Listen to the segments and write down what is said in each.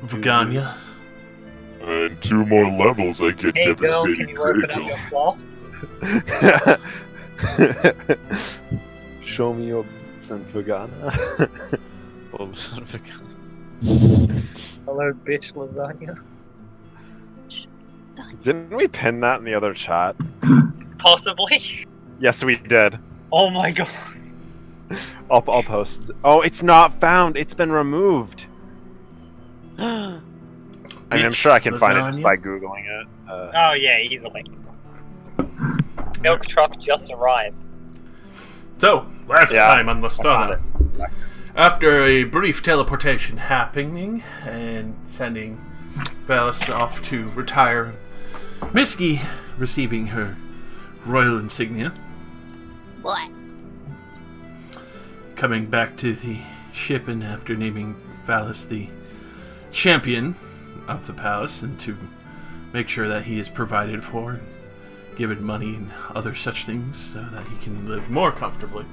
Vaganya. And 2 more levels, I get Hey girl, devastating can you open up critical. your cloth? Show me your boobs and vagina. Boobs and vagina. Hello, bitch lasagna. Didn't we pin that in the other chat? Possibly. Yes, we did. Oh my god. I'll post. Oh, it's not found. It's been removed. I mean, I'm sure I can find it just by googling it. Oh yeah, easily. Milk truck just arrived. So, last Yeah, time on Lostrana, after a brief teleportation happening and sending Valis off to retire, Misky receiving her royal insignia, What? coming back to the ship, and after naming Valis the champion of the palace, and to make sure that he is provided for, given money and other such things, so that he can live more comfortably.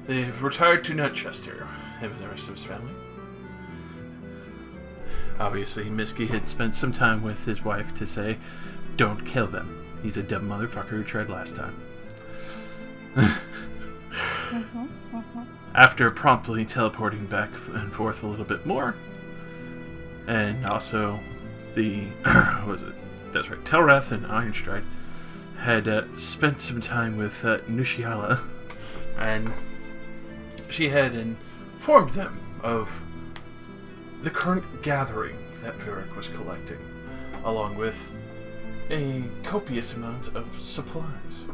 They've retired to Nutchester, him and the rest of his family. Obviously, Misky had spent some time with his wife to say, don't kill them. He's a dumb motherfucker who tried last time. After promptly teleporting back and forth a little bit more, and also the, what was it? That's right, Telrath and Ironstride had spent some time with Nushiala, and she had informed them of the current gathering that Varric was collecting, along with a copious amount of supplies,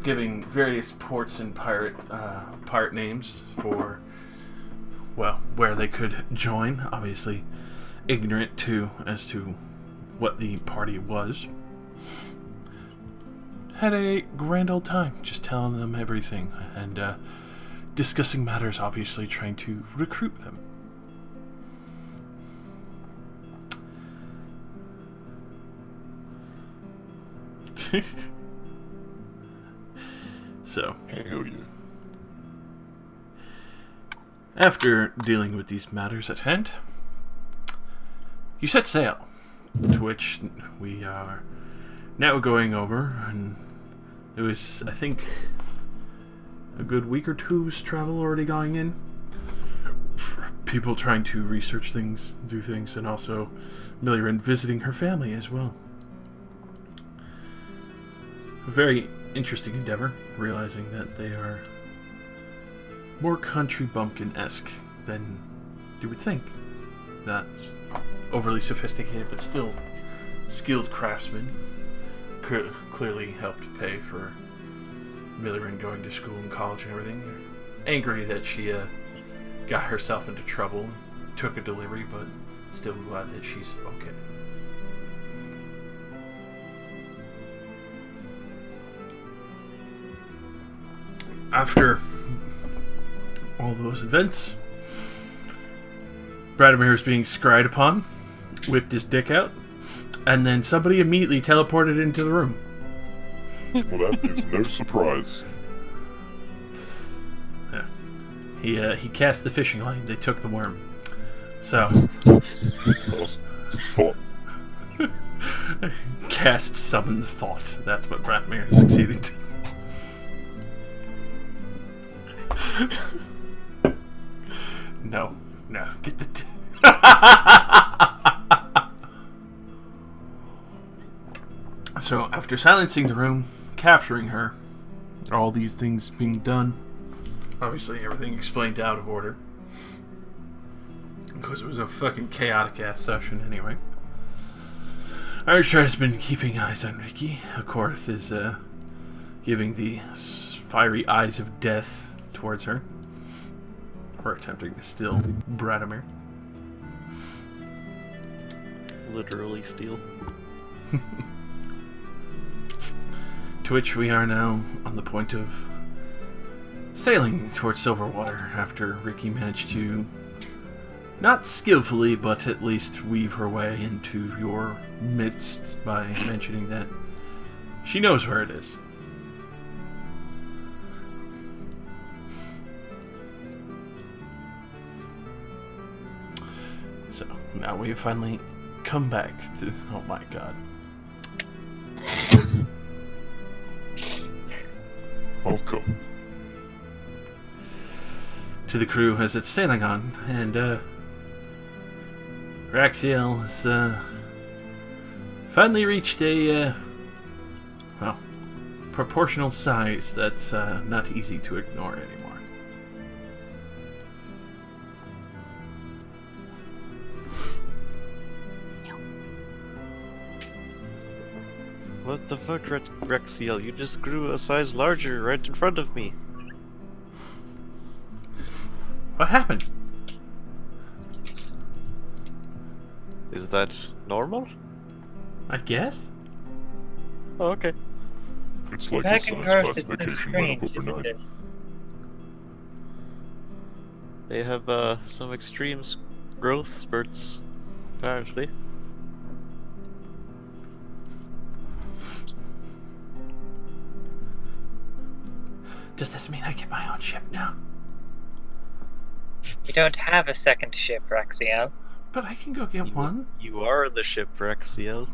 giving various ports and pirate names for, well, where they could join, obviously ignorant as to what the party was. Had a grand old time just telling them everything and discussing matters, obviously trying to recruit them. So, Hell yeah. after dealing with these matters at hand, you set sail, to which we are now going over, and it was, I think, a good week or two's travel already going in. People trying to research things, do things, and also Millirin visiting her family as well. A very interesting endeavor, realizing that they are more country bumpkin-esque than you would think. That's overly sophisticated, but still skilled craftsmen. Clearly helped pay for Millirin going to school and college and everything. Angry that she got herself into trouble, took a delivery, but still glad that she's okay. After all those events, Bradimir is being scried upon, whipped his dick out, and then somebody immediately teleported into the room. Well, that is no surprise. Yeah. He cast the fishing line, they took the worm. So... Thought. Cast summon thought. That's what Bradimir has succeeded to. No, get the... So, after silencing the room, capturing her, all these things being done, obviously everything explained out of order, because it was a fucking chaotic-ass session anyway. Archard has been keeping eyes on Ricky. Akorth is giving the fiery eyes of death towards her, or attempting to steal Bradimir. Literally steal. To which we are now on the point of sailing towards Silverwater after Ricky managed to, not skillfully, but at least weave her way into your midst by mentioning that she knows where it is. So now we finally come back to. Oh my god. Welcome. To the crew as it's sailing on, and Raxiel has finally reached a proportional size that's not easy to ignore anymore. What the fuck, Shipwreck CL? You just grew a size larger right in front of me. What happened? Is that normal? I guess. Oh, okay. It's like Back a in size Earth, it's so classification went up strange, isn't overnight. it? They have some extreme growth spurts, apparently. Does this mean I get my own ship now? We don't have a second ship, Raxiel. But I can go get one. You are the Shipwreck CL.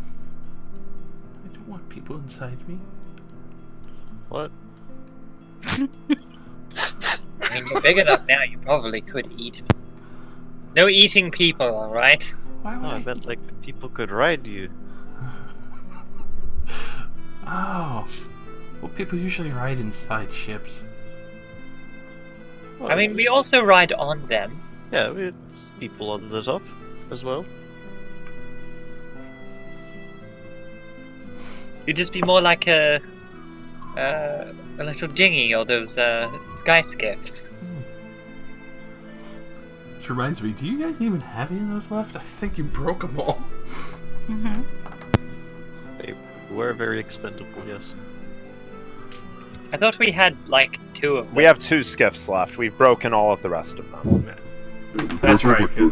I don't want people inside me. What? I mean, you're big enough now, you probably could eat me. No eating people, alright? Why would No, I meant like people could ride you. Oh. Well, people usually ride inside ships. Well, I mean, we also ride on them. yeah, it's people on the top as well. You'd just be more like a little dinghy or those sky skiffs. Which reminds me, do you guys even have any of those left? I think you broke them all. Mm-hmm. They were very expendable, yes. I thought we had like 2 of them. We have 2 skiffs left. We've broken all of the rest of them. That's right, because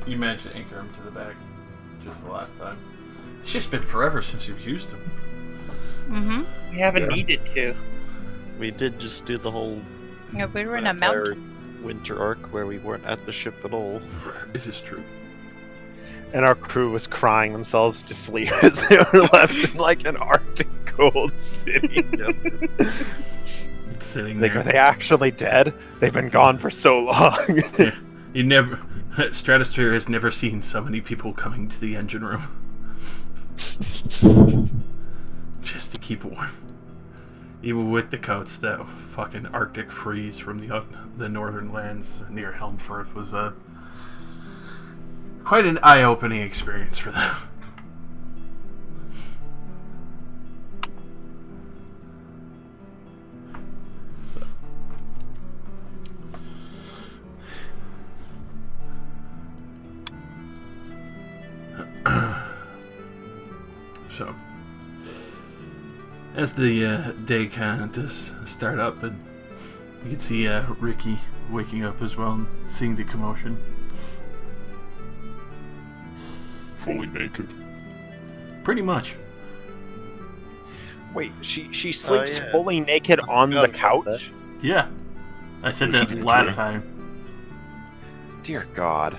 you managed to anchor them to the back just the last time. It's just been forever since you've used them. Mm-hmm. We haven't needed to. We did just do the whole Yeah, we were in a entire mountain. winter arc where we weren't at the ship at all. This is true. And our crew was crying themselves to sleep as they were left in like an Arctic cold city. It's sitting Like, there. are they actually dead? They've been gone for so long. Yeah. You never. Stratosphere has never seen so many people coming to the engine room. Just to keep warm. Even with the coats, that fucking Arctic freeze from the northern lands near Helmfirth was quite an eye-opening experience for them. So, as the day kind of does start up, and you can see Ricky waking up as well and seeing the commotion. Fully naked. Pretty much. Wait, she sleeps yeah. fully naked I on the forgot about couch? Yeah. I said Yes, that you did, last yeah. time. Dear God.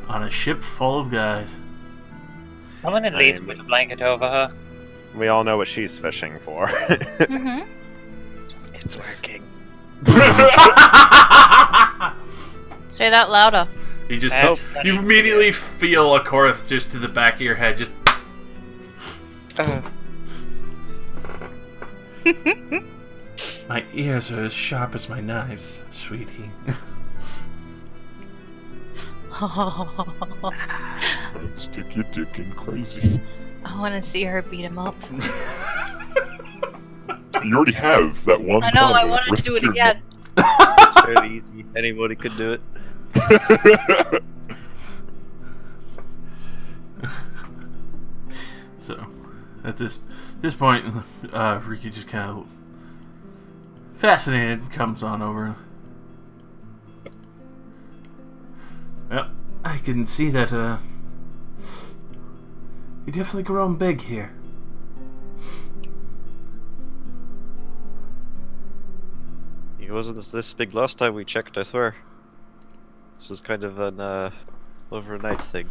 On a ship full of guys. Someone at least put a blanket over her. We all know what she's fishing for. Mm-hmm. It's working. Say that louder. You just That's you immediately feel a Korth just to the back of your head, just my ears are as sharp as my knives, sweetie. Don't stick your dick in crazy. I want to see her beat him up. You already have that one. I know, I combo. wanted to do it Rest again. It's fairly easy. Anybody could do it. your- So, at this point, Ricky just kind of fascinated comes on over. Well, I can see that you definitely grown big here. He wasn't this big last time we checked, I swear. This is kind of an overnight thing.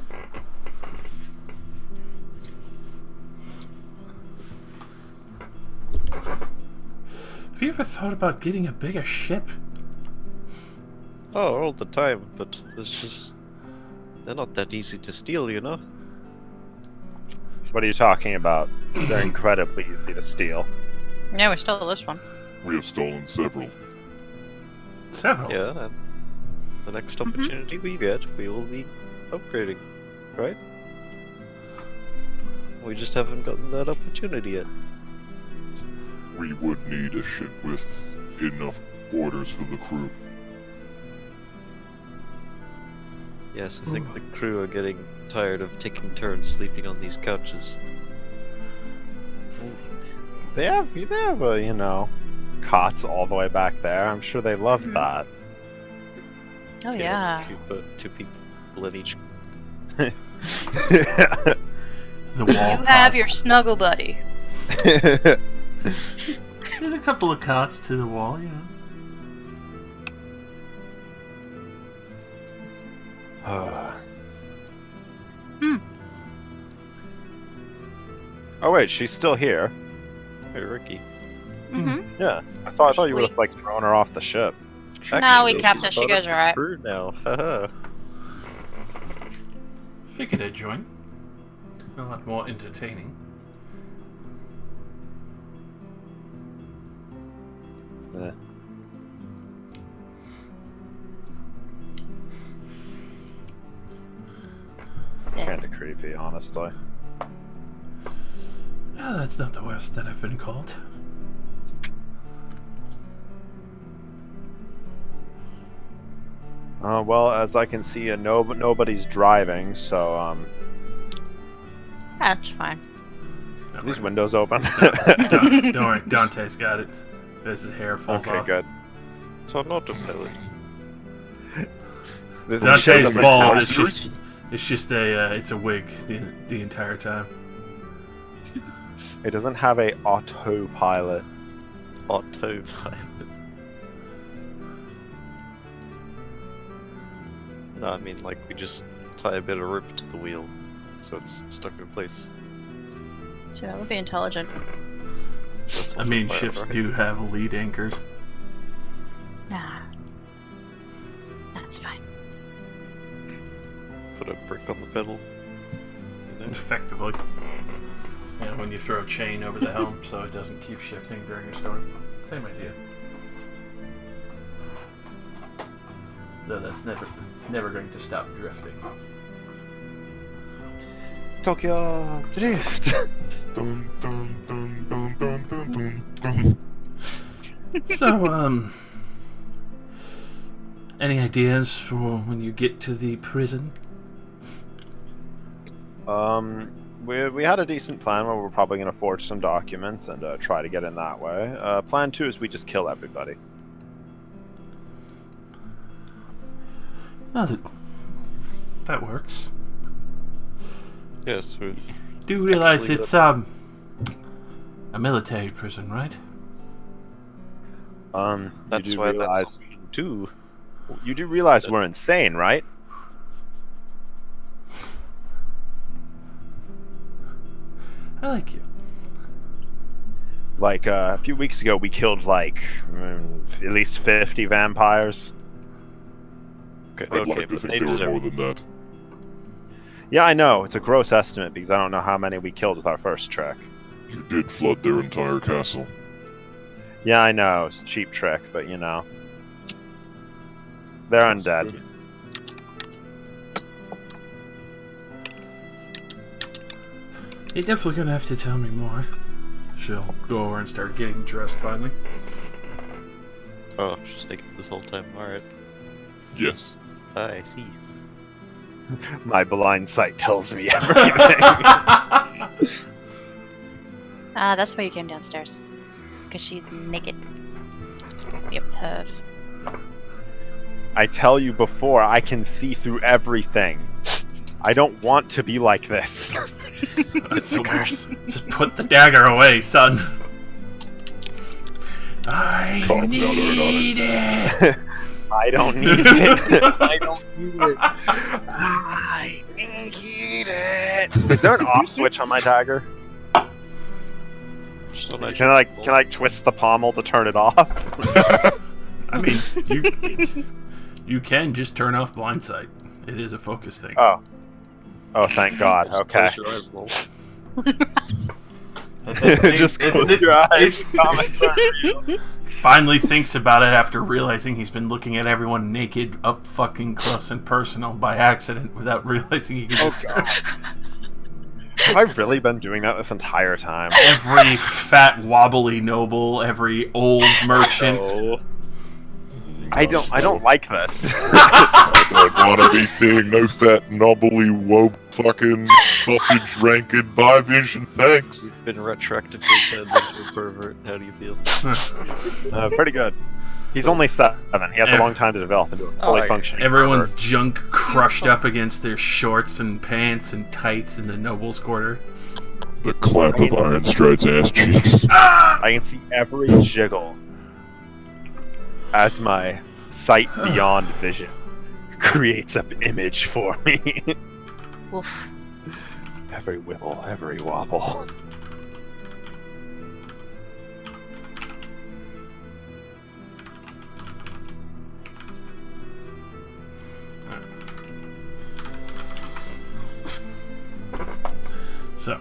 Have you ever thought about getting a bigger ship? Oh, all the time, but there's just... They're not that easy to steal, you know? What are you talking about? They're incredibly easy to steal. Yeah, we stole this one. We have stolen several. Several. Yeah, and the next opportunity we get, we will be upgrading, right? We just haven't gotten that opportunity yet. We would need a ship with enough quarters for the crew. Yes, I think the crew are getting tired of taking turns sleeping on these couches. They have, you know, cots all the way back there. I'm sure they love that. Oh yeah. Two people in each. The wall. You have your snuggle buddy. There's a couple of cots to the wall, you know. Oh wait, she's still here. Hey, Ricky. Mm-hmm. Yeah, I thought you would have like thrown her off the ship. No, we Actually, kept she's her. She part goes of the alright. crew now. Haha. Figured I'd join. A lot more entertaining. Eh. Yes. Kinda creepy, honestly. Oh, that's not the worst that I've been called. Well, as I can see, nobody's driving, so That's fine. Don't these worry. windows open. Don't worry, Dante's got it. As his hair falls Okay, off. good. It's on autopilot. The ship Dante's doesn't bald. have- It's just a it's a wig the entire time. It doesn't have a autopilot. Autopilot. No, I mean, like, we just tie a bit of rope to the wheel, so it's stuck in place. So that would be intelligent. That's I mean, autopilot, ships right? do have lead anchors. Nah. That's fine. Put a brick on the pedal. You know? Effectively. And when you throw a chain over the helm so it doesn't keep shifting during a storm. Same idea. Though that's never going to stop drifting. Tokyo Drift. Dun, dun, dun, dun, dun, dun, dun, dun. So, any ideas for when you get to the prison? We had a decent plan where we're probably going to forge some documents and try to get in that way. Plan 2 is we just kill everybody. Oh, that works. Yes, we Do you realize Actually, it's a military prison, right? that's you do why realize, that's too. you do realize we're insane, right? I like you. Like a few weeks ago, we killed like at least 50 vampires. Okay, I'd okay, like to but think they there were deserve more it. than that. Yeah, I know. It's a gross estimate because I don't know how many we killed with our first trick. You did flood their entire castle. Yeah, I know. It's a cheap trick, but you know. They're undead. You're definitely gonna have to tell me more. She'll go over and start getting dressed finally. Oh, she's naked this whole time. Alright. Yes. I see. My blind sight tells me everything. Ah, that's why you came downstairs. Because she's naked. You perv. I tell you before, I can see through everything. I don't want to be like this. It's a curse. Just put the dagger away, son. I Calm down, need it. I don't need it. I don't need it. I need it. Is there an off switch on my dagger? Can I twist the pommel to turn it off? I mean, you can just turn off blindsight. It is a focus thing. Oh, thank God. Okay. Just close your eyes. Comments are real. Finally thinks about it after realizing he's been looking at everyone naked up fucking close and personal by accident without realizing he could just... Have I really been doing that this entire time? Every fat wobbly noble, every old merchant. Oh. I don't like this. I don't want to be seeing no fat, knobbly, woe fucking sausage ranking by vision, thanks. We've been retroactively turned into a pervert. How do you feel? Pretty good. He's only 7. He has a long time to develop into a fully functioning Everyone's pervert. junk crushed up against their shorts and pants and tights in the noble's quarter. The clap of Ironstride's ass cheeks. I can see every jiggle as my sight beyond vision creates an image for me. Oof. Every wibble, every wobble. So,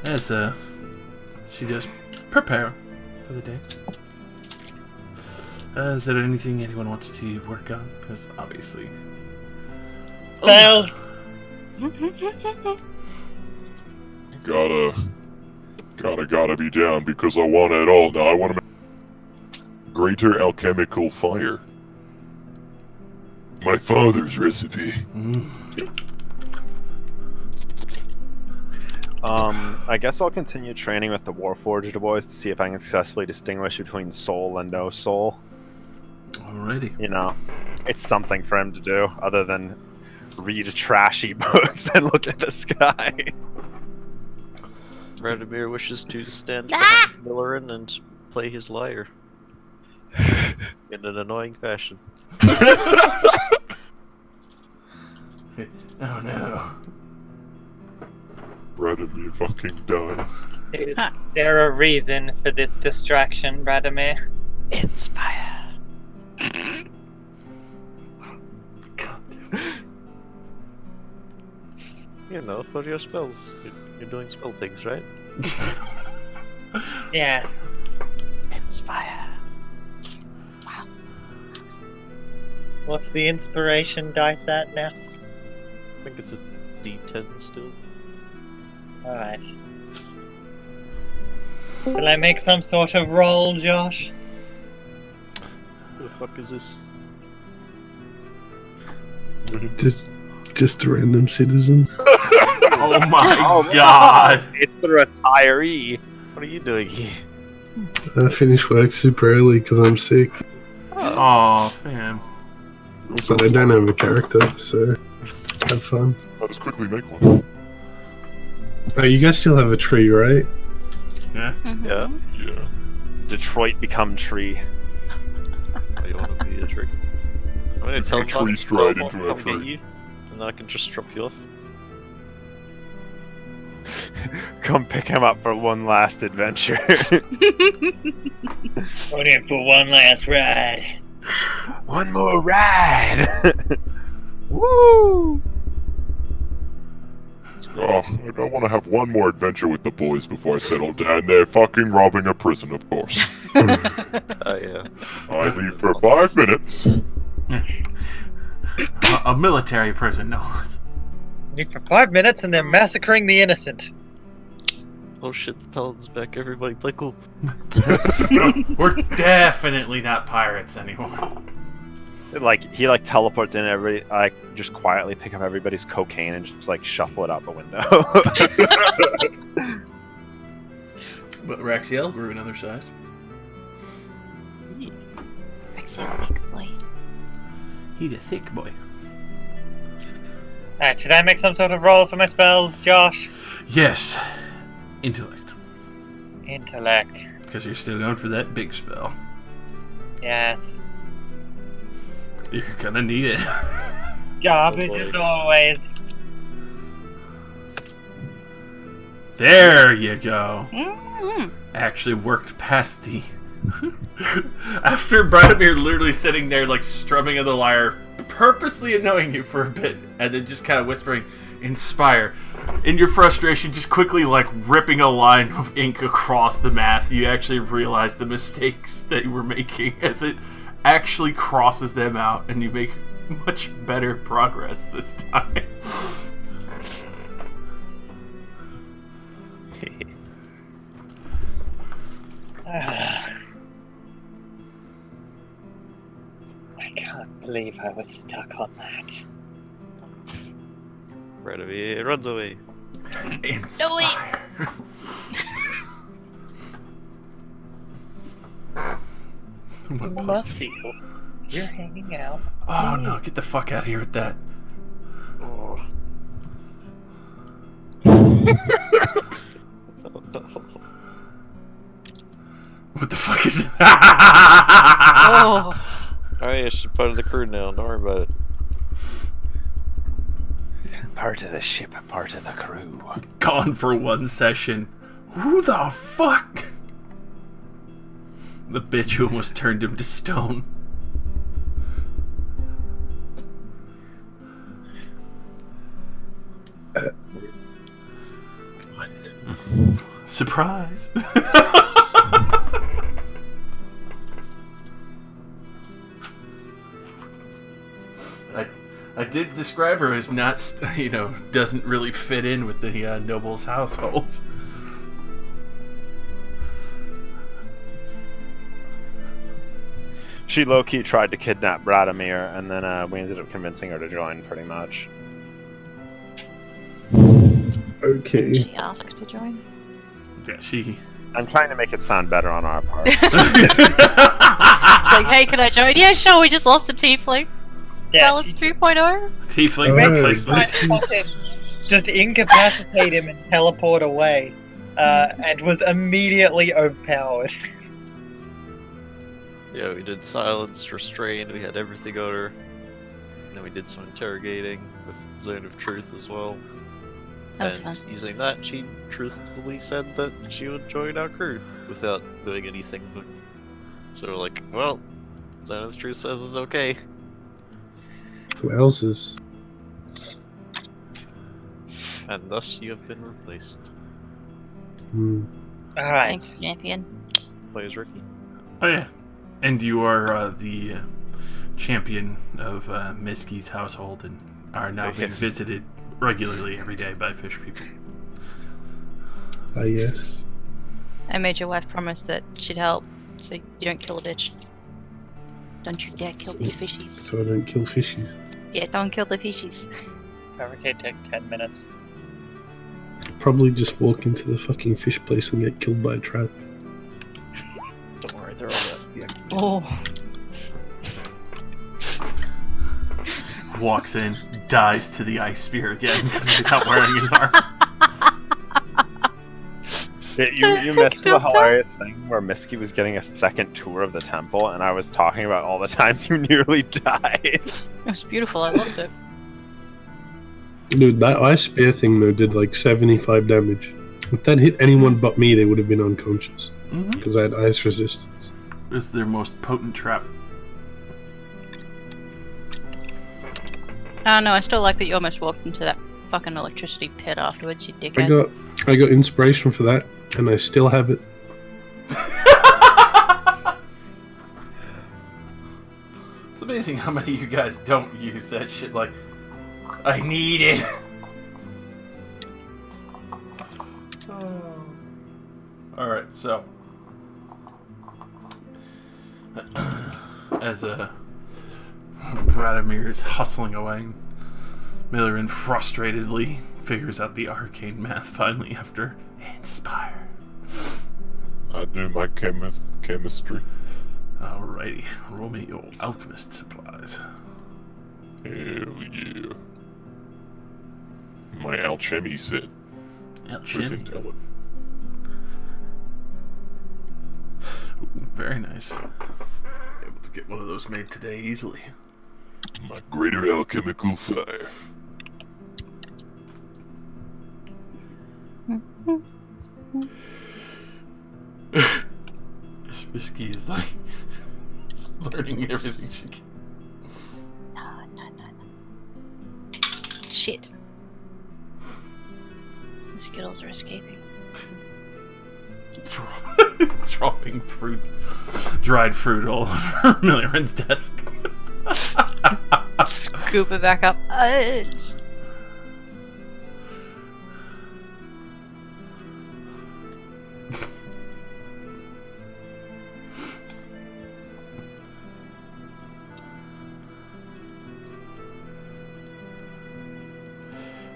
as she does prepare for the day. Is there anything anyone wants to work on? Because obviously... Bells! Gotta be down because I want it all. Now I want to make greater alchemical fire. My father's recipe. I guess I'll continue training with the Warforged boys to see if I can successfully distinguish between soul and no soul. Alrighty. You know, it's something for him to do, other than read trashy books and look at the sky. Radomir wishes to stand behind Millerin and play his lyre. In an annoying fashion. Oh no. Radomir fucking dies. Is there a reason for this distraction, Radomir? Inspire. God damn. You know, for your spells. You're doing spell things, right? Yes. Inspire. What's the inspiration dice at now? I think it's a D10 still. Alright. Will I make some sort of roll, Josh? Who the fuck is this? Just a random citizen. Oh my god! It's the retiree. What are you doing here? I finish work super early because I'm sick, Oh, fam. but I don't have a character, so have fun. I'll just quickly make one. Oh, you guys still have a tree, right? Yeah? Yeah? Yeah. Detroit become tree. Oh, you want to be a tree? I'm gonna It's tell a tree stride into a come get tree. you, and then I can just drop you off. Come pick him up for one last adventure. Going in for one last ride. One more ride. Woo! Oh, I want to have one more adventure with the boys before I settle down. They're fucking robbing a prison, of course. Oh, yeah. I leave for 5 minutes. A military prison, no less. For 5 minutes and they're massacring the innocent. Oh shit, the Talon's back, everybody play cool. We're definitely not pirates anymore. He teleports in, everybody just quietly pick up everybody's cocaine and just shuffle it out the window. But Raxiel grew another size. Raxiel, big boy. He's a thick boy. Alright, should I make some sort of roll for my spells, Josh? Yes. Intellect. Intellect. Because you're still going for that big spell. Yes. You're gonna need it. Garbage as always. There you go. Mm-hmm. Actually worked past the... After Bradimir literally sitting there, like, strumming on the lyre, purposely annoying you for a bit, and then just kind of whispering, "Inspire." In your frustration, just quickly, like, ripping a line of ink across the math, you actually realize the mistakes that you were making as it actually crosses them out, and you make much better progress this time. I can't believe I was stuck on that. Right away, it runs away. Inspire. What Most people, you're hanging out. Oh no, get the fuck out of here with that. Oh. What the fuck is that? Oh. Oh yeah, she's part of the crew now. Don't worry about it. Part of the ship, part of the crew. Gone for one session. Who the fuck? The bitch who almost turned him to stone. What? Surprise. I did describe her as not, doesn't really fit in with the noble's household. She low-key tried to kidnap Bradimir, and then we ended up convincing her to join, pretty much. Okay. She asked to join. Yeah, she... I'm trying to make it sound better on our part. She's like, hey, can I join? Yeah, sure, we just lost a tiefling. Yeah, Alice 3.0? Tiefling replacement. Just incapacitate him and teleport away, and was immediately overpowered. Yeah, we did silence, restrained, we had everything on her. And then we did some interrogating with Zone of Truth as well. That was And fun. using that, she truthfully said that she would join our crew without doing anything. So we're like, well, Zone of Truth says it's okay. Who else is? And thus you have been replaced. Alright. Thanks, champion. Plays Ricky. Oh yeah. And you are the champion of Miski's household and are now being Yes. visited regularly every day by fish people. Yes. I made your wife promise that she'd help, so you don't kill a bitch. Don't you dare kill these fishies. So I don't kill fishies. Yeah, don't kill the fishies. Fabricate takes 10 minutes. Probably just walk into the fucking fish place and get killed by a trap. Don't worry, they're all dead. Oh. Walks in, dies to the ice spear again because he's not wearing his armor. You missed the hilarious thing where Miski was getting a second tour of the temple, and I was talking about all the times you nearly died. It was beautiful, I loved it. Dude, that ice spear thing though did like 75 damage. If that hit anyone but me, they would have been unconscious. Because I had ice resistance. It's their most potent trap. Oh no, I still like that you almost walked into that fucking electricity pit afterwards, you dickhead. I got inspiration for that, and I still have it. It's amazing how many of you guys don't use that shit. Like, I need it. Alright, so as Bradimir is hustling away, Millerin frustratedly figures out the arcane math finally after Inspire. I do my chemistry. Alrighty, roll me your alchemist supplies. Hell yeah. My alchemy set. With Alchemy. intelligence. Ooh, very nice. get one of those made today easily. My greater alchemical fire. This whiskey is like learning everything she can. No. Shit. The Skittles are escaping. Dropping fruit, dried fruit all over Million's desk. Scoop it back up.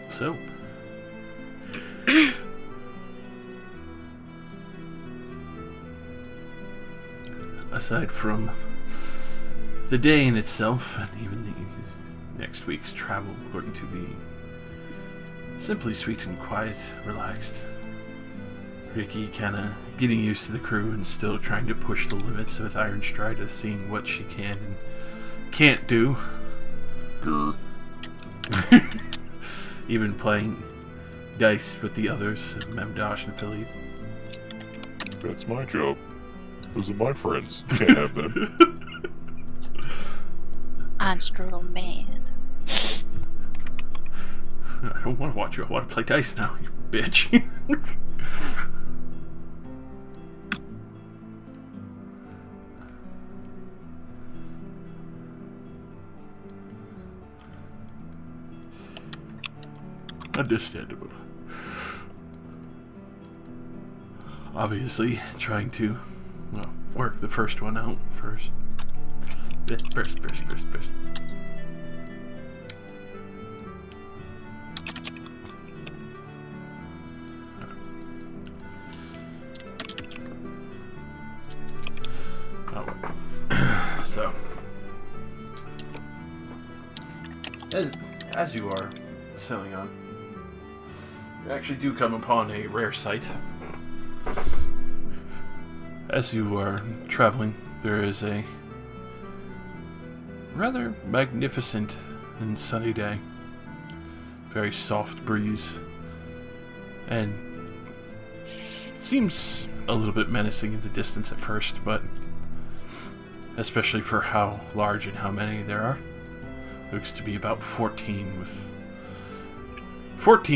So, aside from the day in itself, and even the next week's travel going to be simply sweet and quiet, relaxed, Ricky kinda getting used to the crew and still trying to push the limits with Ironstride of seeing what she can and can't do. Even playing dice with the others, Memdosh and Philippe. That's my job. Those are my friends. Can't have them. Unstrudel man. I don't want to watch you. I want to play dice now, you bitch. Understandable. Obviously, trying to work the first one out first. First. So, as you are sailing on, you actually do come upon a rare sight. As you are traveling, there is a rather magnificent and sunny day. Very soft breeze, and it seems a little bit menacing in the distance at first, but especially for how large and how many there are. Looks to be about 14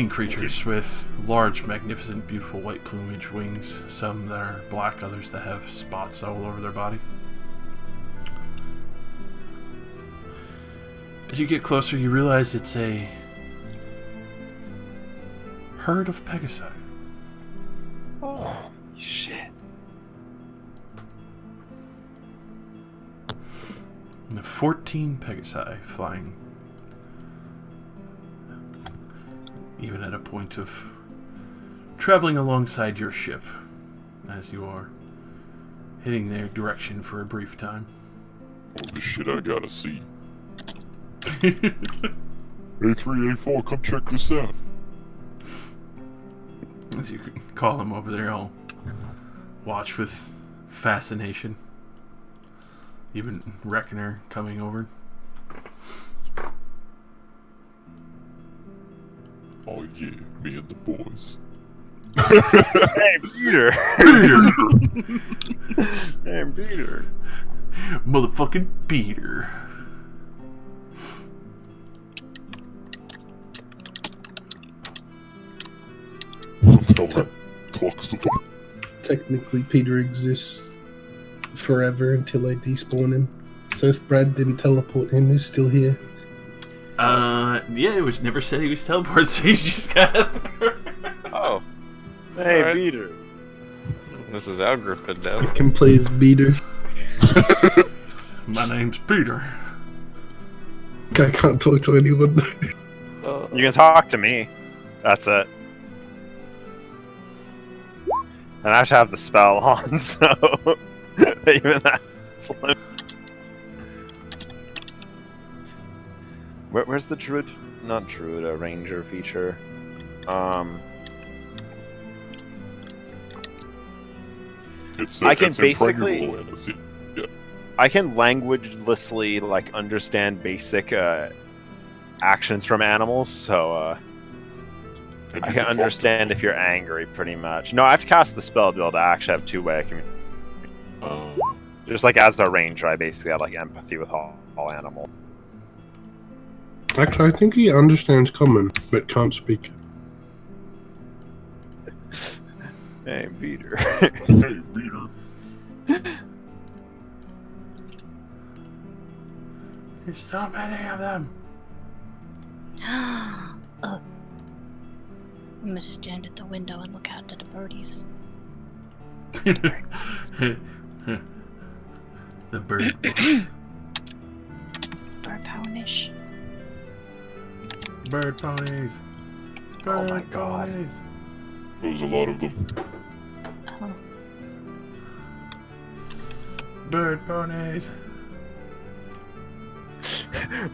creatures with large, magnificent, beautiful white plumage, wings, some that are black, others that have spots all over their body. As you get closer, you realize it's a herd of Pegasi. Oh, shit. And the 14 Pegasi flying, even at a point of traveling alongside your ship as you are heading their direction for a brief time. Oh, the shit I gotta see. A3, A4, come check this out. As you call them over there, I'll watch with fascination. Even Reckoner coming over. Oh yeah, me and the boys. Hey, Peter! Hey, Peter! Motherfucking Peter. Tell him. Talks to them. Technically, Peter exists forever until I despawn him. So if Brad didn't teleport him, he's still here. Yeah, it was never said he was teleported, so he's just got Oh, Hey, Alright. Peter! this is Al Griffin I now. can play as Beater. My name's Peter. I can't talk to anyone. You can talk to me. That's it. And I have to have the spell on, so even that's like... Where's the druid? Not druid, a ranger feature. It's, I can it's basically- impregnable and it's- I can languagelessly like understand basic actions from animals, so I can understand if you're angry, pretty much. No, I have to cast the spell to be able to actually have two-way communication. Just like as a ranger, I basically have like empathy with all animals. Actually, I think he understands common, but can't speak it. Hey, Peter. Hey, Peter. There's so many of them. Oh. I'm gonna stand at the window and look out at the birdies. The bird boys. Bird ponish. Bird ponies. Oh Bird my God. ponies. There's a lot of them. Oh. Bird ponies.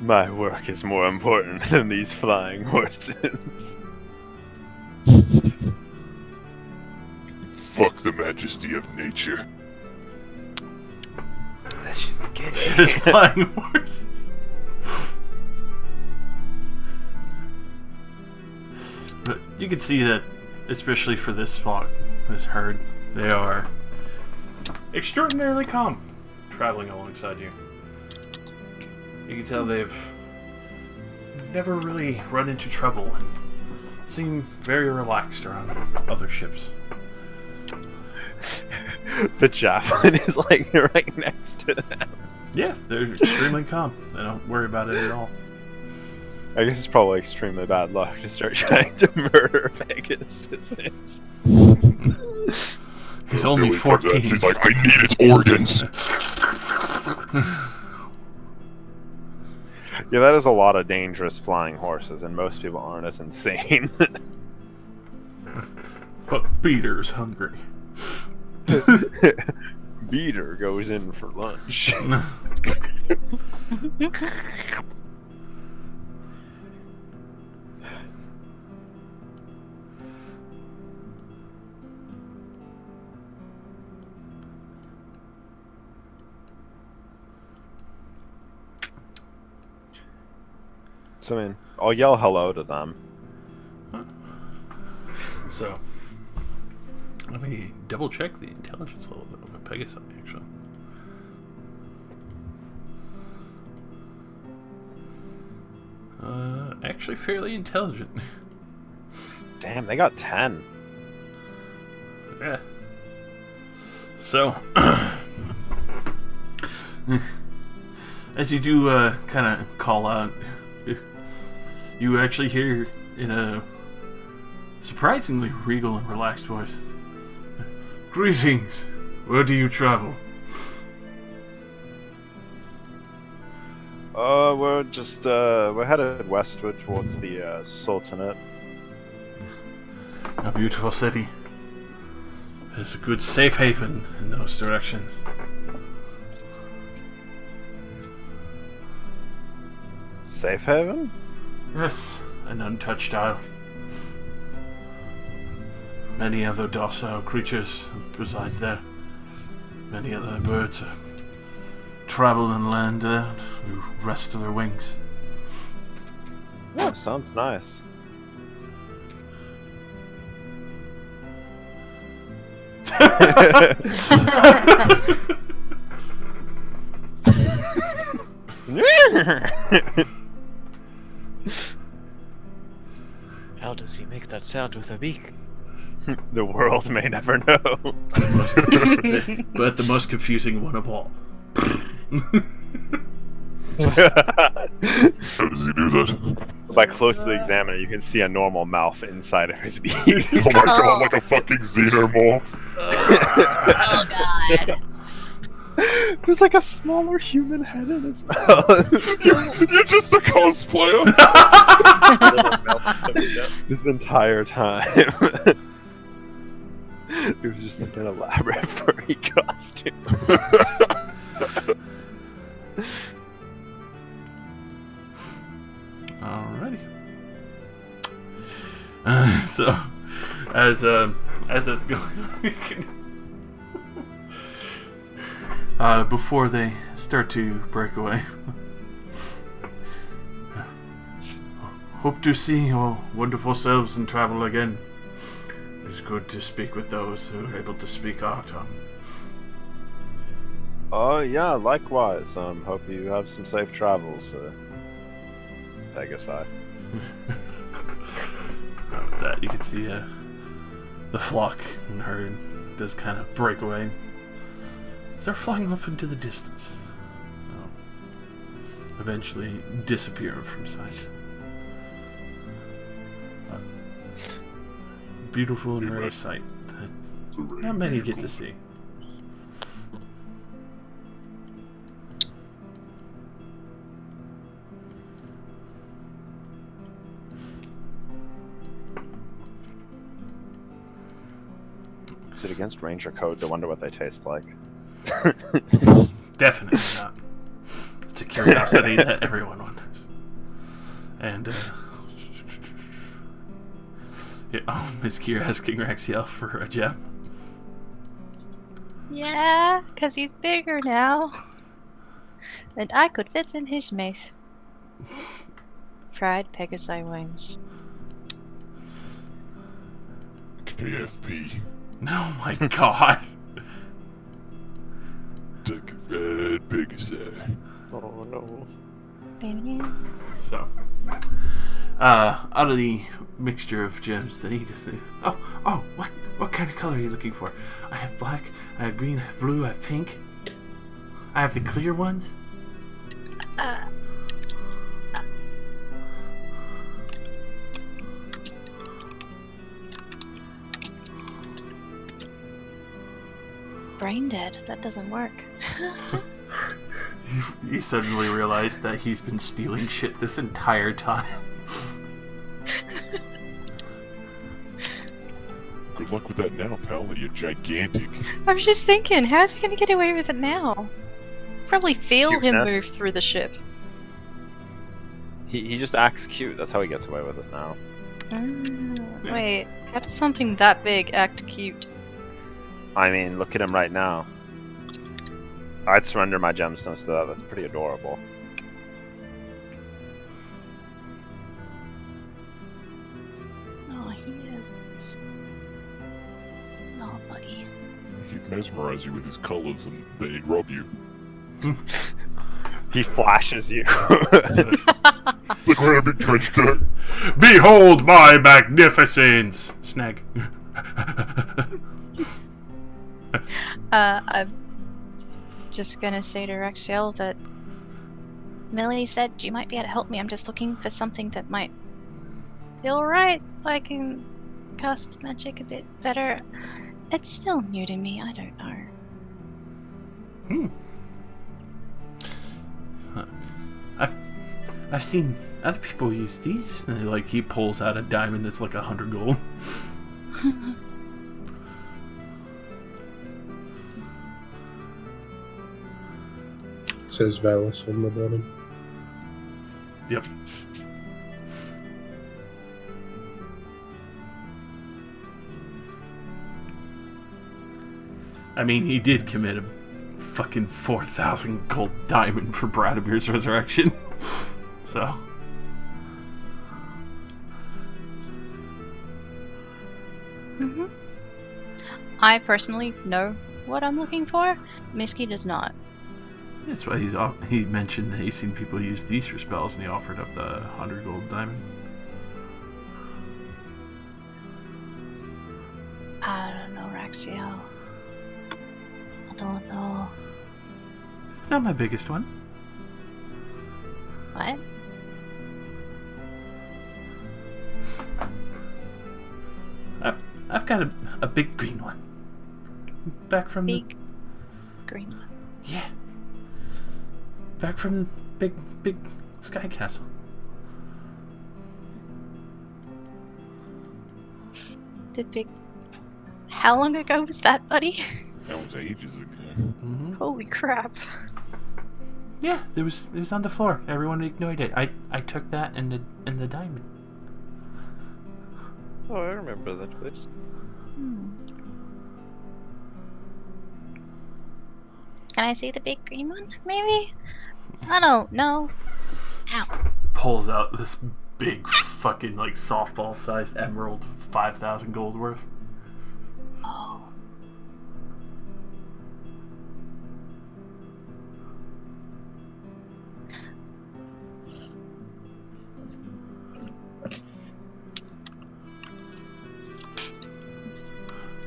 My work is more important than these flying horses. Fuck the majesty of nature. That shit's Just gay. flying horses. But you can see that, especially for this flock, this herd, they are extraordinarily calm traveling alongside you. You can tell they've never really run into trouble and seem very relaxed around other ships. The javelin is like right next to them. Yeah, they're extremely calm. They don't worry about it at all. I guess it's probably extremely bad luck to start trying to murder Pegasus. He's only Billy comes out, 14. She's like, I need its organs. Yeah, that is a lot of dangerous flying horses, and most people aren't as insane. But Peter's hungry. Beater goes in for lunch. So, I mean, I'll yell hello to them. So, let me double check the intelligence level of a Pegasus, actually. Actually fairly intelligent. Damn, they got 10. Yeah. So, as you do kind of call out, you actually hear in a surprisingly regal and relaxed voice, "Greetings, where do you travel?" We're just, we're headed westward towards the, Sultanate. A beautiful city. There's a good safe haven in those directions. Safe haven? Yes, an untouched isle. Many other docile creatures reside there. Many other birds travel and land there to rest their wings. Oh, sounds nice. How does he make that sound with a beak? The world may never know. But the most confusing one of all. How does he do that? By closely examining, you can see a normal mouth inside of his beak. Oh my god, like a fucking xenomorph. Oh god. There's like a smaller human head in his mouth. You're just a cosplayer. This entire time. It was just like an elaborate furry costume. Alrighty. So, as that's going on, before they start to break away. Hope to see your wonderful selves and travel again. It's good to speak with those who are able to speak our tongue. Oh, yeah, likewise. Hope you have some safe travels, Pegasi. With that, you can see the flock and herd does kind of break away. Start flying off into the distance. Eventually disappearing from sight. Beautiful and rare sight that not many get to see. Is it against Ranger Code to wonder what they taste like? Definitely not. It's a curiosity that everyone wonders. And, Miss Kira asking Raxiel for a gem. Yeah, because he's bigger now. And I could fit in his mouth. Fried Pegasi wings. KFP. Oh my god. Take a fat Pegasi. Oh no. So, out of the mixture of gems that he just what kind of color are you looking for? I have black, I have green, I have blue, I have pink. I have the clear ones. Brain dead. That doesn't work. You suddenly realize that he's been stealing shit this entire time. Good luck with that now, pal. You're gigantic. I was just thinking, how's he gonna get away with it now? Probably feel him Cuteness. move through the ship. He just acts cute. That's how he gets away with it now. Yeah. Wait, how does something that big act cute? I mean, look at him right now. I'd surrender my gemstones to that. That's pretty adorable. Oh, he is. Oh, buddy. He'd mesmerize you with his colors and then he'd rob you. He flashes you. It's like wearing a big trench coat. Behold my magnificence! Snag. I'm just gonna say to Raxiel that Millie said you might be able to help me. I'm just looking for something that might feel right. I can cast magic a bit better. It's still new to me. I don't know. I've seen other people use these. And like he pulls out a diamond that's like 100 gold. It says Valis on the bottom. Yep. I mean, he did commit a fucking 4,000 gold diamond for Bradomir's resurrection. So. I personally know what I'm looking for. Misky does not. That's why he mentioned that he's seen people use these for spells, and he offered up the 100 gold diamond. I don't know, Raxiel. I don't know. It's not my biggest one. What? I've got a big green one. Back from Big green one. Yeah. Back from the big sky castle. The big. How long ago was that, buddy? That was ages ago. Mm-hmm. Holy crap. Yeah, it was on the floor. Everyone ignored it. I took that and the diamond. Oh, I remember that place. Can I see the big green one? Maybe? I don't know. Ow. Pulls out this big fucking like softball-sized emerald, 5,000 gold worth. Oh.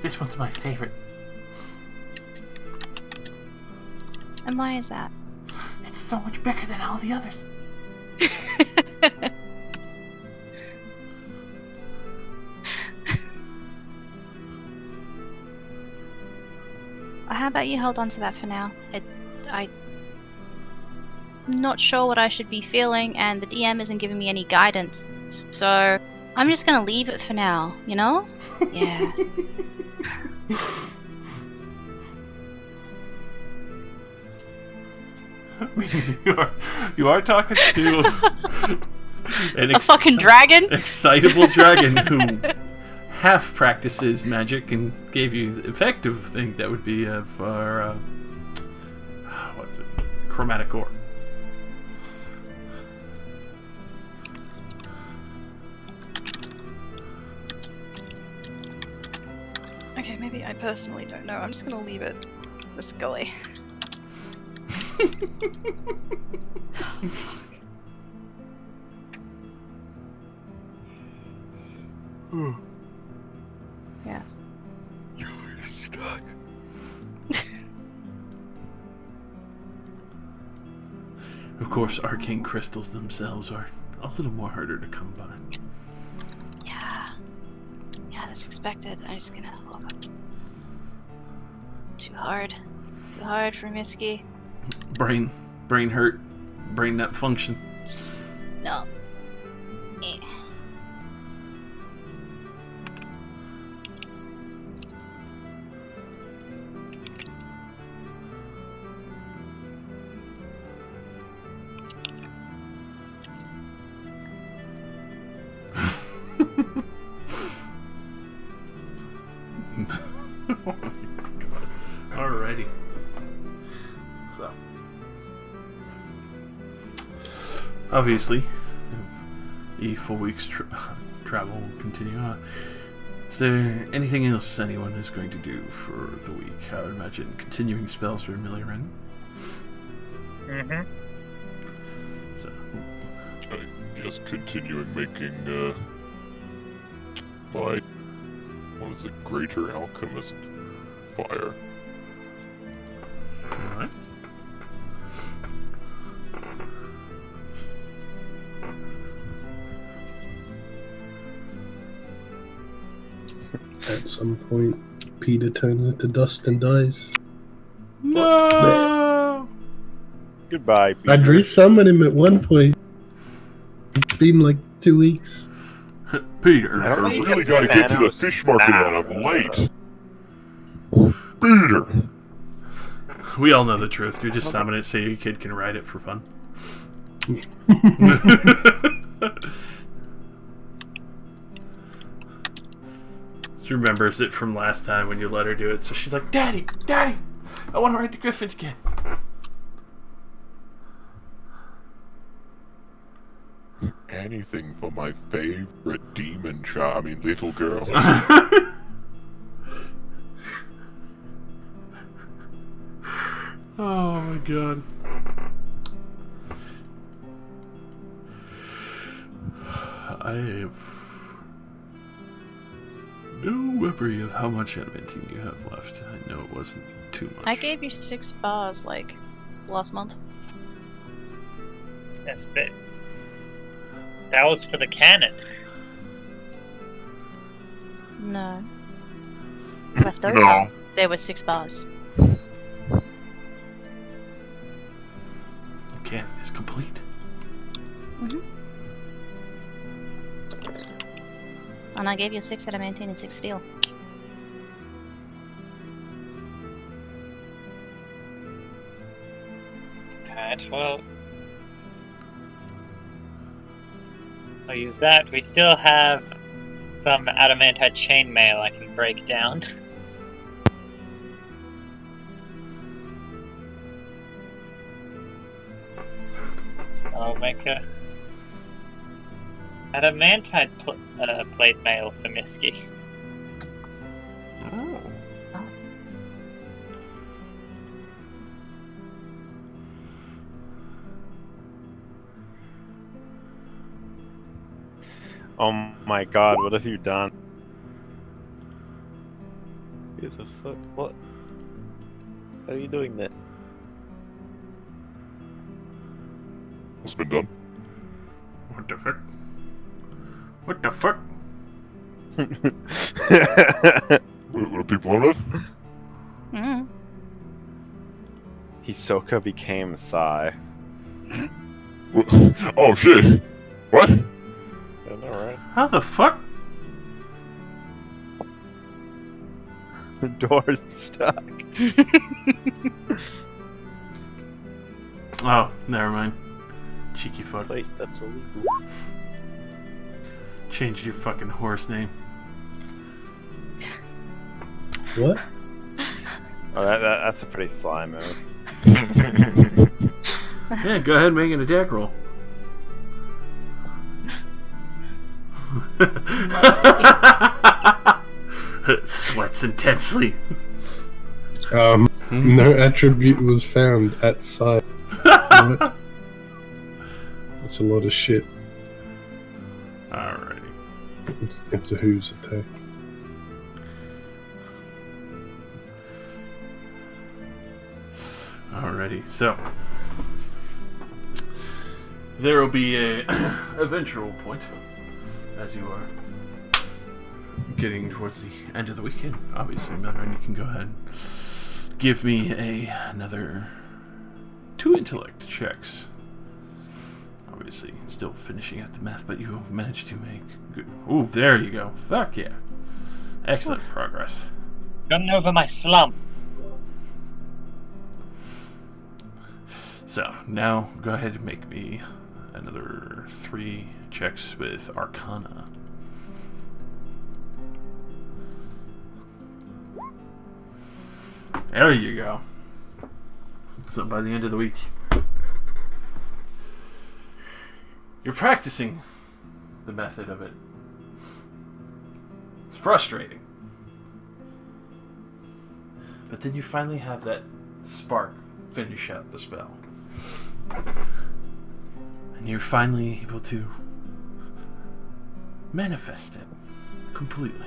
This one's my favorite. And why is that? It's so much bigger than all the others. How about you hold on to that for now? I'm not sure what I should be feeling, and the DM isn't giving me any guidance, so I'm just gonna leave it for now, you know? Yeah. you are talking to a fucking dragon? Excitable dragon who half practices magic and gave you the effective thing that would be for what's it? Chromatic ore. Okay, maybe I personally don't know. I'm just gonna leave it this guy. Yes. You're stuck. Of course, arcane crystals themselves are a little more harder to come by. Yeah. Yeah, that's expected. I'm just gonna look. Too hard. Too hard for Misky. Brain hurt. Brain not function. No. Eh. Oh my God. Alrighty. So, obviously, the full week's travel will continue. Is there anything else anyone is going to do for the week? I would imagine continuing spells for Milliren. Mm-hmm. So, I guess continuing making, my, what is it, Greater Alchemist fire. alright. At some point, Peter turns into dust and dies. No! Goodbye, Peter. I'd resummon him at one point. It's been like 2 weeks. Peter. I really gotta get to the fish market and I'm late. Peter! We all know the truth. You're just summoning it so your kid can ride it for fun. She remembers it from last time when you let her do it, so she's like, Daddy! Daddy! I want to ride the griffin again. Anything for my favorite demon child, little girl. Oh my God. I have no memory of how much adamantium you have left. I know it wasn't too much. I gave you 6 bars, like, last month. That's a bit. That was for the cannon. No. Left over. No. There were 6 bars. The cannon is complete. And I gave you 6 adamantine and 6 steel. Alright, well. I'll use that. We still have some adamantite chainmail I can break down. make a adamantite plate mail for Misky. Oh. Oh my god, what have you done? Who the fuck? What? How are you doing that? What's been done? What the fuck? What the fuck? What are people on it? Mm. Hisoka became Sai. Oh shit! What? I know, right? How the fuck? The door's stuck. Oh, never mind. Cheeky fuck. Wait, that's illegal. Changed your fucking horse name. What? Oh, that's a pretty sly move. Yeah, go ahead and make an attack roll. Sweats intensely. No attribute was found at site. What? That's a lot of shit. Alrighty. It's a who's attack. Alrighty, so there will be a eventual point as you are getting towards the end of the weekend. Obviously, Melvin, you can go ahead and give me another 2 intellect checks. Obviously, still finishing out the math, but you managed to make good. Ooh, there you go. Fuck yeah. Excellent progress. Gotten over my slump. So, now go ahead and make me another 3 checks with Arcana. There you go. So by the end of the week, you're practicing the method of it. It's frustrating. But then you finally have that spark finish out the spell. And you're finally able to manifest it completely.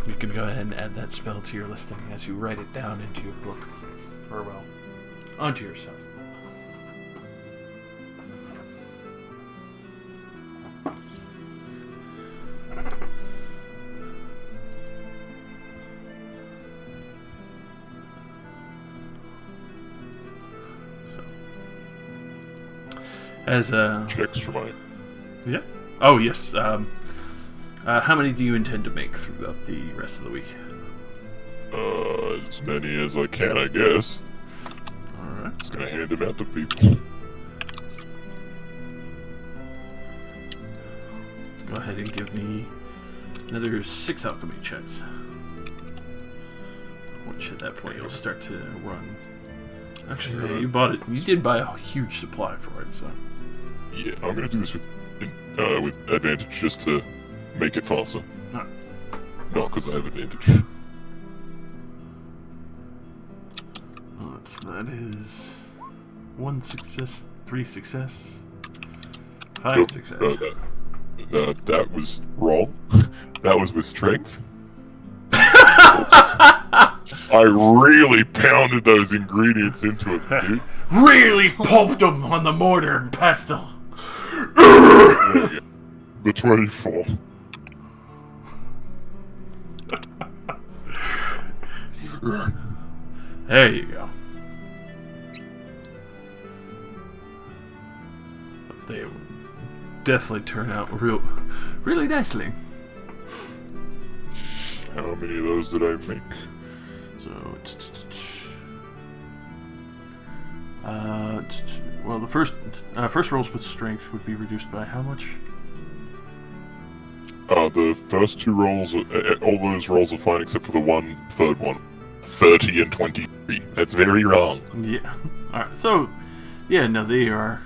You can go ahead and add that spell to your listing as you write it down into your book. Or, well, onto yourself. So, as Checks for mine. yeah. Oh yes. How many do you intend to make throughout the rest of the week? As many as I can, I guess. Alright. Just gonna hand them out to people. Go ahead and give me another 6 alchemy checks. Which at that point you'll start to run. Actually, yeah, you bought it. You did buy a huge supply for it, so. Yeah, I'm gonna do this with advantage just to make it faster. Alright. Not because I have advantage. That is 1 success, 3 success, 5 Nope, success. That was wrong. That was with strength. I really pounded those ingredients into it, dude. Really pulped them on the mortar and pestle. The 24. There you go. They definitely turn out really nicely. How many of those did I make? So, well, the first rolls with strength would be reduced by how much? The first 2 rolls, all those rolls are fine except for the third one. 30 and 23. be. That's very wrong. Yeah. Alright, so, yeah, no, they are.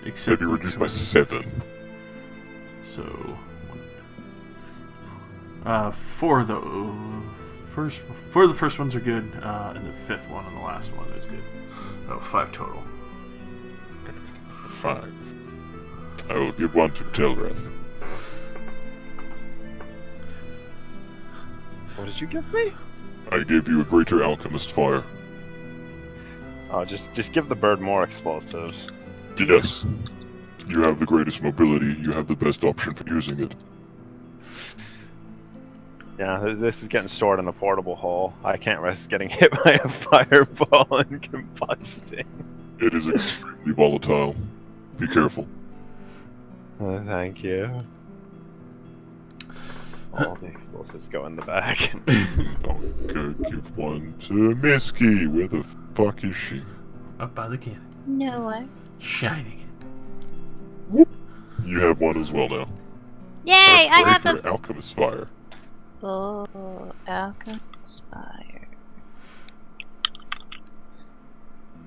Except Maybe reduced by 7. So, four of the first ones are good, and the fifth one and the last one is good. Oh, 5 total. 5. I will give 1 to Telrath. What did you give me? I gave you a greater alchemist fire. Oh, just give the bird more explosives. Yes. You have the greatest mobility. You have the best option for using it. Yeah, this is getting stored in a portable hull. I can't risk getting hit by a fireball and combusting. It is extremely volatile. Be careful. Thank you. All the explosives go in the bag. Okay, give 1 to Misky. Where the fuck is she? Up by the cannon. No way. Shining You have 1 as well now. Yay! I have Greater a. alchemist fire. Oh, alchemist fire.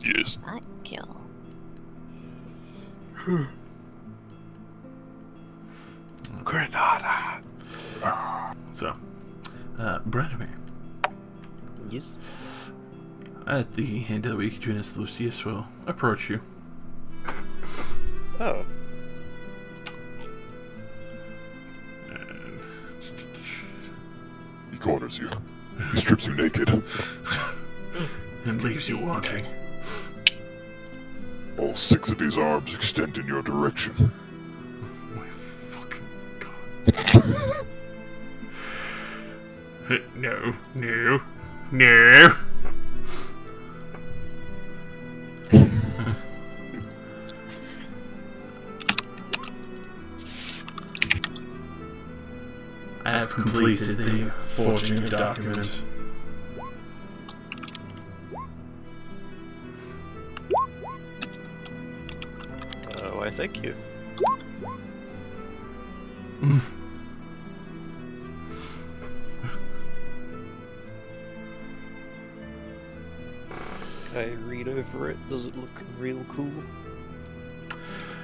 Yes. Not kill. Granada. So, Branimir. Yes. At the end of the week, Junius Lucius will approach you. Oh. And He corners you. He strips you naked. and leaves you wanting. All 6 of his arms extend in your direction. My fucking god. No, no, no. I have completed the forging of documents. Why, thank you. I read over it. Does it look real cool?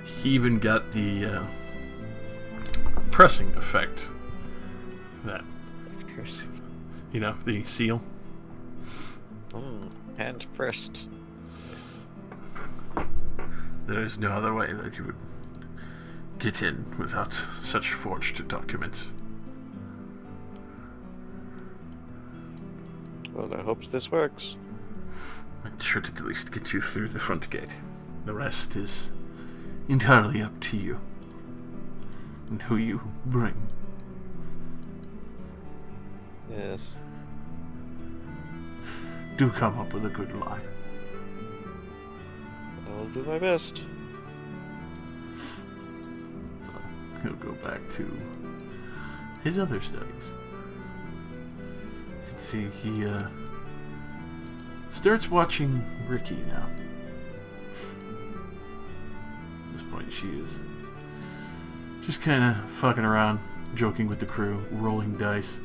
He even got the pressing effect. That, you know, the seal. Hand pressed. There is no other way that you would get in without such forged documents. Well, I hope this works. It should at least get you through the front gate. The rest is entirely up to you and who you bring. Yes. Do come up with a good lie. I'll do my best. So he'll go back to his other studies. Let's see, he starts watching Ricky now. At this point she is just kind of fucking around, joking with the crew, rolling dice.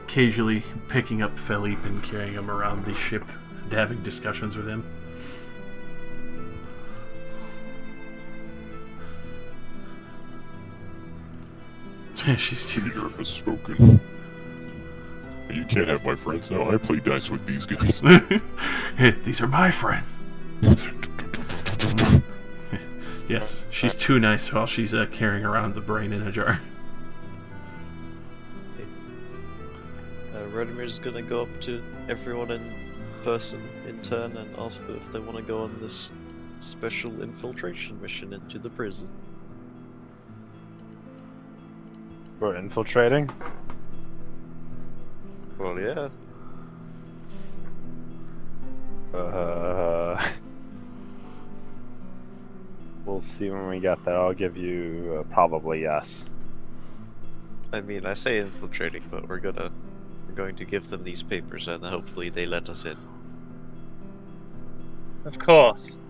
Occasionally picking up Felipe and carrying him around the ship and having discussions with him. She's too Peter has spoken. You can't have my friends now. I play dice with these guys. These are my friends. Yes, she's too nice while she's carrying around the brain in a jar. Radimir's gonna go up to everyone in person in turn and ask them if they want to go on this special infiltration mission into the prison. We're infiltrating? Well, yeah. We'll see when we get there. I'll give you probably yes. I mean, I say infiltrating, but we're going to give them these papers and hopefully they let us in. Of course.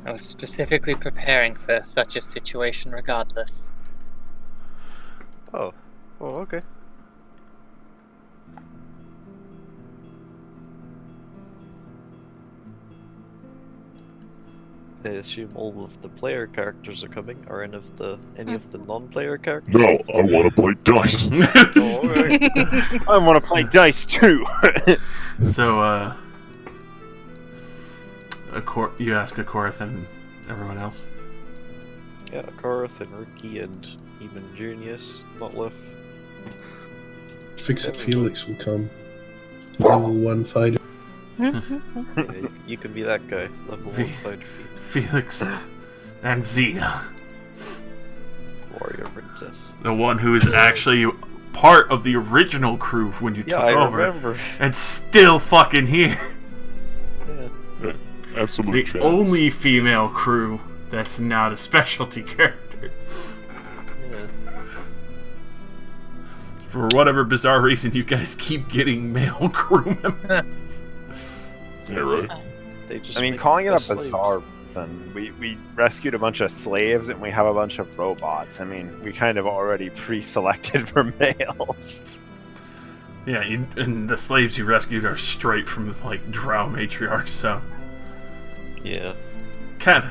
I was specifically preparing for such a situation regardless. Oh, okay. I assume all of the player characters are coming, or any of the non-player characters? No, I want to play dice. Oh, alright. I want to play dice too. So, you ask Akorath and everyone else? Yeah, Korath and Rookie and even Junius, Motlef. Fix it, Felix will come. Level 1 fighter. Yeah, you can be that guy. Level 1 fighter Felix and Xena. warrior princess. The one who is actually part of the original crew when you Yeah, took I over. remember. And still fucking here. Yeah. Absolute The chance. only female crew that's not a specialty character. Yeah. For whatever bizarre reason, you guys keep getting male crew members. Yeah, right. They just I mean, make calling it them a slaves. bizarre reason. We rescued a bunch of slaves and we have a bunch of robots. I mean, we kind of already pre-selected for males. Yeah, and the slaves you rescued are straight from like drow matriarchs, so Yeah. kind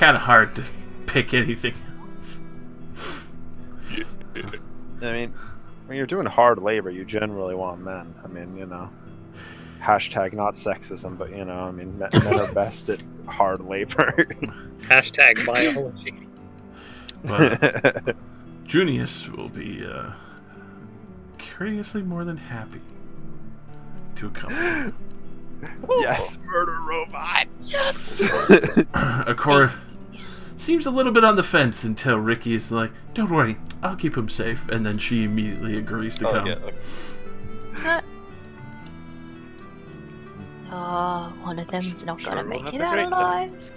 of hard to pick anything else. I mean, when you're doing hard labor, you generally want men. I mean, you know, hashtag not sexism, but you know, I mean, men are best at hard labor. Hashtag biology. But Junius will be curiously more than happy to accompany. Yes, murder robot. Yes. Akora seems a little bit on the fence until Ricky is like, "Don't worry, I'll keep him safe," and then she immediately agrees to come. Yeah. Oh, one of them's not Sure, gonna we'll make have it a out great time. alive.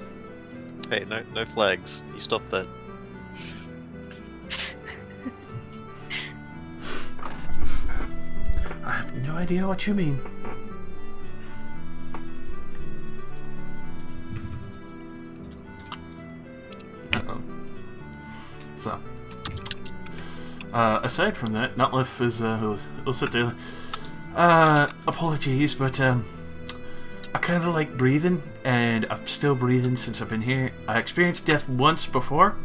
Hey, no flags. You stop that. I have no idea what you mean. Uh-oh. So, aside from that, Nutlif is, he'll sit there. Apologies, but, I kind of like breathing, and I'm still breathing since I've been here. I experienced death once before.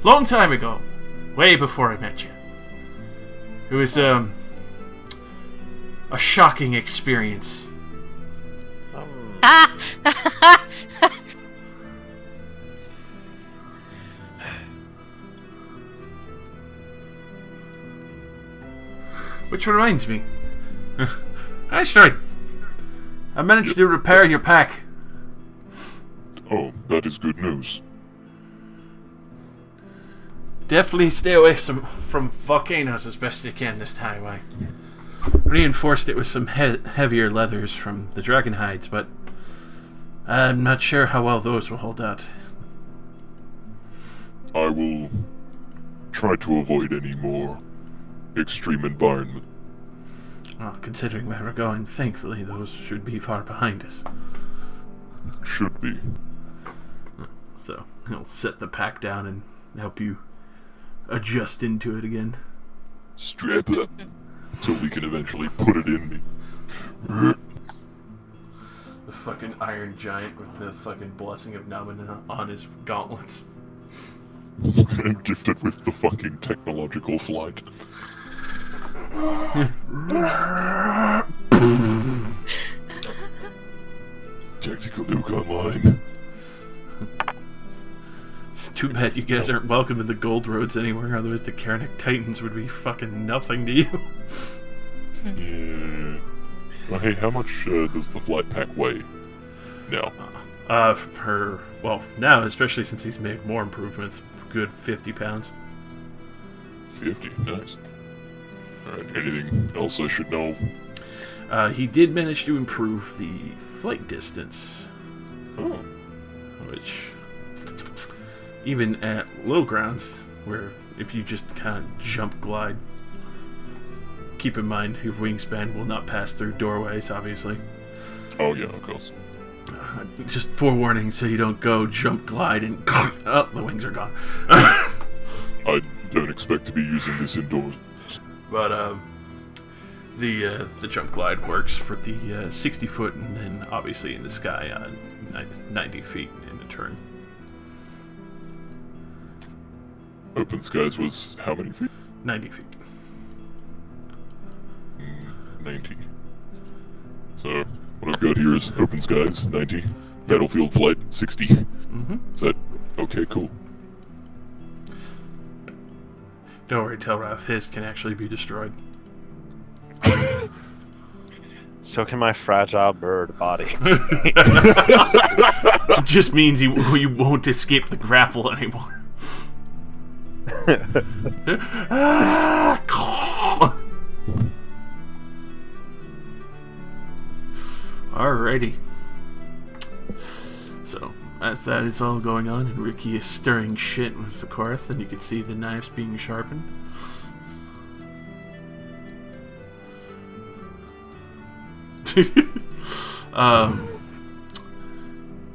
Long time ago. Way before I met you. It was, a shocking experience. Ah! Which reminds me. Asteroid! I managed to repair your pack. Oh, that is good news. Definitely stay away from volcanoes as best you can this time. I reinforced it with some heavier leathers from the dragon hides, but I'm not sure how well those will hold out. I will try to avoid any more extreme environment. Well, considering where we're going, thankfully those should be far behind us. Should be. So he'll set the pack down and help you adjust into it again. Strap up so we can eventually put it in me. The fucking Iron Giant with the fucking blessing of Naman on his gauntlets. I'm gifted with the fucking technological flight. Tactical nuke online. It's too bad you guys aren't welcome in the Gold Roads anywhere, otherwise the Karnak Titans would be fucking nothing to you. Yeah. Well, hey, how much does the flight pack weigh now? Now, especially since he's made more improvements, good 50 pounds. 50. Nice. Alright, anything else I should know? He did manage to improve the flight distance, Oh. which, even at low grounds, where if you just kind of jump glide, keep in mind your wingspan will not pass through doorways, obviously. Oh, yeah, of course. Just forewarning so you don't go jump glide and oh, the wings are gone. I don't expect to be using this indoors. But the jump glide works for the 60 foot and then obviously in the sky on 90 feet in a turn. Open skies was how many feet? 90 feet. 90. So, what I've got here is open skies, 90. Battlefield flight, 60. Mm-hmm. Is that okay? Cool. Don't worry, Telrath, his can actually be destroyed. So can my fragile bird body. It just means you won't escape the grapple anymore. Alrighty. So, as that is all going on, and Ricky is stirring shit with the Korth, and you can see the knives being sharpened.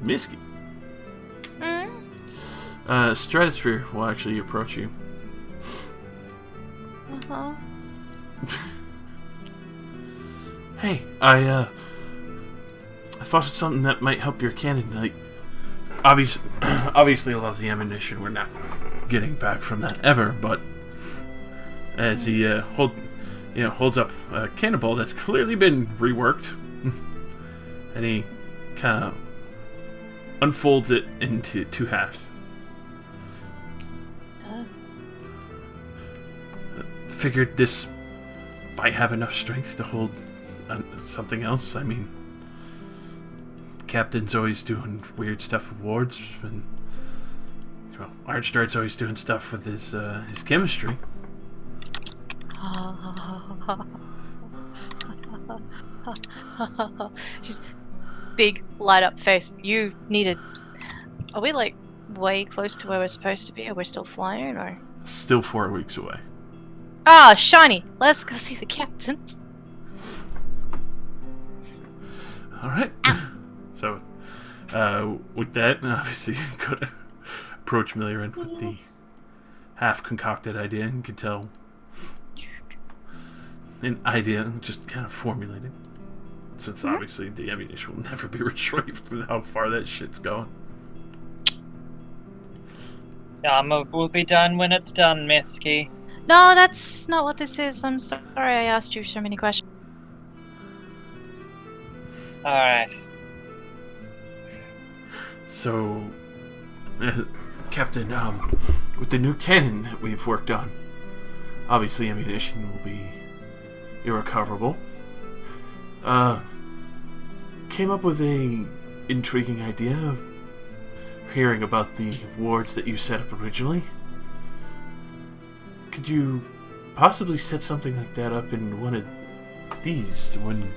Misky. Stratosphere will actually approach you. Uh-huh. Hey, I thought of something that might help your cannon. Like, obviously, a lot of the ammunition we're not getting back from that ever. But as he holds up a cannonball that's clearly been reworked, and he kind of unfolds it into two halves. Figured this might have enough strength to hold something else. I mean, Captain's always doing weird stuff with wards, and well, Ironstride's always doing stuff with his chemistry. She's big, light up face. You needed. Are we like way close to where we're supposed to be? Or we're still flying? Or Still 4 weeks away. ah, shiny. Let's go see the captain. All right. So, with that, obviously, you could approach Milliran with the half-concocted idea, and you can tell an idea just kind of formulated. Since obviously the ammunition will never be retrieved with how far that shit's going. We'll be done when it's done, Mitski. No, that's not what this is. I'm sorry I asked you so many questions. Alright. So, Captain, with the new cannon that we've worked on, obviously ammunition will be irrecoverable. Came up with a intriguing idea of hearing about the wards that you set up originally. Could you possibly set something like that up in one of these when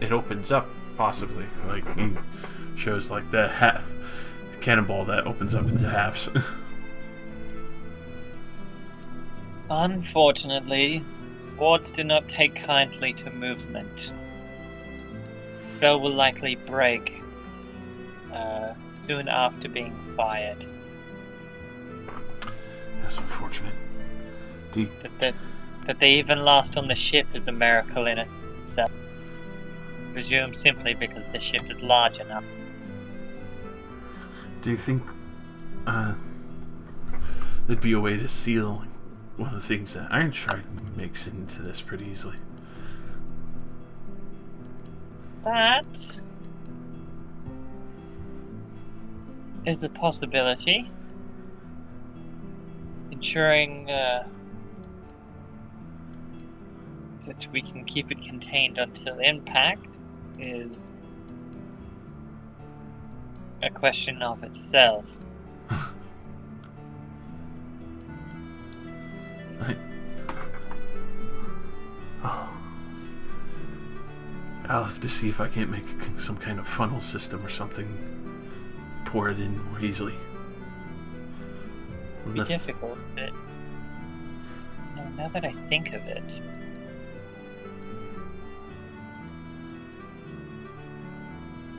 it opens up, possibly? Like, he shows like the cannonball that opens up into halves. Unfortunately, wards do not take kindly to movement. Spell will likely break soon after being fired. That's unfortunate. That they even last on the ship is a miracle in itself. Presume simply because the ship is large enough. Do you think there'd be a way to seal one of the things that Ironstride makes into this pretty easily? That is a possibility. Ensuring that we can keep it contained until impact is a question of itself. I'll have to see if I can't make some kind of funnel system or something. Pour it in more easily. It'd be difficult, but now that I think of it,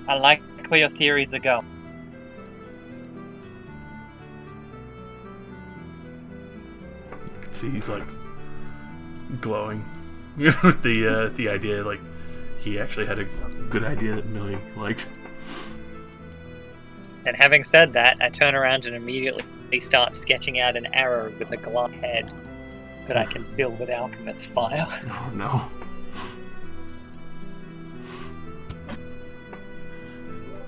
I like where your theories are going. see he's like glowing with the idea, like he actually had a good idea that Millie liked. And having said that, I turn around and immediately start sketching out an arrow with a glass head that I can fill with alchemist fire. Oh no.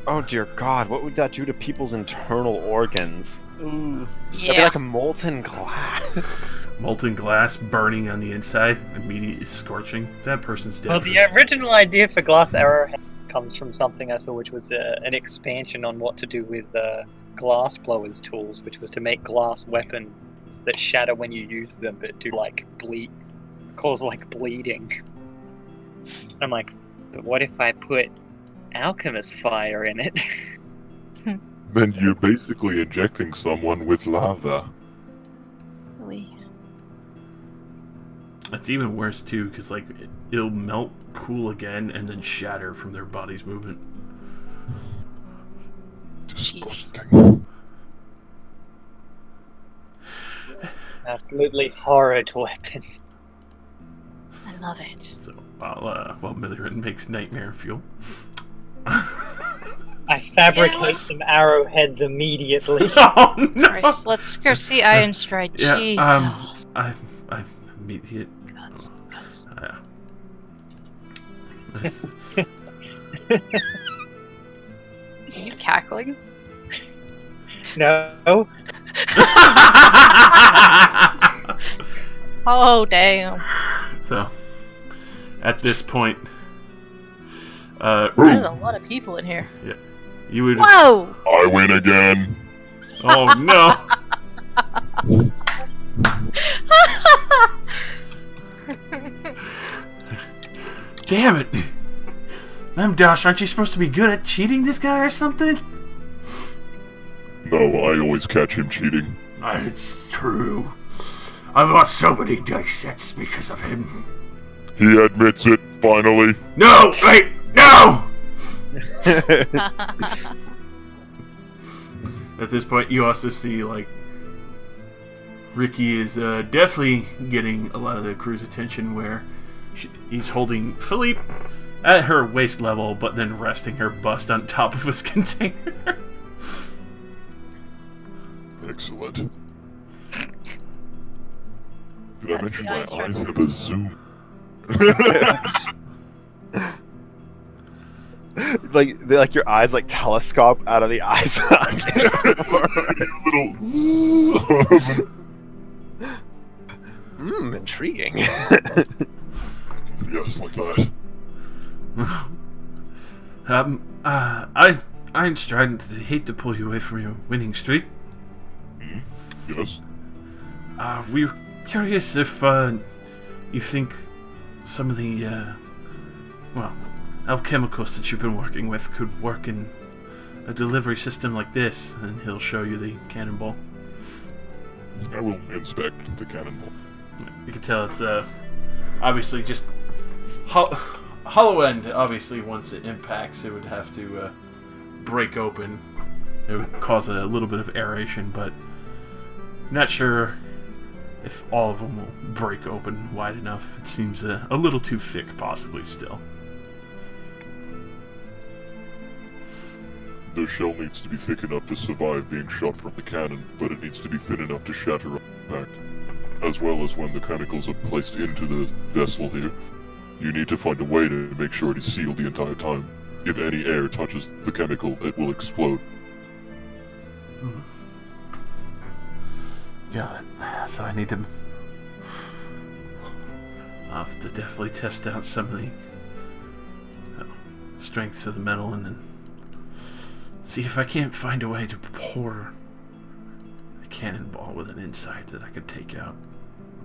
Oh dear God, what would that do to people's internal organs? Ooh. That'd be Yeah. like a molten glass. Molten glass burning on the inside, immediately scorching. That person's dead. Well, the original idea for glass arrowhead comes from something I saw, which was an expansion on what to do with glass blowers tools, which was to make glass weapons that shatter when you use them, but do like cause like bleeding. I'm like, but what if I put alchemist fire in it? Then you're basically injecting someone with lava. Really. It's even worse too, because like it'll melt, cool again, and then shatter from their body's movement. Disgusting. Absolutely horrid weapon. I love it. So while Milliran makes nightmare fuel. I fabricate some arrowheads immediately. Oh no! Christ, let's go see Ironstride. Yeah, Jesus. I've immediate. Guts. Are you cackling? No. Oh, damn. So, at this point, There's a lot of people in here. you would. Whoa! I win again. Oh no! Damn it! Ma'am Dosh, aren't you supposed to be good at cheating this guy or something? No, I always catch him cheating. It's true. I've lost so many dice sets because of him. He admits it, finally. No! Wait! No! At this point, you also see, like, Ricky is definitely getting a lot of the crew's attention where he's holding Philippe at her waist level, but then resting her bust on top of his container. Excellent. Did I That's mention the my eyes eyes have a zoom? like your eyes like telescope out of the eye socket. Intriguing. Yes, like that. I'm trying to hate to pull you away from your winning streak. Yes. We're curious if you think some of the alchemicals that you've been working with could work in a delivery system like this, and he'll show you the cannonball. I will inspect the cannonball. You can tell it's obviously just hollow end. Obviously, once it impacts, it would have to break open. It would cause a little bit of aeration, but I'm not sure if all of them will break open wide enough. It seems a little too thick, possibly still. The shell needs to be thick enough to survive being shot from the cannon, but it needs to be thin enough to shatter on impact. As well as when the chemicals are placed into the vessel here, you need to find a way to make sure it is sealed the entire time. If any air touches the chemical, it will explode. Got it. So I need to... I'll have to definitely test out some of the strengths of the metal and then see if I can't find a way to pour a cannonball with an inside that I could take out,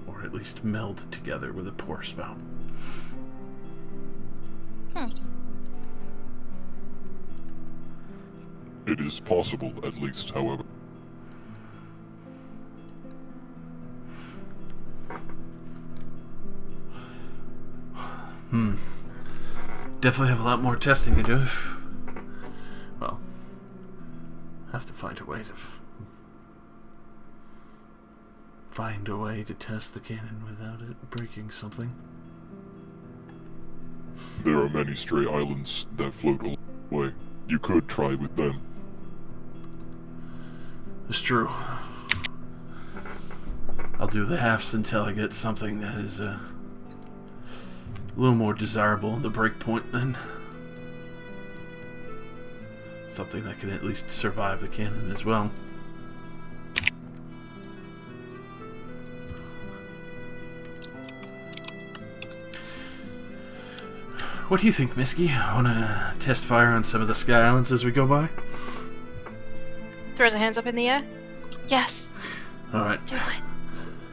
or at least meld together with a pour spout. It is possible, at least, however. Definitely have a lot more testing to do. Well, have to find a way to find a way to test the cannon without it breaking something. There are many stray islands that float a long way. You could try with them. It's true. I'll do the halves until I get something that is a little more desirable in the breakpoint then. Something that can at least survive the cannon as well. What do you think, Misky? Wanna test fire on some of the Sky Islands as we go by? Throws her hands up in the air. Yes. Alright. Do it.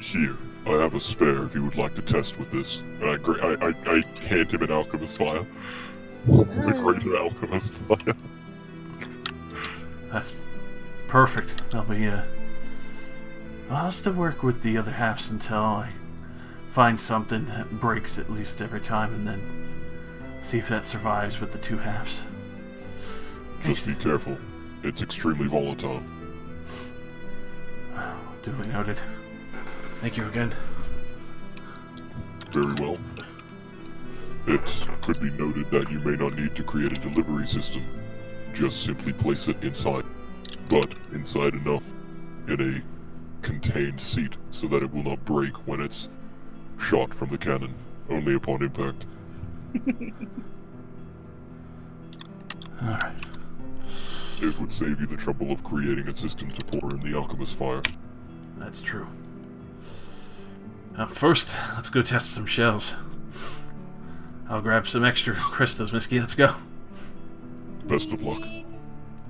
Here, I have a spare if you would like to test with this. And I hand him an alchemist file. The greater alchemist file. That's perfect. I'll still work with the other halves until I find something that breaks at least every time, and then see if that survives with the two halves. Just be careful. It's extremely volatile. Duly noted. Thank you again. Very well. It could be noted that you may not need to create a delivery system. Just simply place it inside. But inside enough in a contained seat so that it will not break when it's shot from the cannon, only upon impact. Alright. It would save you the trouble of creating a system to pour in the alchemist fire. That's true. First, let's go test some shells. I'll grab some extra crystals, Misky. Let's go. Best of luck.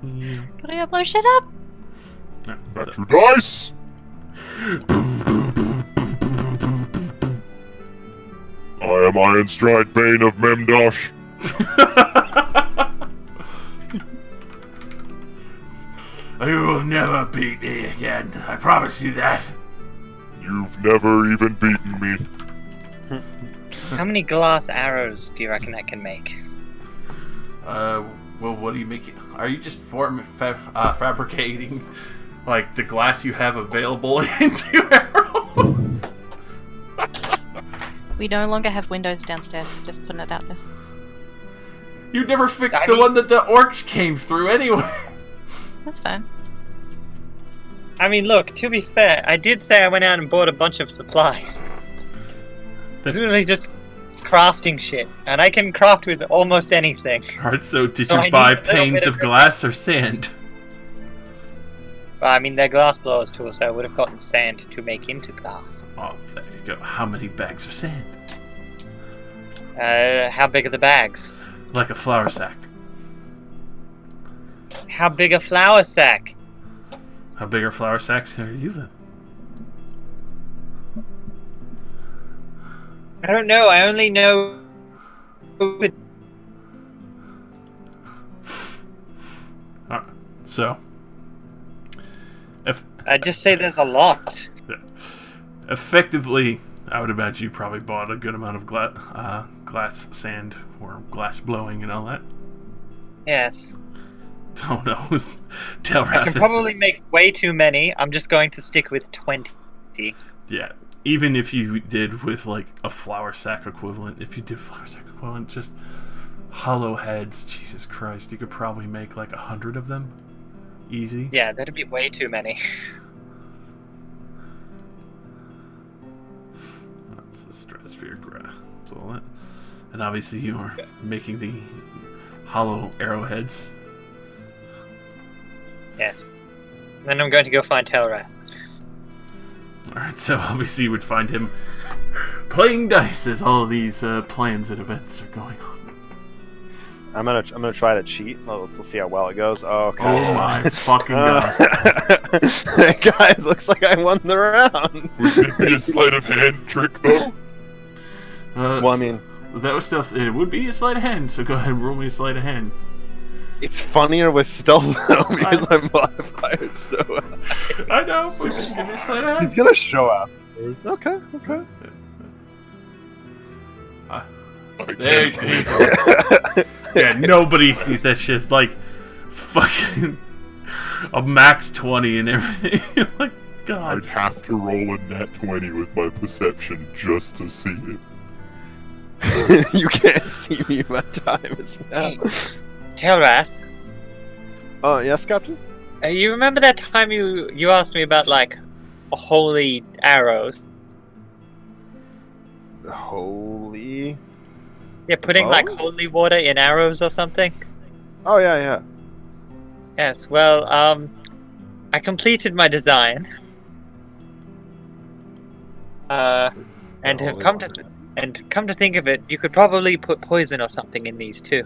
Yeah. Gotta go blow shit up. Back to dice! I am Ironstride, Bane of Memdosh. You will never beat me again. I promise you that. You've never even beaten me. How many glass arrows do you reckon that can make? Well, what are you making? Are you just fabricating, like, the glass you have available into arrows? We no longer have windows downstairs. Just putting it out there. You never fixed the one that the orcs came through anyway. That's fine. I mean, look, to be fair, I did say I went out and bought a bunch of supplies. This is literally just crafting shit, and I can craft with almost anything. Alright, so did So you buy panes of glass or sand? Well, I mean, they're glass blowers too, so I would have gotten sand to make into glass. Oh, there you go. How many bags of sand? How big are the bags? Like a flour sack. How big a flour sack? How big are flour sacks are you then? I don't know, I only know... Alright, so... I'd just say there's a lot. Effectively, I would imagine you probably bought a good amount of glass sand or glass blowing and all that. Yes. Oh no, I can probably make way too many. I'm just going to stick with 20. Yeah, even if you did with like a flour sack equivalent, just hollow heads, Jesus Christ, you could probably make like 100 of them. Easy. Yeah, that'd be way too many. That's the stratosphere graph. All that. And obviously you are making the hollow arrowheads. Yes. Then I'm going to go find Telrath. Alright, so obviously you would find him playing dice as all of these plans and events are going on. I'm gonna try to cheat. Let's see how well it goes. Okay. Oh my fucking god. Guys, looks like I won the round. Would it be a sleight of hand trick, though? Well, I mean... That was stealth. It would be a sleight of hand, so go ahead and roll me a sleight of hand. It's funnier with stealth, though, because my modifier is so high. I know, but just give me a sleight of hand. He's gonna show up. Okay. There you go. Yeah, nobody sees that shit. It's like fucking a max 20 and everything. Like, God. I'd have to roll a nat 20 with my perception just to see it. You can't see me. My time is now. Tailrath, Oh yes, Captain. you remember that time you asked me about like holy arrows? Holy. Yeah, putting Oh? like holy water in arrows or something. Oh yeah. Yes. Well, I completed my design. And have Holy come water. to think of it, you could probably put poison or something in these too.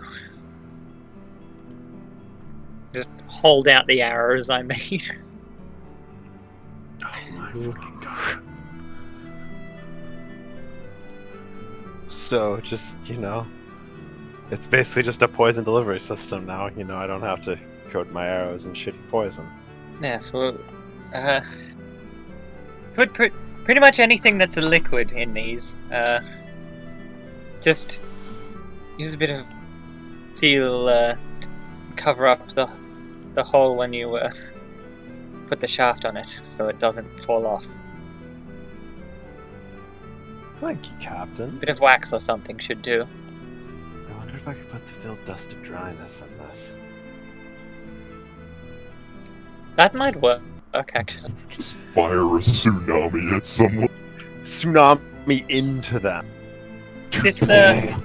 Just hold out the arrows I made. Oh my fucking god. So just it's basically just a poison delivery system now. I don't have to coat my arrows in shitty poison. Yes. Well, put pretty much anything that's a liquid in these. Just use a bit of seal to cover up the hole when you put the shaft on it, so it doesn't fall off. Thank you, Captain. Bit of wax or something should do. I wonder if I could put the filled dust of dryness in this. That might work, actually. Just fire a tsunami at someone. Tsunami into them. This, well,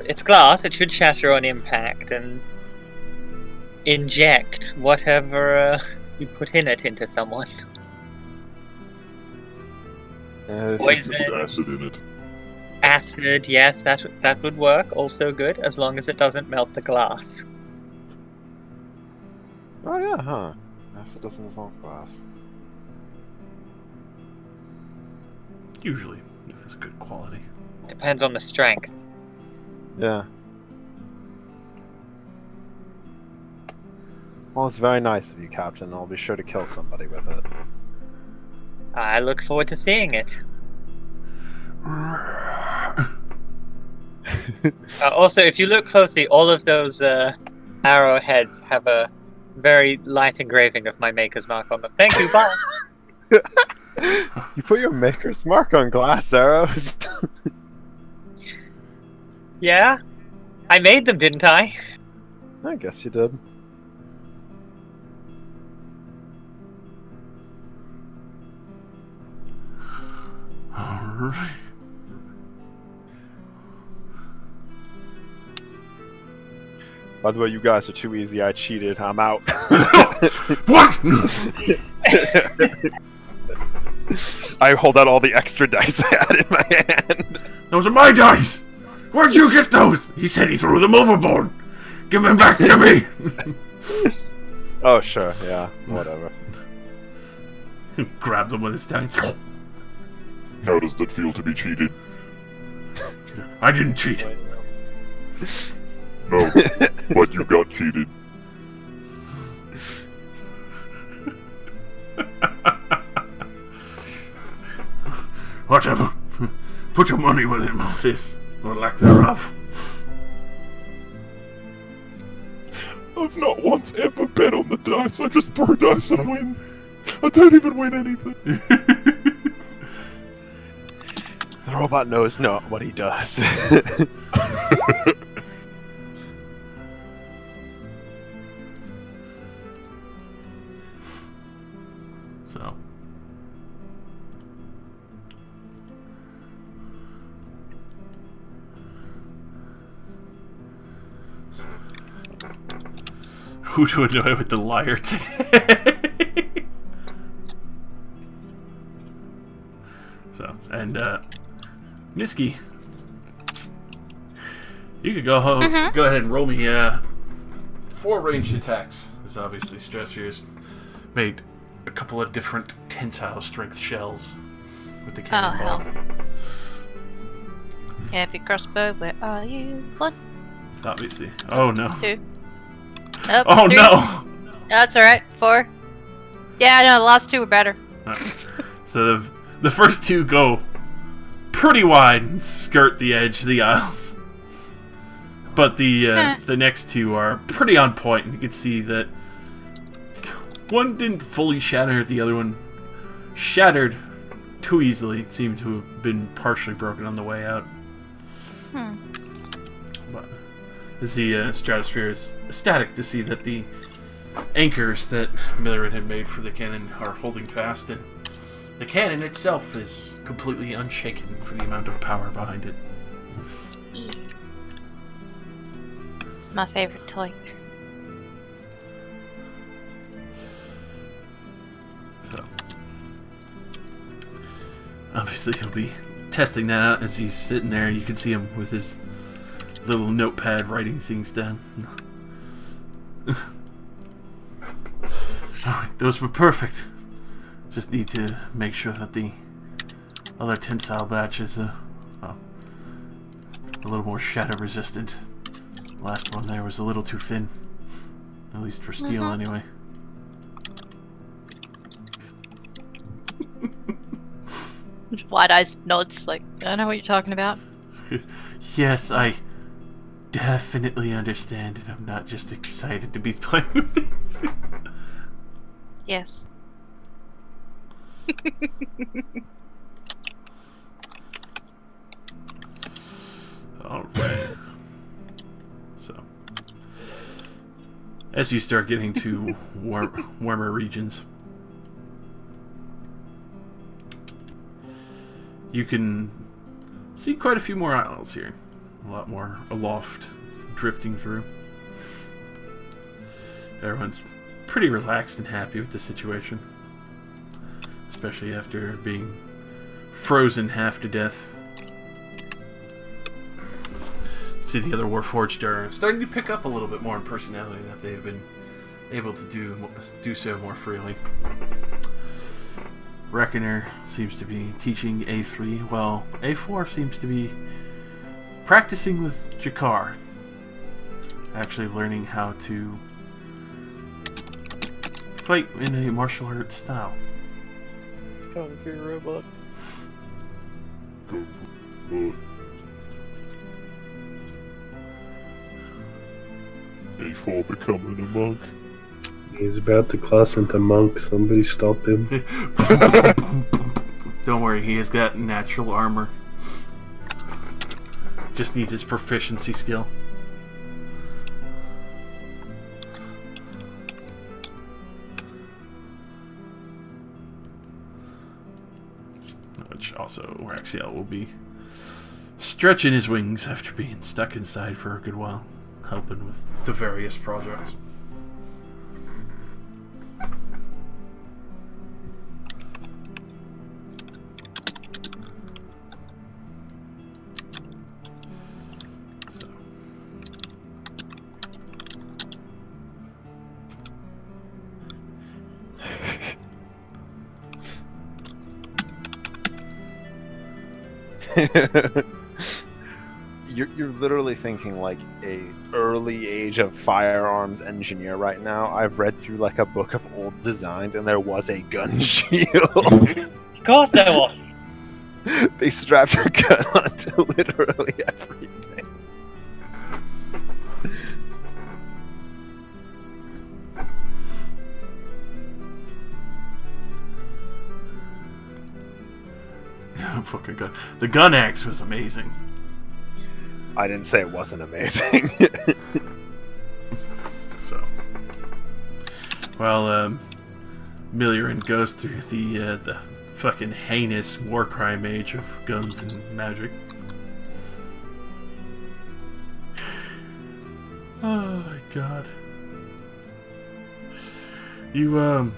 it's glass. It should shatter on impact and inject whatever you put in it into someone. Poison. Put acid in it. Acid, yes, that would work. Also good, as long as it doesn't melt the glass. Oh yeah, huh? Acid doesn't dissolve glass. Usually, if it's good quality. Depends on the strength. Yeah. Well, it's very nice of you, Captain. I'll be sure to kill somebody with it. I look forward to seeing it. Also, if you look closely, all of those arrowheads have a very light engraving of my maker's mark on them. Thank you, bye. You put your maker's mark on glass arrows? Yeah? I made them, didn't I? I guess you did. Alright. By the way, you guys are too easy. I cheated. I'm out. What? I hold out all the extra dice I had in my hand. Those are my dice! Where'd you get those? He said he threw them overboard. Give them back to me! Oh, sure. Yeah, whatever. Grabs them with his tongue. How does it feel to be cheated? I didn't cheat. No, but you got cheated. Whatever. Put your money where your mouth is, or lack thereof. I've not once ever bet on the dice. I just throw dice and win. I don't even win anything. The robot knows not what he does. So. Who to annoy with the liar today? So, and Nisky, you could go go ahead and roll me 4 ranged attacks. This obviously Stressier's made a couple of different tensile strength shells with the cannonball. hell. Heavy crossbow, where are you? 1, Obviously. Oh no. 2. Oh 3. no! That's alright. 4. Yeah, no, the last 2 were better. So the first 2 go pretty wide and skirt the edge of the aisles. But the next 2 are pretty on point, and you can see that one didn't fully shatter, the other one shattered too easily. It seemed to have been partially broken on the way out. But the stratosphere is ecstatic to see that the anchors that Millerin had made for the cannon are holding fast, and the cannon itself is completely unshaken for the amount of power behind it. It's my favorite toy. So, obviously he'll be testing that out as he's sitting there. You can see him with his little notepad writing things down. Alright, those were perfect. Just need to make sure that the other tensile batch is a little more shatter resistant. Last one there was a little too thin. At least for steel, anyway. Wide Eyes nods, like, I know what you're talking about. Yes, I definitely understand, and I'm not just excited to be playing with these. Yes. Alright. So, as you start getting to warmer regions, you can see quite a few more islands here. A lot more aloft, drifting through. Everyone's pretty relaxed and happy with the situation. Especially after being frozen half to death. See, the other Warforged are starting to pick up a little bit more in personality, that they've been able to do so more freely. Reckoner seems to be teaching A3, while A4 seems to be practicing with Jakar. Actually learning how to fight in a martial arts style. Kung Fu robot. A4 becoming a monk. He's about to class into monk. Somebody stop him. Don't worry, he has got natural armor. Just needs his proficiency skill. Which also, Raxiel will be stretching his wings after being stuck inside for a good while, helping with the various projects. You're literally thinking like a early age of firearms engineer right now. I've read through like a book of old designs, and there was a gun shield. Of course there was. They strapped a gun onto literally everything. Fucking gun. The gun axe was amazing. I didn't say it wasn't amazing. So, while Millerin goes through the fucking heinous war crime age of guns and magic. Oh my god. You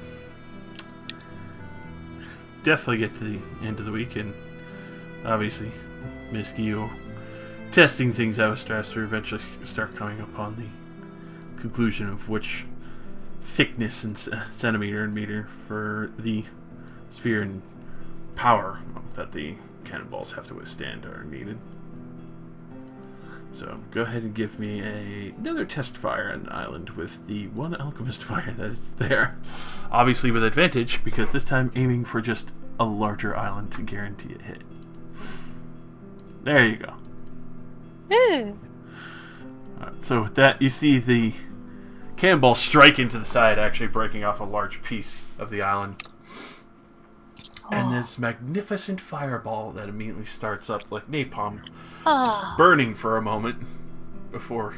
definitely get to the end of the weekend. Obviously, Miski, testing things out with Stratosphere, eventually start coming upon the conclusion of which thickness and centimeter and meter for the sphere and power that the cannonballs have to withstand are needed. So go ahead and give me another test fire on the island with the one alchemist fire that is there. Obviously with advantage, because this time aiming for just a larger island to guarantee a hit. There you go. Ooh. Alright, so with that, you see the cannonball strike into the side, actually breaking off a large piece of the island. And this magnificent fireball that immediately starts up like napalm, burning for a moment before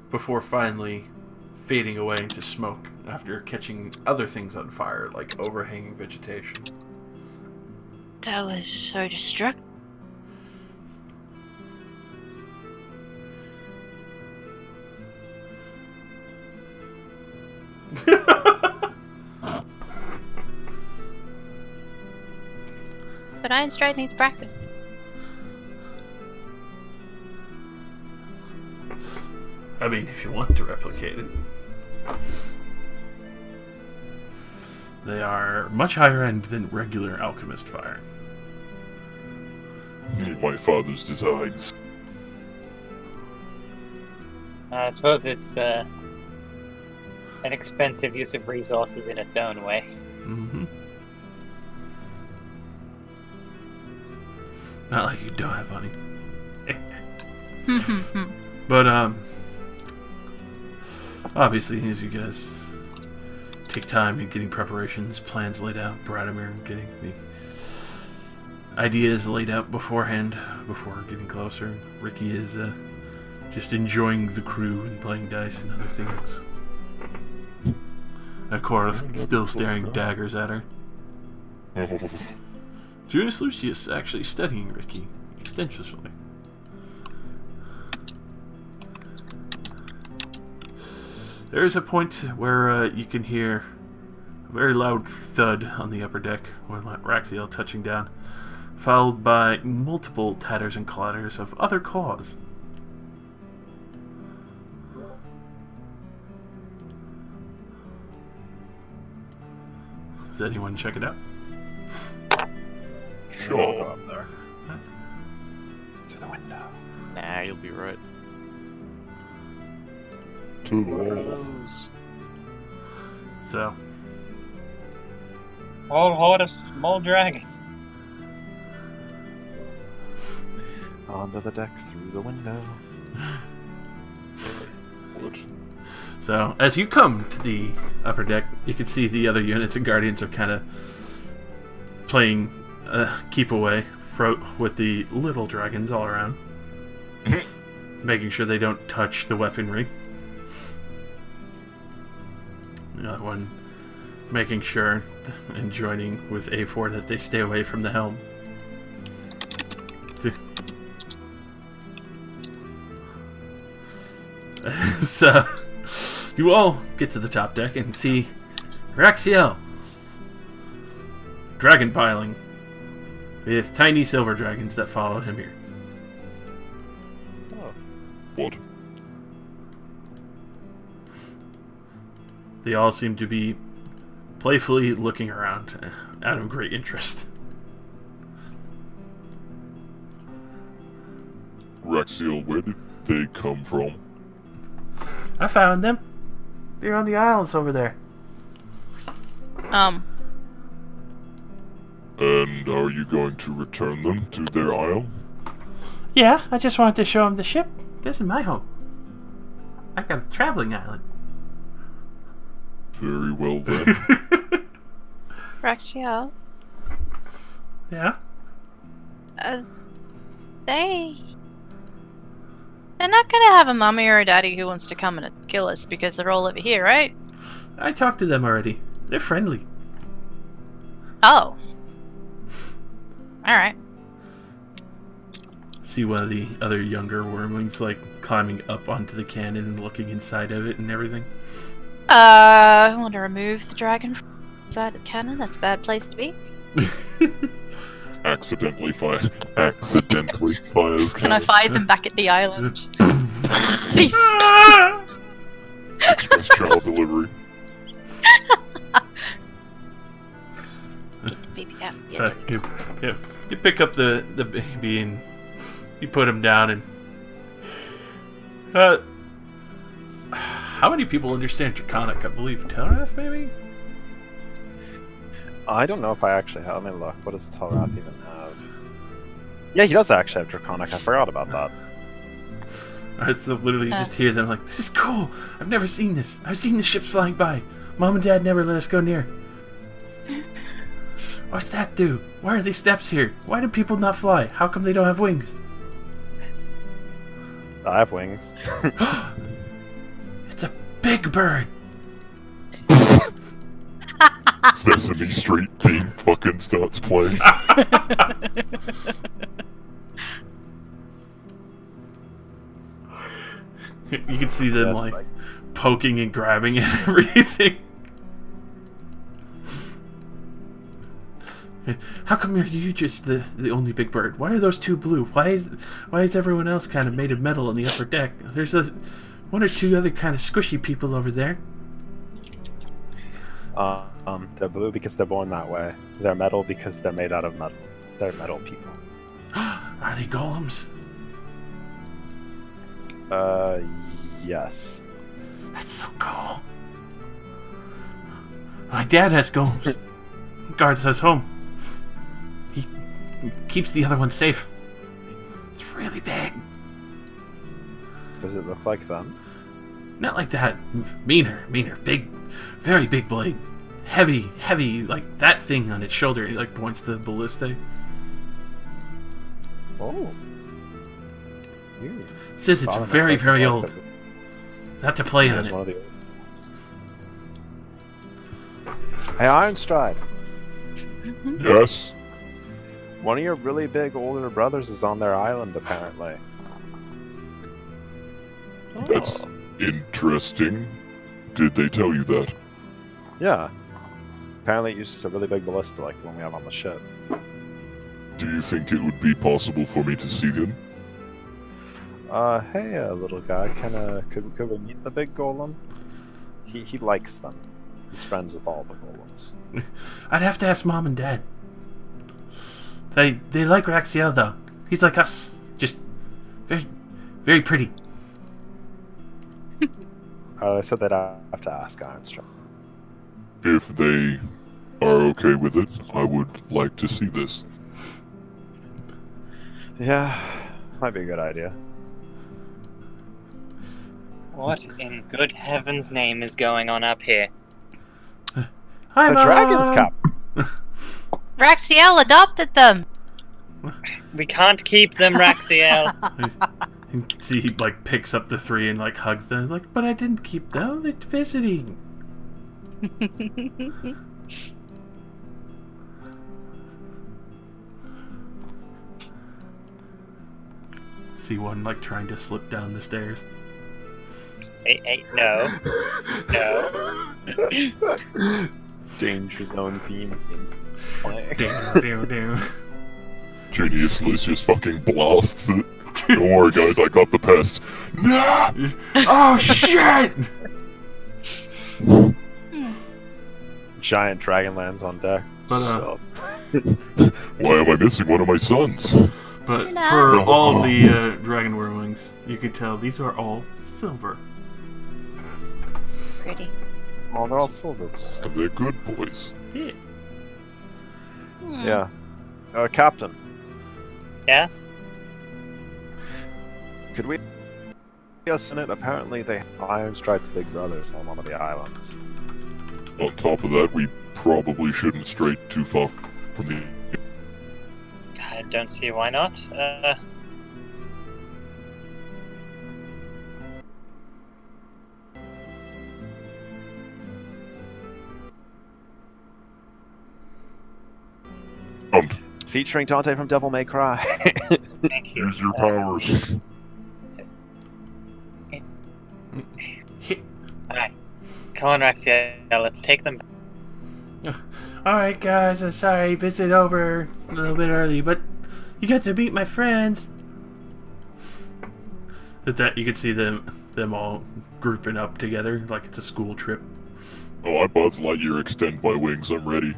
before finally fading away into smoke after catching other things on fire, like overhanging vegetation. That was so destructive. But Iron Stride needs practice. I mean, if you want to replicate it. They are much higher end than regular alchemist fire. My father's designs. I suppose it's an expensive use of resources in its own way. Mm-hmm. Not like you don't have money. But, obviously, as you guys take time in getting preparations, plans laid out, Bradimir getting the ideas laid out beforehand, before getting closer. Ricky is just enjoying the crew and playing dice and other things. Of course, still staring daggers at her. Junius Lucius actually studying Ricky extensively. There is a point where you can hear a very loud thud on the upper deck, or Raxiel touching down, followed by multiple tatters and clatters of other claws. Does anyone check it out? Sure. Up there. Through the window. Nah, you'll be right. To the wall. Close. So, All horde of small dragon. Onto the deck, through the window. What? So, as you come to the upper deck, you can see the other units and guardians are kind of playing keep away with the little dragons all around, making sure they don't touch the weaponry. Another one making sure and joining with A4 that they stay away from the helm. So, you all get to the top deck and see Raxiel dragon piling with tiny silver dragons that followed him here. Oh, What? They all seem to be playfully looking around out of great interest. Raxiel, where did they come from? I found them. They're on the islands over there. And are you going to return them to their isle? Yeah, I just wanted to show them the ship. This is my home. I got a traveling island. Very well then. Raxiel, Yeah? they're not gonna have a mommy or a daddy who wants to come and kill us because they're all over here, right? I talked to them already. They're friendly. Oh. Alright. See one of the other younger wormlings like climbing up onto the cannon and looking inside of it and everything. I want to remove the dragon from inside the cannon. That's a bad place to be. Accidentally fires Can I fire them back at the island? Please. Express child delivery. Get the baby out. So you pick up the baby and you put him down and how many people understand Draconic? I believe Telrath, maybe? I don't know if I actually have. Let me look. What does Telrath even have? Yeah, he does actually have Draconic. I forgot about that. I literally just hear them like, "This is cool. I've never seen this. I've seen the ships flying by. Mom and Dad never let us go near. What's that do? Why are these steps here? Why do people not fly? How come they don't have wings?" I have wings. It's a big bird. Sesame Street theme fucking starts playing. You can see them Yes, like poking and grabbing at everything. How come you just the only big bird? Why are those two blue? Why is everyone else kind of made of metal on the upper deck? There's one or two other kind of squishy people over there. They're blue because they're born that way. They're metal because they're made out of metal. They're metal people. Are they golems? Yes. That's so cool. My dad has golems. Guards his home. He keeps the other one safe. It's really big. Does it look like them? Not like that. Meaner. Big, very big blade. Heavy, like that thing on its shoulder. It like points to the ballista. Oh. Says it's very, very old. Not to play on it. One of the Hey, Ironstride. Yes? One of your really big older brothers is on their island, apparently. That's interesting. Did they tell you that? Yeah. Apparently it uses a really big ballista like the one we have on the ship. Do you think it would be possible for me to see them? Hey, little guy, could we meet the big golem? He likes them. He's friends with all the golems. I'd have to ask Mom and Dad. They like Raxiel though. He's like us, just very, very pretty. They said they'd have to ask Ironstride. If they are okay with it, I would like to see this. Yeah, might be a good idea. What in good heaven's name is going on up here? Hi, A Mom! dragon's cap. Raxiel adopted them. We can't keep them, Raxiel. You can see he like picks up the three and like hugs them. He's like, but I didn't keep them. They're visiting. See one like trying to slip down the stairs. Hey, no. Danger zone theme is playing. Junius just fucking blasts it. Don't worry, guys, I got the pest. No! Oh shit! Giant dragon lands on deck. But Why am I missing one of my sons? But No. for all the dragon wings, you could tell these are all silver. Pretty. Oh, they're all silver. And they're good boys. Yeah. Yeah. Captain, Yes? could we us in it? Apparently they have Ironstride's big brothers on one of the islands. On top of that, we probably shouldn't stray too far from the... I don't see why not. Featuring Dante from Devil May Cry. Thank you. Use your powers. Alright. Come on, Raxiel, let's take them back. Alright guys, I'm sorry, visit over a little bit early, but you got to meet my friends. At that you can see them all grouping up together like it's a school trip. Oh, I Buzz Lightyear extend my wings, I'm ready.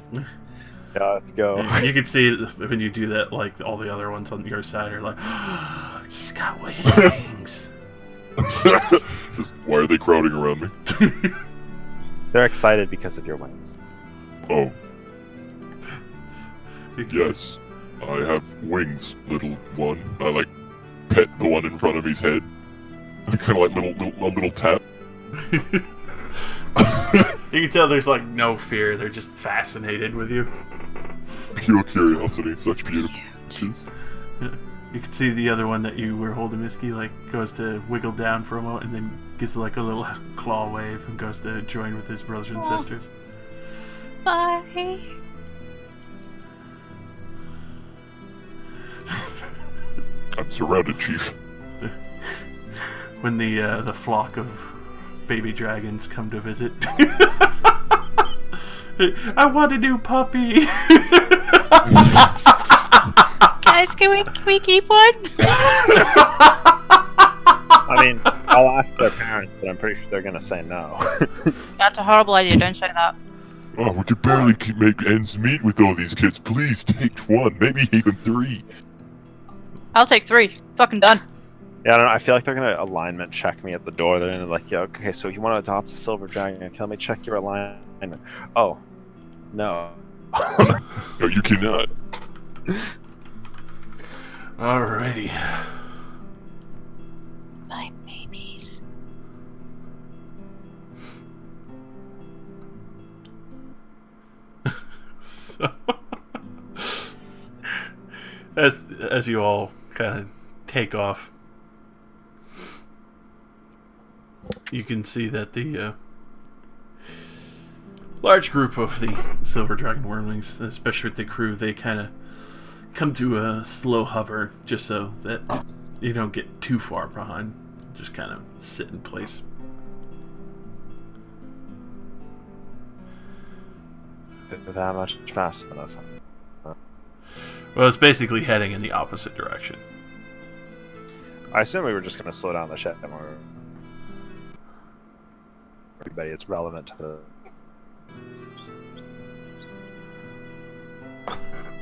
Yeah, let's go. You can see when you do that, like all the other ones on your side are like, oh, he's got wings. Just, why are they crowding around me? They're excited because of your wings. Oh, yes. I have wings, little one. I, like, pet the one in front of his head. Kind of like a little tap. You can tell there's like no fear. They're just fascinated with you. Pure curiosity, such beautiful. You can see the other one that you were holding, Misky, like goes to wiggle down for a moment and then gives like a little claw wave and goes to join with his brothers and sisters. Bye. I'm surrounded, Chief. When the flock of baby dragons come to visit. I want a new puppy. Guys, can we keep one? I mean, I'll ask their parents, but I'm pretty sure they're gonna say no. That's a horrible idea. Don't say that. Oh, we could barely make ends meet with all these kids. Please take one, maybe even 3. I'll take 3. Fucking done. Yeah, I don't know. I feel like they're gonna alignment check me at the door. They're gonna be like, yeah, okay, so you want to adopt a silver dragon? Okay, let me check your alignment. Oh, no. No, you cannot. Alrighty. My babies. So, as you all kind of take off, you can see that the large group of the Silver Dragon Wormlings, especially with the crew, they kind of come to a slow hover just so that you don't get too far behind. Just kind of sit in place. They're that much faster than us. Well, it's basically heading in the opposite direction. I assume we were just gonna slow down the ship more. Everybody, it's relevant to the.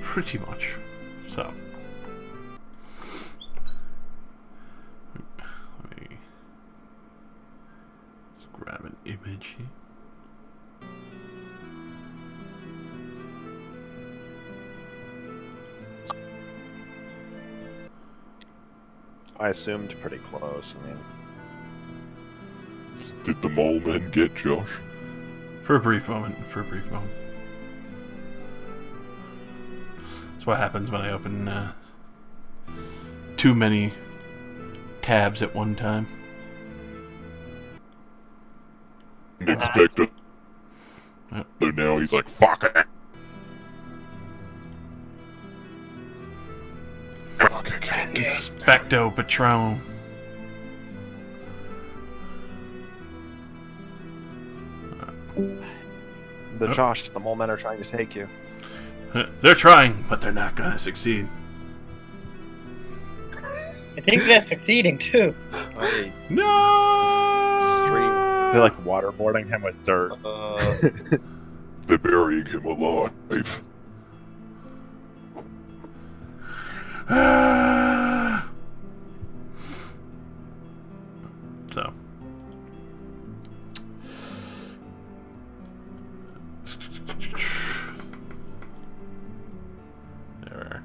Pretty much. So. Let me just grab an image here. I assumed pretty close. I mean, Did the mole men get Josh? For a brief moment. That's what happens when I open too many tabs at one time. Didn't expect it. Yep. So now he's like, fuck it. Okay. Expecto Patron. Josh, the mole men are trying to take you. They're trying, but they're not gonna succeed. I think they're succeeding too. I No! stream. They're like waterboarding him with dirt. They're burying him alive. So. There.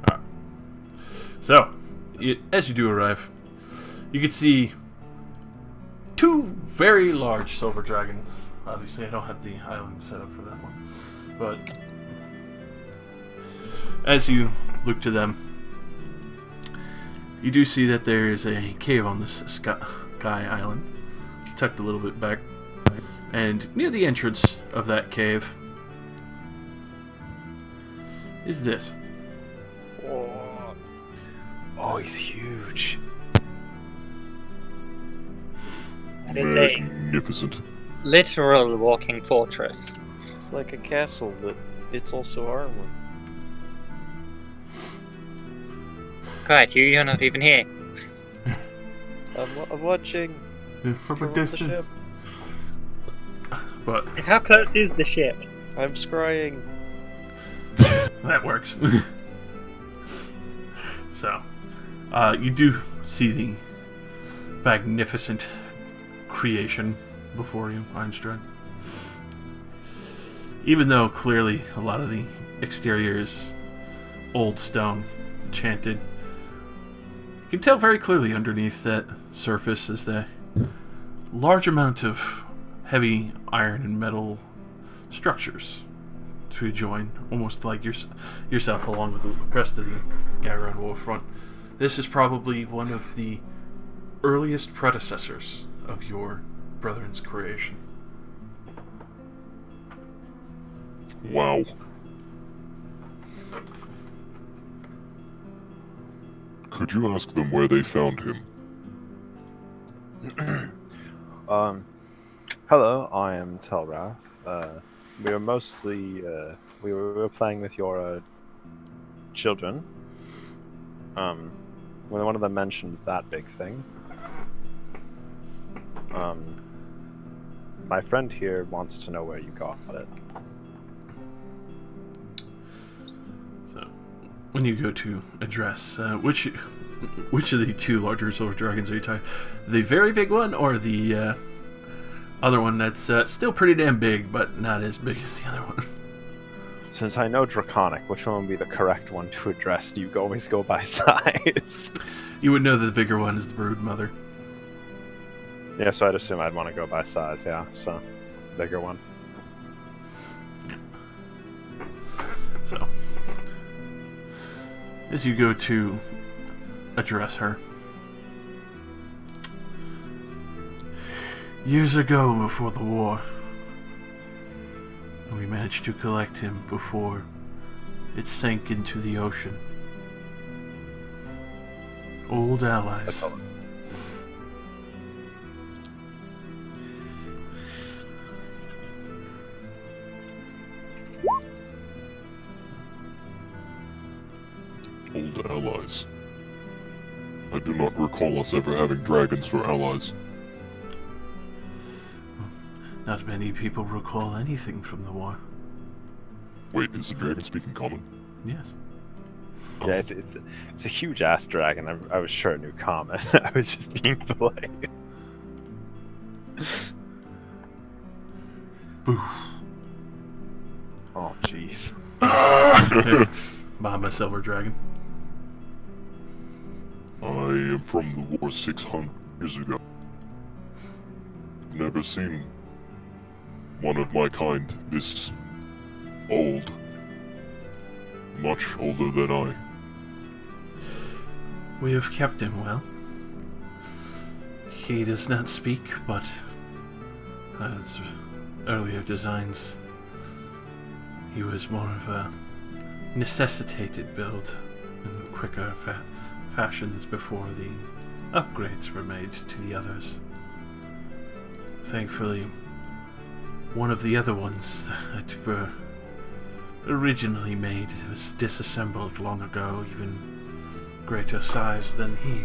Alright. So, as you do arrive, you can see 2 very large silver dragons. Obviously, I don't have the island set up for that one. But as you look to them, you do see that there is a cave on this sky island. It's tucked a little bit back. And near the entrance of that cave is this. Oh, he's huge. That is a Magnificent. literal walking fortress. It's like a castle, but it's also armor. Quiet, you're not even here. I'm watching From a from the distance. ship. But How close is the ship? I'm scrying. that works. So, you do see the magnificent creation before you, Einstein. Even though clearly a lot of the exterior is old stone, enchanted, can tell very clearly underneath that surface is the large amount of heavy iron and metal structures to join, almost like yourself along with the rest of the Gagarin Warfront. This is probably one of the earliest predecessors of your brethren's creation. Wow. Could you ask them where they found him? Hello, I am Telrath. We were mostly, we were playing with your, children. When one of them mentioned that big thing. My friend here wants to know where you got it. So, when you go to address, which of the two larger silver dragons are you talking? The very big one, or the other one that's still pretty damn big, but not as big as the other one? Since I know Draconic, which one would be the correct one to address? Do you always go by size? You would know that the bigger one is the brood mother. Yeah, so I'd assume I'd want to go by size, yeah. So, bigger one. So, as you go to address her. Years ago, before the war, we managed to collect him before it sank into the ocean. Old allies. Old allies. I do not recall us ever having dragons for allies. Not many people recall anything from the war. Wait, is the dragon speaking common? Yes. Yeah, it's a huge ass dragon. I was sure it knew common. I was just being polite. Boo. Oh, jeez. Mama Silver Dragon. I am from the war 600 years ago. Never seen one of my kind this old. Much older than I. We have kept him well. He does not speak, but as earlier designs, he was more of a necessitated build in quicker fashions before the upgrades were made to the others. Thankfully, one of the other ones that were originally made was disassembled long ago, even greater size than he.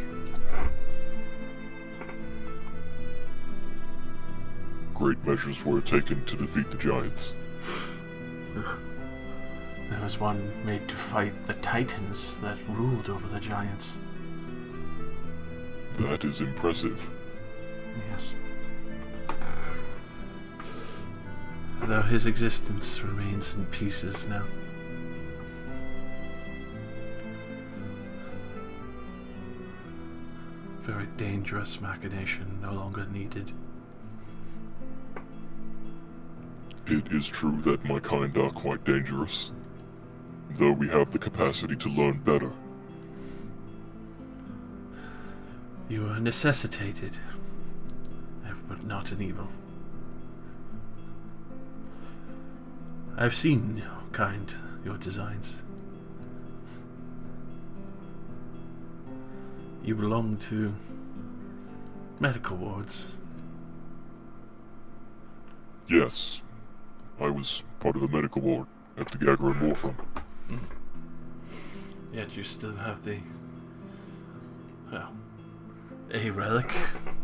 Great measures were taken to defeat the giants. There was one made to fight the titans that ruled over the giants. That is impressive. Yes. Though his existence remains in pieces now. Very dangerous machination, no longer needed. It is true that my kind are quite dangerous, though we have the capacity to learn better. You are necessitated, but not an evil. I've seen your kind, your designs. You belong to medical wards. Yes, I was part of the medical ward at the Gagarin Warfront. Yet you still have the, well, a relic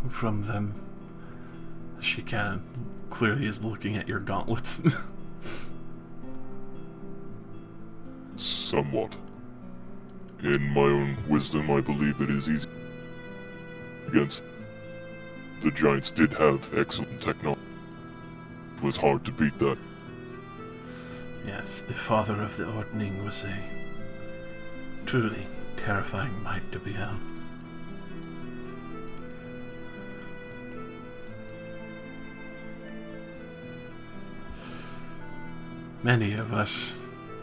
from them. She clearly is looking at your gauntlets. Somewhat. In my own wisdom, I believe it is easy. Against the giants did have excellent technology. It was hard to beat that. Yes, the father of the Ordning was a truly terrifying might to behold. Many of us,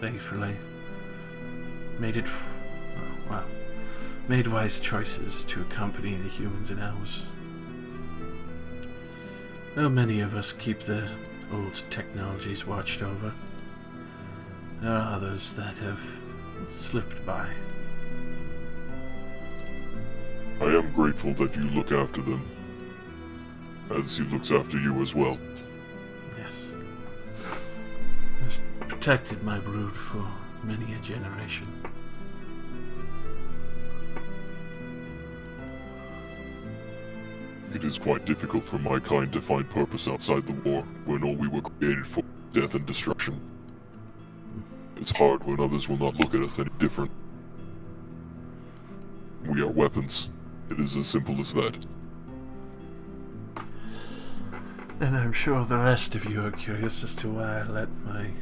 thankfully, made wise choices to accompany the humans and elves. Though many of us keep the old technologies watched over, there are others that have slipped by. I am grateful that you look after them, as he looks after you as well. Yes. Has protected my brood for many a generation. It is quite difficult for my kind to find purpose outside the war, when all we were created for was death and destruction. It's hard when others will not look at us any different. We are weapons. It is as simple as that. And I'm sure the rest of you are curious as to why I let my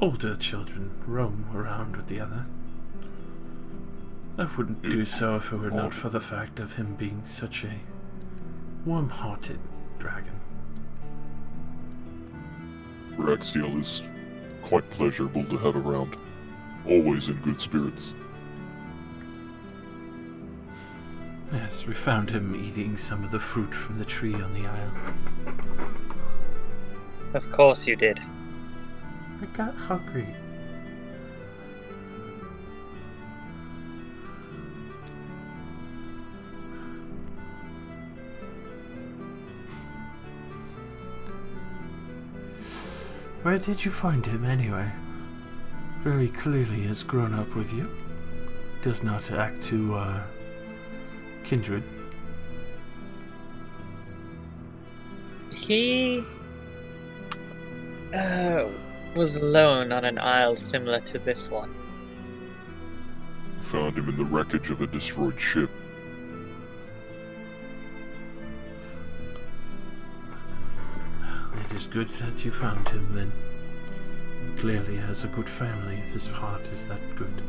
older children roam around with the other. I wouldn't do so if it were not for the fact of him being such a warm-hearted dragon. Shipwreck CL is quite pleasurable to have around. Always in good spirits. Yes, we found him eating some of the fruit from the tree on the isle. Of course you did. I got hungry. Where did you find him anyway? Very clearly has grown up with you. Does not act too, kindred. He was alone on an isle similar to this one. Found him in the wreckage of a destroyed ship. It is good that you found him then. He clearly has a good family if his heart is that good.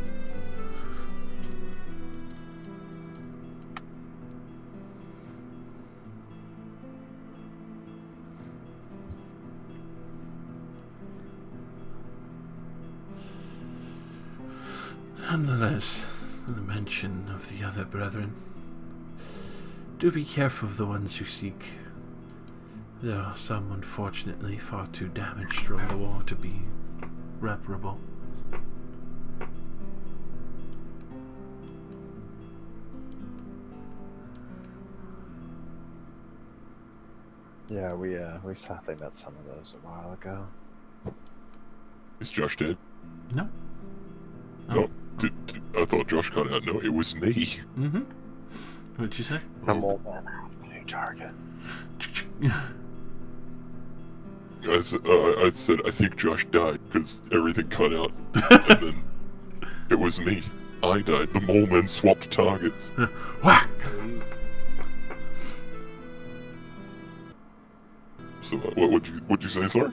Nonetheless, the mention of the other brethren. Do be careful of the ones you seek. There are some, unfortunately, far too damaged from the war to be reparable. Yeah, we sadly met some of those a while ago. Is Josh dead? No. Oh, I thought Josh got out. No, it was me. Mm-hmm. What'd you say? I'm old man. New target. I said I think Josh died because everything cut out, and then it was me. I died. The mole men swapped targets. Whack! So what'd you say, sorry?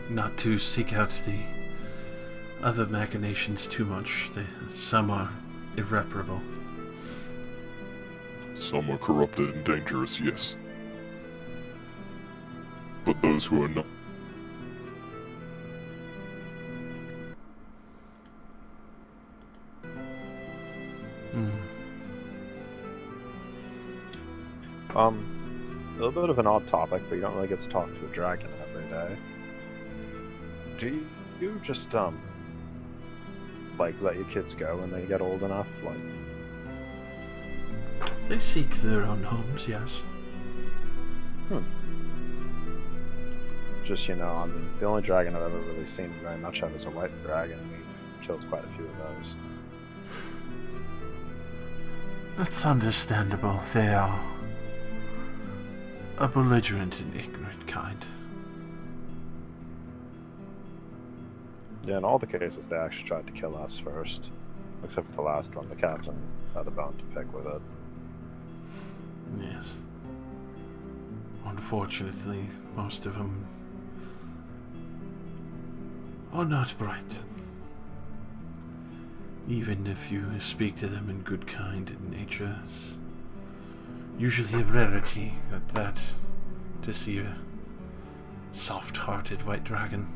Not to seek out the other machinations too much. Some are irreparable. Some are corrupted and dangerous, yes. But those who are not. A little bit of an odd topic, but you don't really get to talk to a dragon every day. Do you just like let your kids go when they get old enough? Like, They seek their own homes, yes. just, you know, I mean, the only dragon I've ever really seen very much of is a white dragon, and we've killed quite a few of those. That's understandable. They are a belligerent and ignorant kind. Yeah, in all the cases, they actually tried to kill us first. Except for the last one, the captain had a bone to pick with it. Yes. Unfortunately, most of them are not bright. Even if you speak to them in good kind and nature, it's usually a rarity at that to see a soft-hearted white dragon.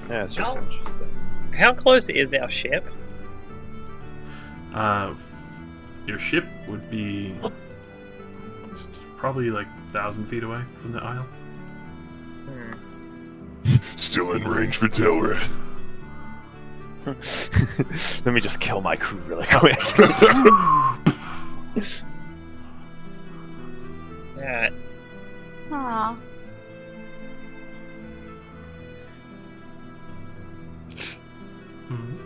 Yeah, it's just How- interesting. How close is our ship? Your ship would be probably like 1,000 feet away from the isle. Still in range for Telrath. Let me just kill my crew really quick. Yeah. Aw. Mhm.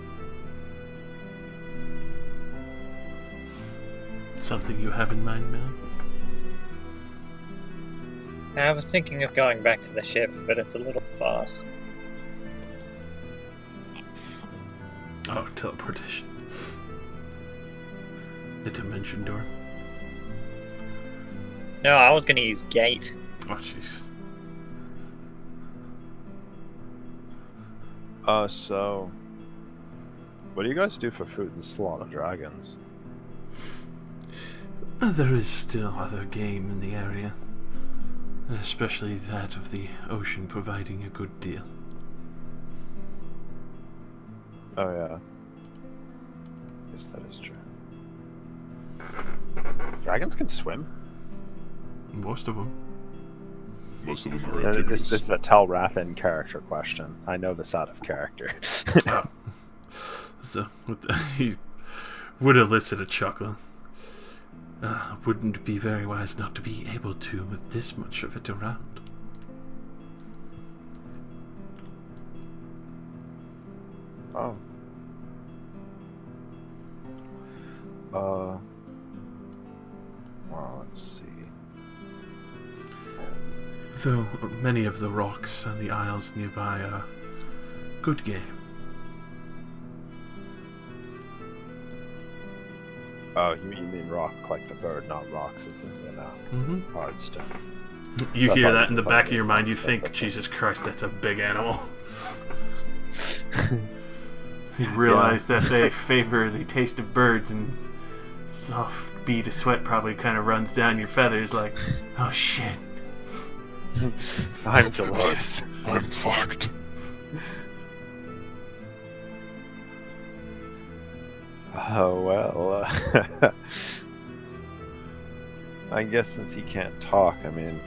Something you have in mind, Millie? I was thinking of going back to the ship, but it's a little far. Oh, teleportation. The dimension door. No, I was going to use gate. Oh, Jesus. So... What do you guys do for food and slaughter dragons? There is still other game in the area, especially that of the ocean providing a good deal. Oh yeah. Yes, that is true. Dragons can swim? Most of them. Most of them are This amphibious. is a Telrathan character question. I know this out of character. So, he would elicit a chuckle. Wouldn't be very wise not to be able to with this much of it around. Oh. Well, let's see. Though many of the rocks and the isles nearby are good game. Oh, you mean rock like the bird, not rocks as in, Mm-hmm. hard stone. You I hear thought that you in the thought back it of your was mind, you stuff think, like that. Jesus Christ, that's a big animal. You realize that they favor the taste of birds, and soft bead of sweat probably kind of runs down your feathers like, oh shit. I'm delicious. I'm fucked. Oh, well, I guess since he can't talk, I mean,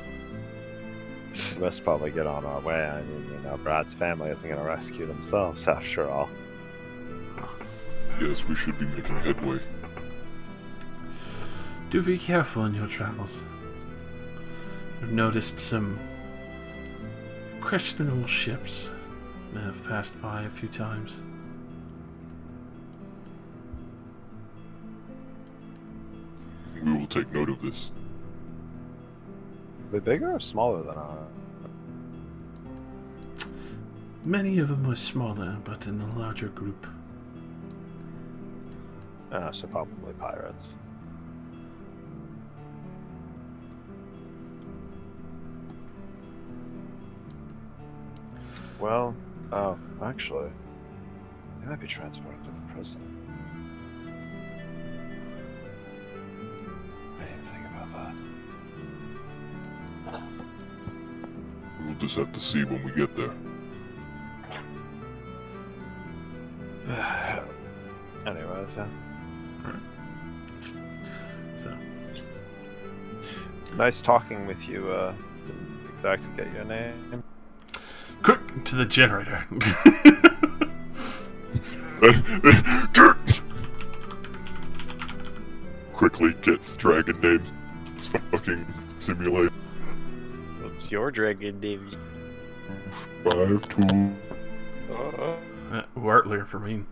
we must probably get on our way. I mean, Brad's family isn't going to rescue themselves after all. Yes, we should be making headway. Do be careful in your travels. I've noticed some questionable ships that have passed by a few times. We will take note of this. Are they bigger or smaller than ours? Many of them were smaller, but in a larger group. So probably pirates. Well, oh, actually, they might be transported to the prison. I didn't think about that. We'll just have to see when we get there. Anyways, yeah. So, Nice talking with you. Didn't exactly get your name. quick to the generator. Quickly gets dragon names. It's fucking simulate. What's your dragon name? 5-2. Wartler for me.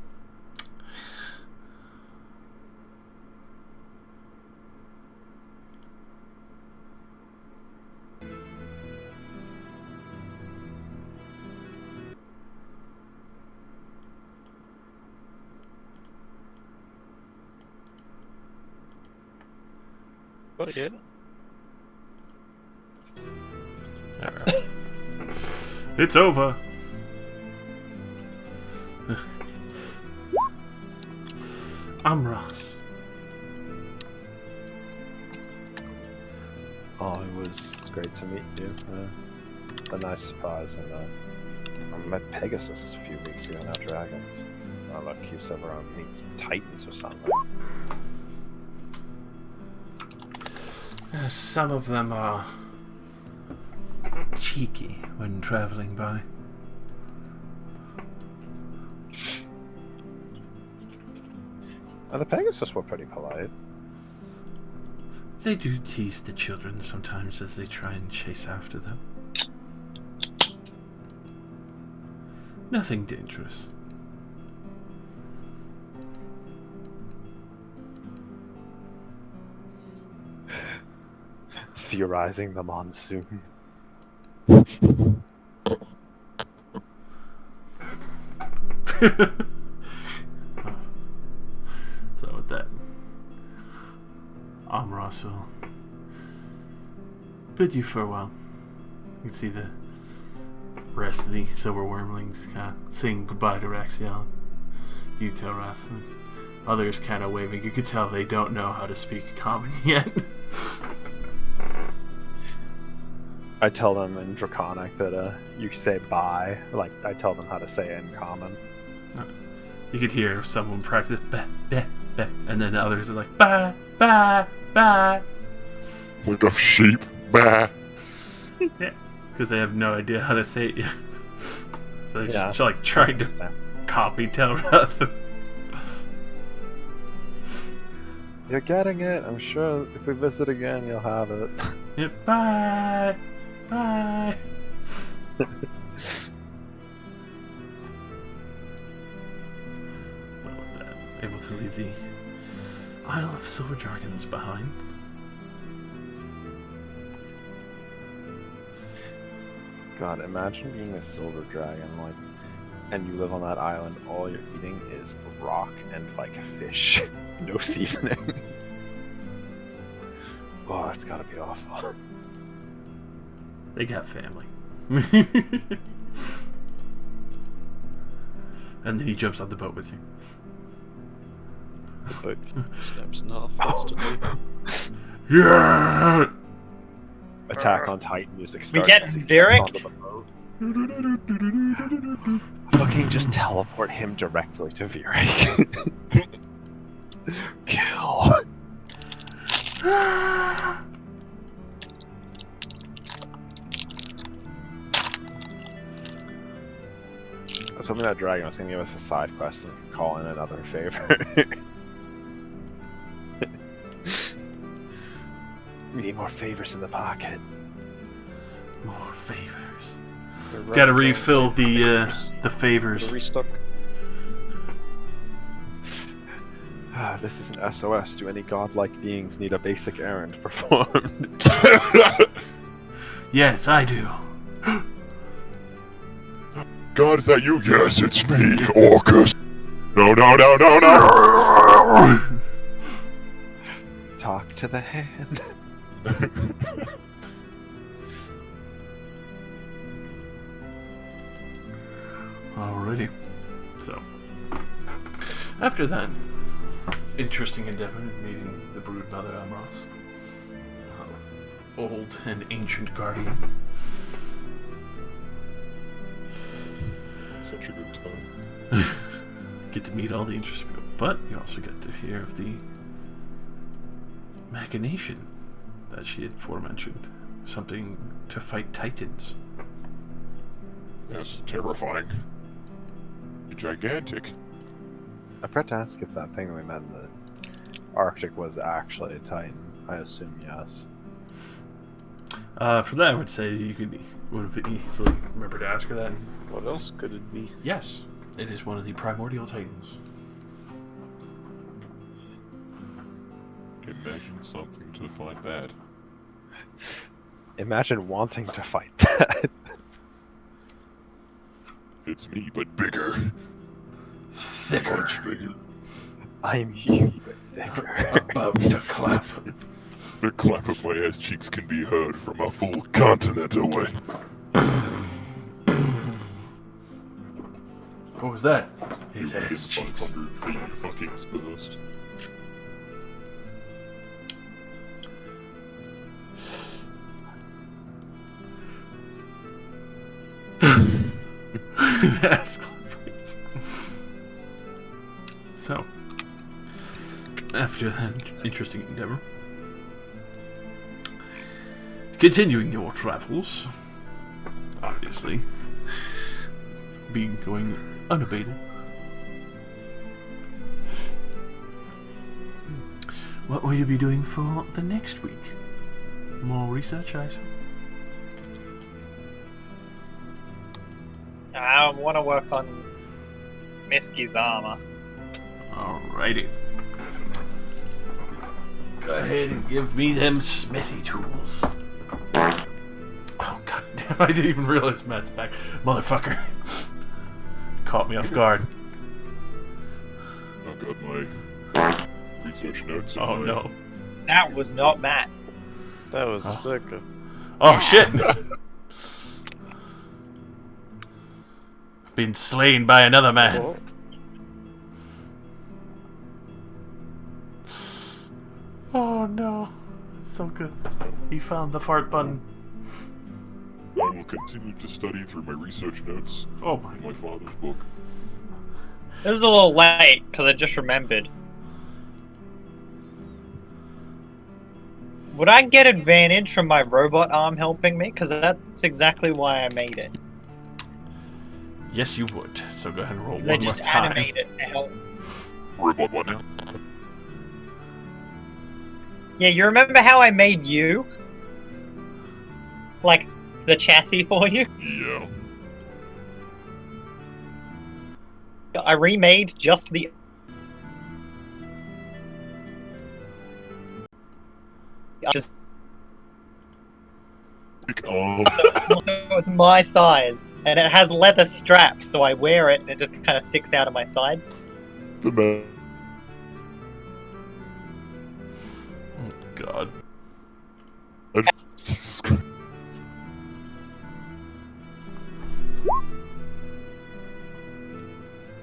Oh, yeah. Alright. It's over. I'm Ross. Oh, it was great to meet you. A nice surprise, and I met Pegasus a few weeks ago, now dragons. Oh look, he was over on meets Titans or something. Some of them are cheeky when traveling by. The Pegasus were pretty polite. They do tease the children sometimes as they try and chase after them. Nothing dangerous. Theorizing the monsoon. So with that, I'm Ross will bid you farewell. You can see the rest of the silver wormlings kind of saying goodbye to Raxiel. You tell Wrath, and others kind of waving. You could tell they don't know how to speak common yet. I tell them in Draconic that you say bye. Like, I tell them how to say it in common. You could hear someone practice bah, bah, bah, and then others are like bah, bah, bah. Like a sheep. Bah. Yeah, because they have no idea how to say it yet. So they're just Yeah. like trying to copy Telrath. You're getting it. I'm sure if we visit again, you'll have it. Yeah, bye, bye. So with that, able to leave the Isle of Silver Dragons behind. God, imagine being a silver dragon, like, and you live on that island. All you're eating is rock and like fish, no seasoning. Oh, that's gotta be awful. They got family. And then he jumps on the boat with you. The boat snaps in half instantly. Yeah! Attack on Titan music starts. get as he steps Varric? onto the boat. Fucking just teleport him directly to Varric. Kill. I was hoping that dragon was gonna give us a side quest and call in another favor. We need more favors in the pocket. More favors. Gotta refill the favors. Restock. This is an SOS. Do any godlike beings need a basic errand performed? Yes, I do. God, is that you? Yes, it's me, Orcus. No, no, no, no, no! Talk to the hand. Alrighty. So, after that interesting endeavor meeting the brood mother Amros, old and ancient guardian. Such a good time. Get to meet all the interesting people, but you also get to hear of the machination that she had forementioned. Something to fight titans. Yes, terrifying. Gigantic. I forgot to ask if that thing we met in the Arctic was actually a Titan. I assume yes. For that, I would say you would have easily remembered to ask her that. What else could it be? Yes, it is one of the primordial titans. Imagine something to fight that. Imagine wanting to fight that. It's me, but bigger. Thicker. Much bigger. I'm you, but thicker. About to clap. The clap of my ass cheeks can be heard from a full continent away. What was that? His ass cheeks. 500 feet fucking burst. Yes. So, after that interesting endeavor, continuing your travels, obviously, being going unabated. What will you be doing for the next week? More research, I assume? I want to work on Miski's armor. Alrighty. Go ahead and give me them smithy tools. Oh, god damn, I didn't even realize Matt's back. Motherfucker. Caught me off guard. I've got my research notes. Oh no. That was not Matt. That was sick. Oh shit! Been slain by another man. Oh. Oh no. It's so good. He found the fart button. I will continue to study through my research notes Oh my in my father's book. This is a little late because I just remembered. Would I get advantage from my robot arm helping me? Because that's exactly why I made it. Yes, you would. So go ahead and roll They one more just time. animate it to help. Robot one now. Yeah, you remember how I made you? Like, the chassis for you? Yeah. I remade just the... Just... It's my size. And it has leather straps, so I wear it and it just kind of sticks out of my side. The man. Oh god. Jesus Christ.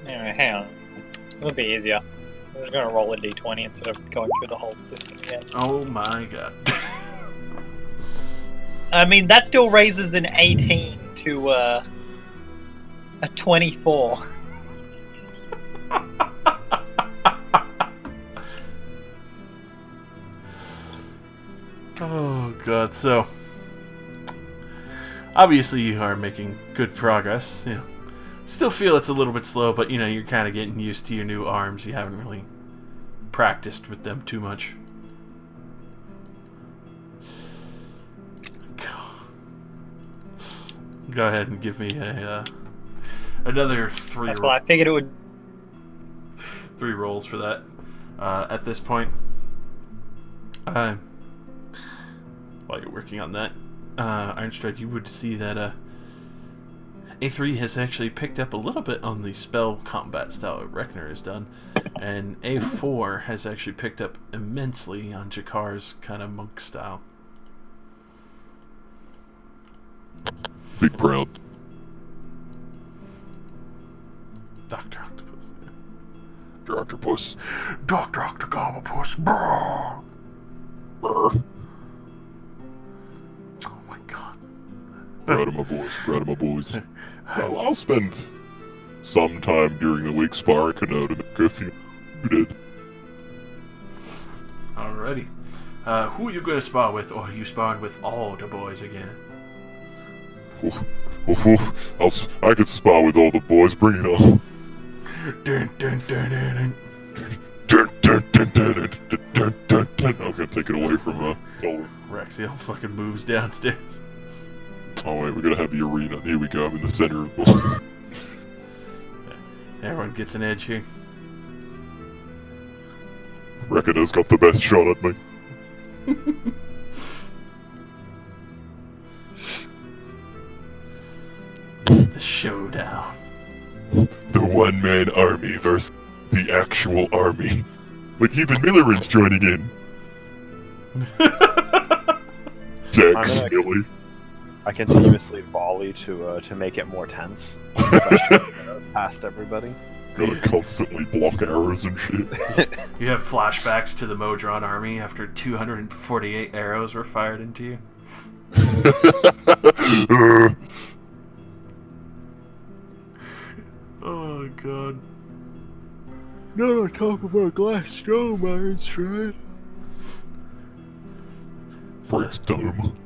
Anyway, hang on. It'll be easier. I'm just gonna roll a d20 instead of going through the whole system again. Oh my god. I mean, that still raises an 18 to a 24. Oh god, so obviously you are making good progress. You know, still feel it's a little bit slow, but you know, you're kind of getting used to your new arms. You haven't really practiced with them too much. Go ahead and give me a another three. That's why I figured it would. 3 rolls for that. At this point, while you're working on that, Ironstride, you would see that A3 has actually picked up a little bit on the spell combat style that Reckner has done, and A4 has actually picked up immensely on Jakar's kind of monk style. Be proud. Dr. Octopus. Dr. Octopus. Dr. Octopus. Brrr. Brr. Oh my god. Proud of my boys. Proud of my boys. Well, I'll spend some time during the week sparring Kano to make a few did. Alrighty. Who are you going to spar with, or are you sparring with all the boys again? I could spar with all the boys. Bring it on. Dun, dun, dun, dun, dun. I was gonna take it away from Toller. Rexiel fucking moves downstairs. Oh wait, we're gonna have the arena. Here we go. I'm in the center of the. Everyone gets an edge here. Reckoner's got the best shot at me. It's the showdown. The one-man army versus the actual army. Like even Millerin's joining in. Dex, I'm gonna- Millie. I continuously volley to make it more tense. Past everybody. Gotta constantly block arrows and shit. You have flashbacks to the Modron army after 248 arrows were fired into you. Oh god. Not on top of our glass dome, Ironstride. Bricks dome.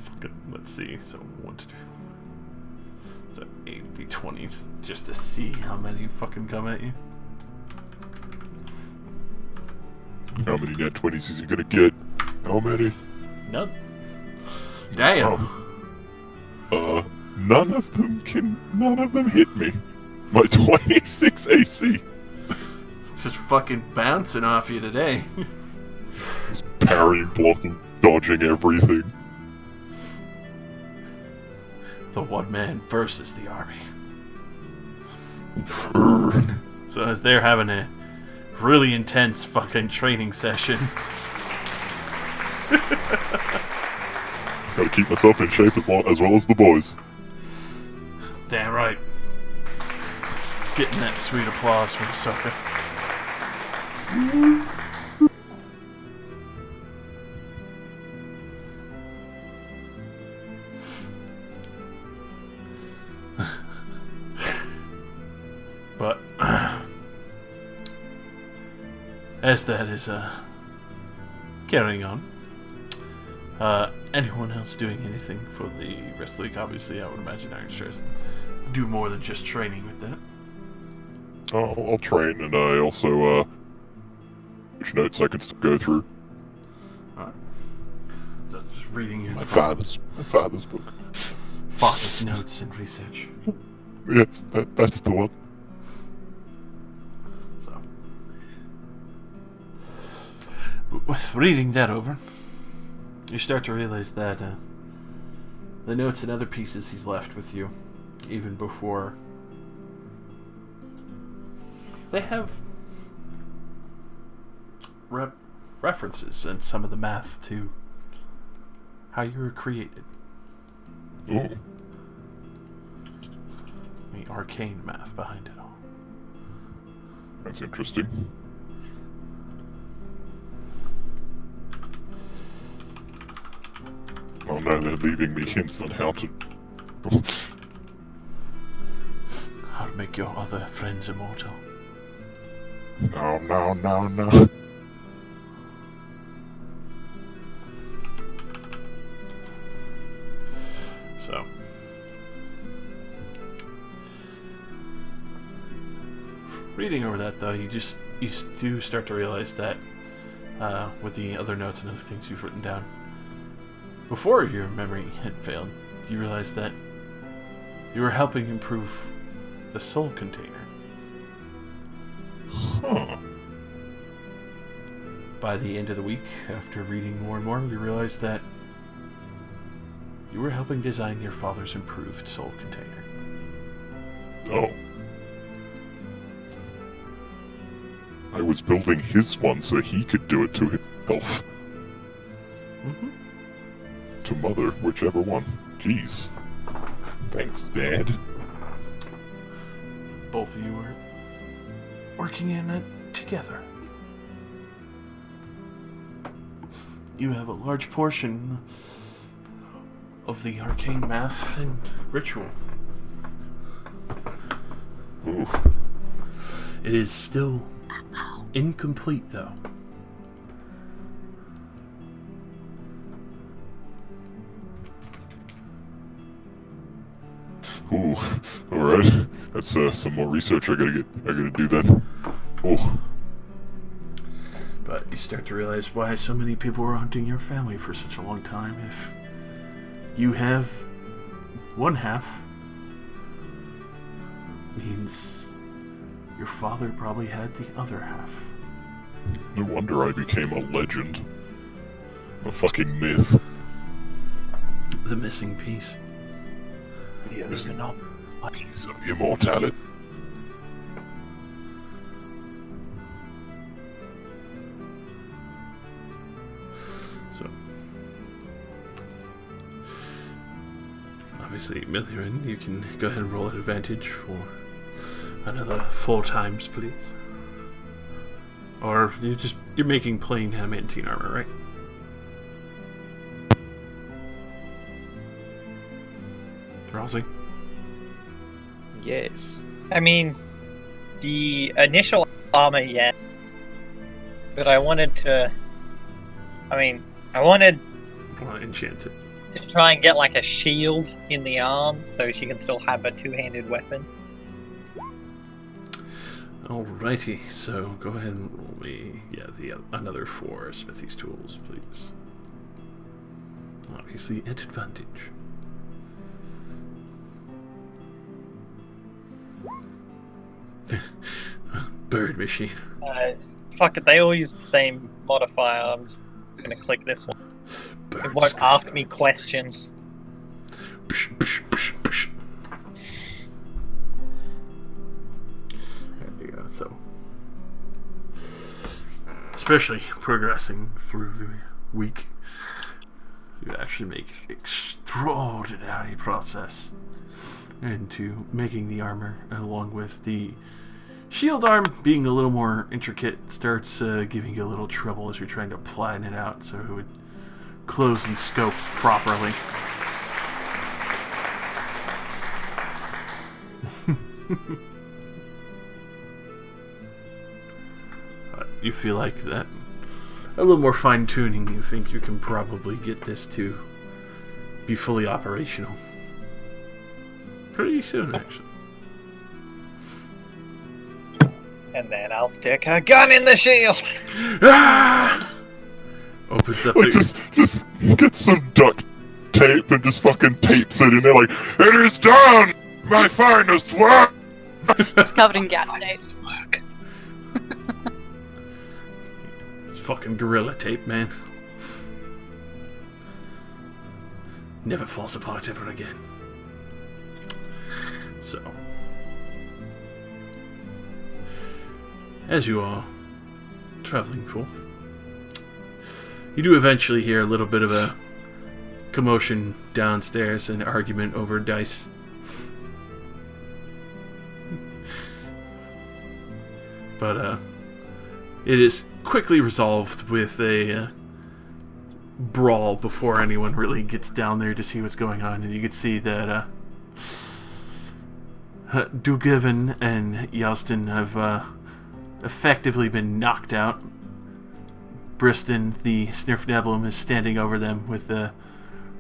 Fucking, let's see. So 1, 2, 3. So 8 d20s just to see how many fucking come at you. How many net 20s is he gonna get? How many? None. Damn. None of them hit me. My 26 AC. Just fucking bouncing off you today. Just parrying, blocking, dodging everything. The one man versus the army. So as they're having a really intense fucking training session. Gotta keep myself in shape as well as the boys. Damn right. Getting that sweet applause from sucker. But as that is carrying on, anyone else doing anything for the rest of the week? Obviously, I would imagine Ironstride do more than just training with that. I'll train, and I also which notes I can still go through. Alright. So just reading your My father's book. father's notes and research. Yes, that's the one. So, with reading that over, you start to realize that the notes and other pieces he's left with you, even before, they have references and some of the math to how you were created. Ooh. The arcane math behind it all. That's interesting. Oh no, they're leaving me hints on how to... How to make your other friends immortal. No. So, reading over that though, you do start to realize that with the other notes and other things you've written down, before your memory had failed, you realized that you were helping improve the soul container. Huh. By the end of the week, after reading more and more, you realized that you were helping design your father's improved soul container. Oh. I was building his one so he could do it to himself. Mm-hmm. To Mother, whichever one. Jeez. Thanks, Dad. Both of you were working in it together. You have a large portion of the arcane math and ritual. Ooh. It is still incomplete, though. Ooh. Alright. That's some more research I gotta do then. Oh. But you start to realize why so many people were hunting your family for such a long time. If you have one half, means your father probably had the other half. No wonder I became a legend. A fucking myth. The missing piece. Missing a piece of immortality. So, obviously, Mithrin, you can go ahead and roll an advantage for another 4 times, please. Or you're making plain adamantine armor, right? Rousey? Yes. I mean, the initial armor, yeah. But I wanted to... I wanted Enchanted. to try and get like a shield in the arm so she can still have a two-handed weapon. Alrighty, so go ahead and roll me, another 4 Smithy's tools, please. Obviously, at advantage. Bird machine. Fuck it, they all use the same modifier. I'm just gonna click this one. Bird It won't ask scout. me questions. Psh, psh, psh, psh. There you go, so. Especially progressing through the week, you actually make extraordinary progress into making the armor, along with the shield arm being a little more intricate, starts giving you a little trouble as you're trying to plan it out so it would close and scope properly. You feel like that a little more fine-tuning, you think you can probably get this to be fully operational pretty soon, actually. And then I'll stick a gun in the shield! Ah! Opens up Like, the... just get some duct tape and just fucking tapes it in there, like, it is done! My finest work! It's covered in gas tape. It's fucking gorilla tape, man. Never falls apart ever again. So, as you are traveling forth, you do eventually hear a little bit of a commotion downstairs, an argument over dice. But it is quickly resolved with a brawl before anyone really gets down there to see what's going on, and you can see that Dugevin and Yalston have effectively been knocked out. Briston, the Snurfnebulum, is standing over them with a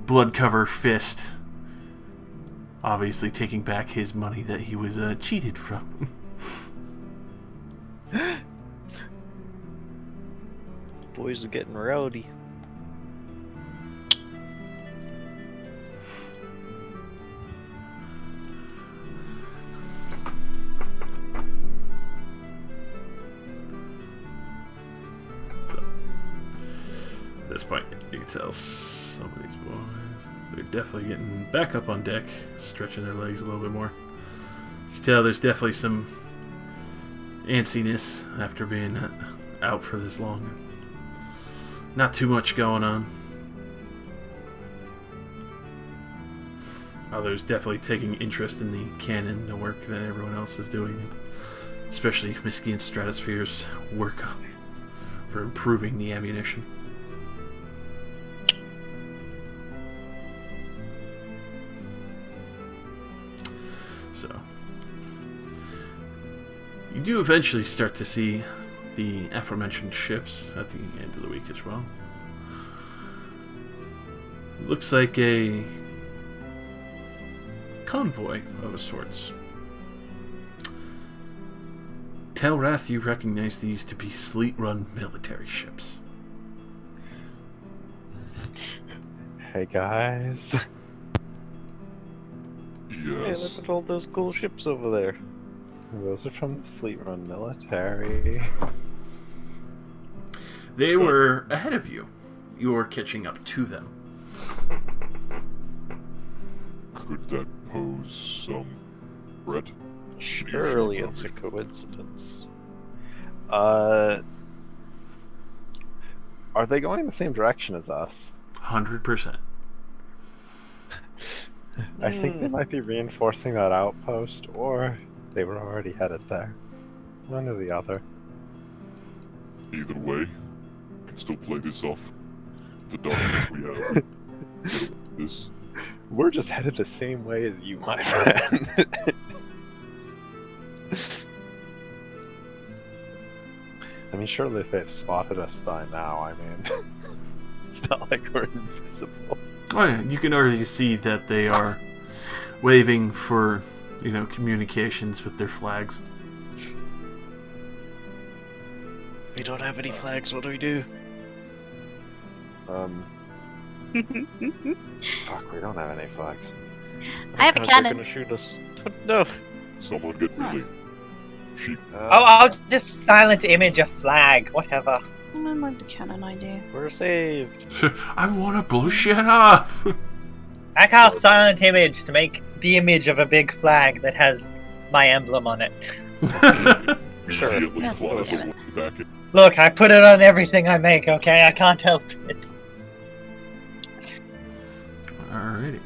blood-covered fist, obviously taking back his money that he was cheated from. Boys are getting rowdy. So, at this point, you can tell some of these boys, they're definitely getting back up on deck, stretching their legs a little bit more. You can tell there's definitely some antsiness after being out for this long. Not too much going on. Others definitely taking interest in the cannon, the work that everyone else is doing, especially Misky and Stratosphere's work for improving the ammunition. So, you do eventually start to see the aforementioned ships at the end of the week as well. Looks like a convoy of sorts. Telrath, you recognize these to be Sleet-run military ships. Hey guys. Hey, look Yes. at all those cool ships over there. Those are from the Sleet Run military. They were ahead of you. You were catching up to them. Could that pose some threat? Surely it's a coincidence. Are they going the same direction as us? 100%. I think they might be reinforcing that outpost, or they were already headed there. One or the other. Either way, can still play this off. The dominance we have. This. We're just headed the same way as you, my friend. mean, surely if they've spotted us by now, I mean, it's not like we're invisible. Oh yeah, you can already see that they are waving for, communications with their flags. We don't have any flags, what do we do? Fuck, we don't have any flags. I have a They're cannon. gonna shoot us. No. Someone get really. I'll just silent image a flag, whatever. I don't like the cannon idea. We're saved. I want to blow shit up! I cast silent image to make the image of a big flag that has my emblem on it. Sure. Immediately Yeah, flies we'll do away back in. Look, I put it on everything I make, okay? I can't help it. Alrighty.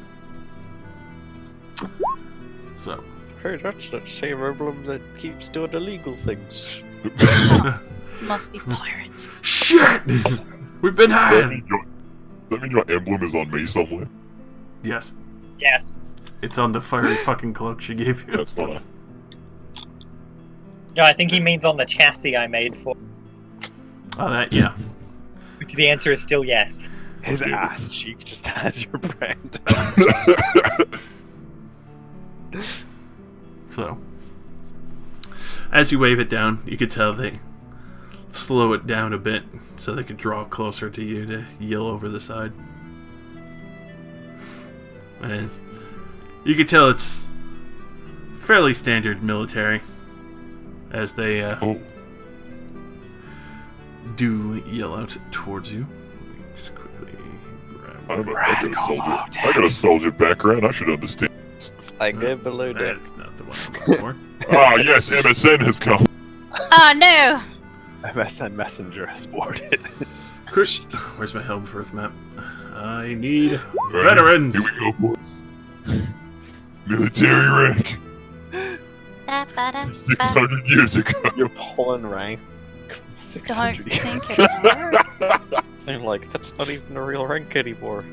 So. Hey, that's that same emblem that keeps doing illegal things. Must be pirates. Shit! We've been Does had! that mean your emblem is on me somewhere? Yes. Yes. It's on the fiery fucking cloak she gave you. That's not. No, I think he means on the chassis I made for. Oh, that, yeah. Which the answer is still yes. His ass cheek just has your brand. So, as you wave it down, you could tell they slow it down a bit so they could draw closer to you to yell over the side. And you could tell it's fairly standard military as they do yell out towards you. Let me just quickly grab I got a soldier background. I should understand. I get below deck. That's not the one I'm looking for. Ah, yes, MSN has come. Oh no! MSN Messenger has boarded. Chris, where's my Helmfirth map? I need veterans. Here we go, boys. Military rank. Da-ba-da-ba. 600 years ago. You're pulling rank. Don't 600 years. think anymore. They're like, that's not even a real rank anymore.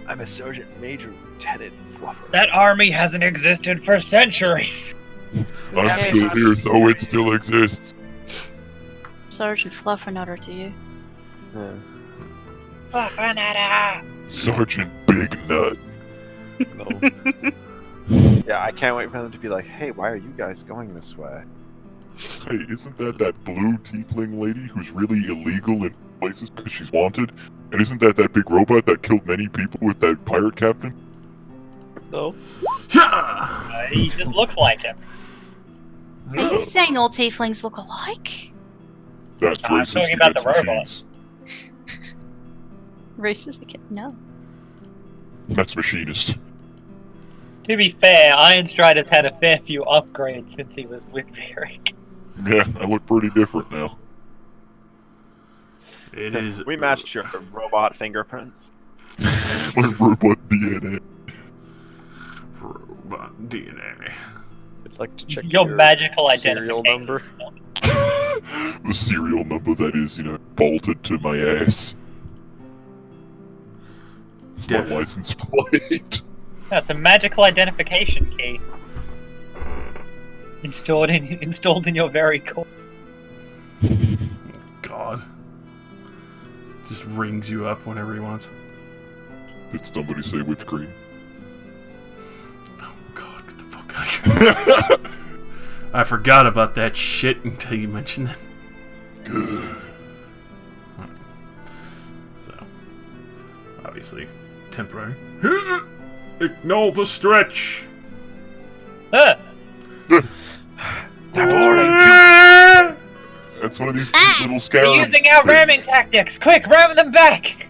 I'm a sergeant major lieutenant fluffer. That army hasn't existed for centuries. I'm still here, so it still exists. Sergeant Fluffernutter to you. Sergeant Big Nut. No. Yeah, I can't wait for them to be like, hey, why are you guys going this way? Hey, isn't that blue tiefling lady who's really illegal in places because she's wanted? And isn't that big robot that killed many people with that pirate captain? No. Yeah! He just looks like him. Are you saying all tieflings look alike? That's I'm racist talking about the against robot. machines. Racist again? No. That's machinist. To be fair, Ironstrider's had a fair few upgrades since he was with Varric. Yeah, I look pretty different now. It is. We matched your robot fingerprints. My robot DNA. Robot DNA. I'd like to check Your magical serial identification. number. The serial number that is, bolted to my ass. It's my Def. license plate. That's a magical identification key. Installed in your very core. God. Just rings you up whenever he wants. Did somebody say whipped cream? Oh God, get the fuck out of here. I forgot about that shit until you mentioned it. Good. So, obviously, temporary. Ignore the stretch. Huh. They're boarding. That's one of these cute little We're scarabs. using our ramming tactics! Quick, ram them back!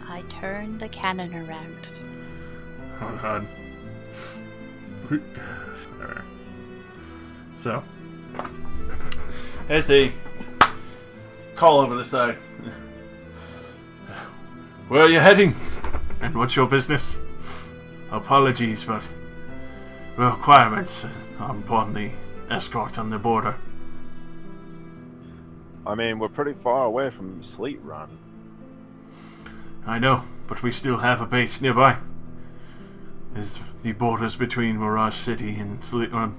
I turned the cannon around. Oh God. Alright. So, as they call over the side, where are you heading? And what's your business? Apologies, but requirements upon the escort on the border. I mean, we're pretty far away from Sleet Run. I know, but we still have a base nearby. As the borders between Mirage City and Sleet Run.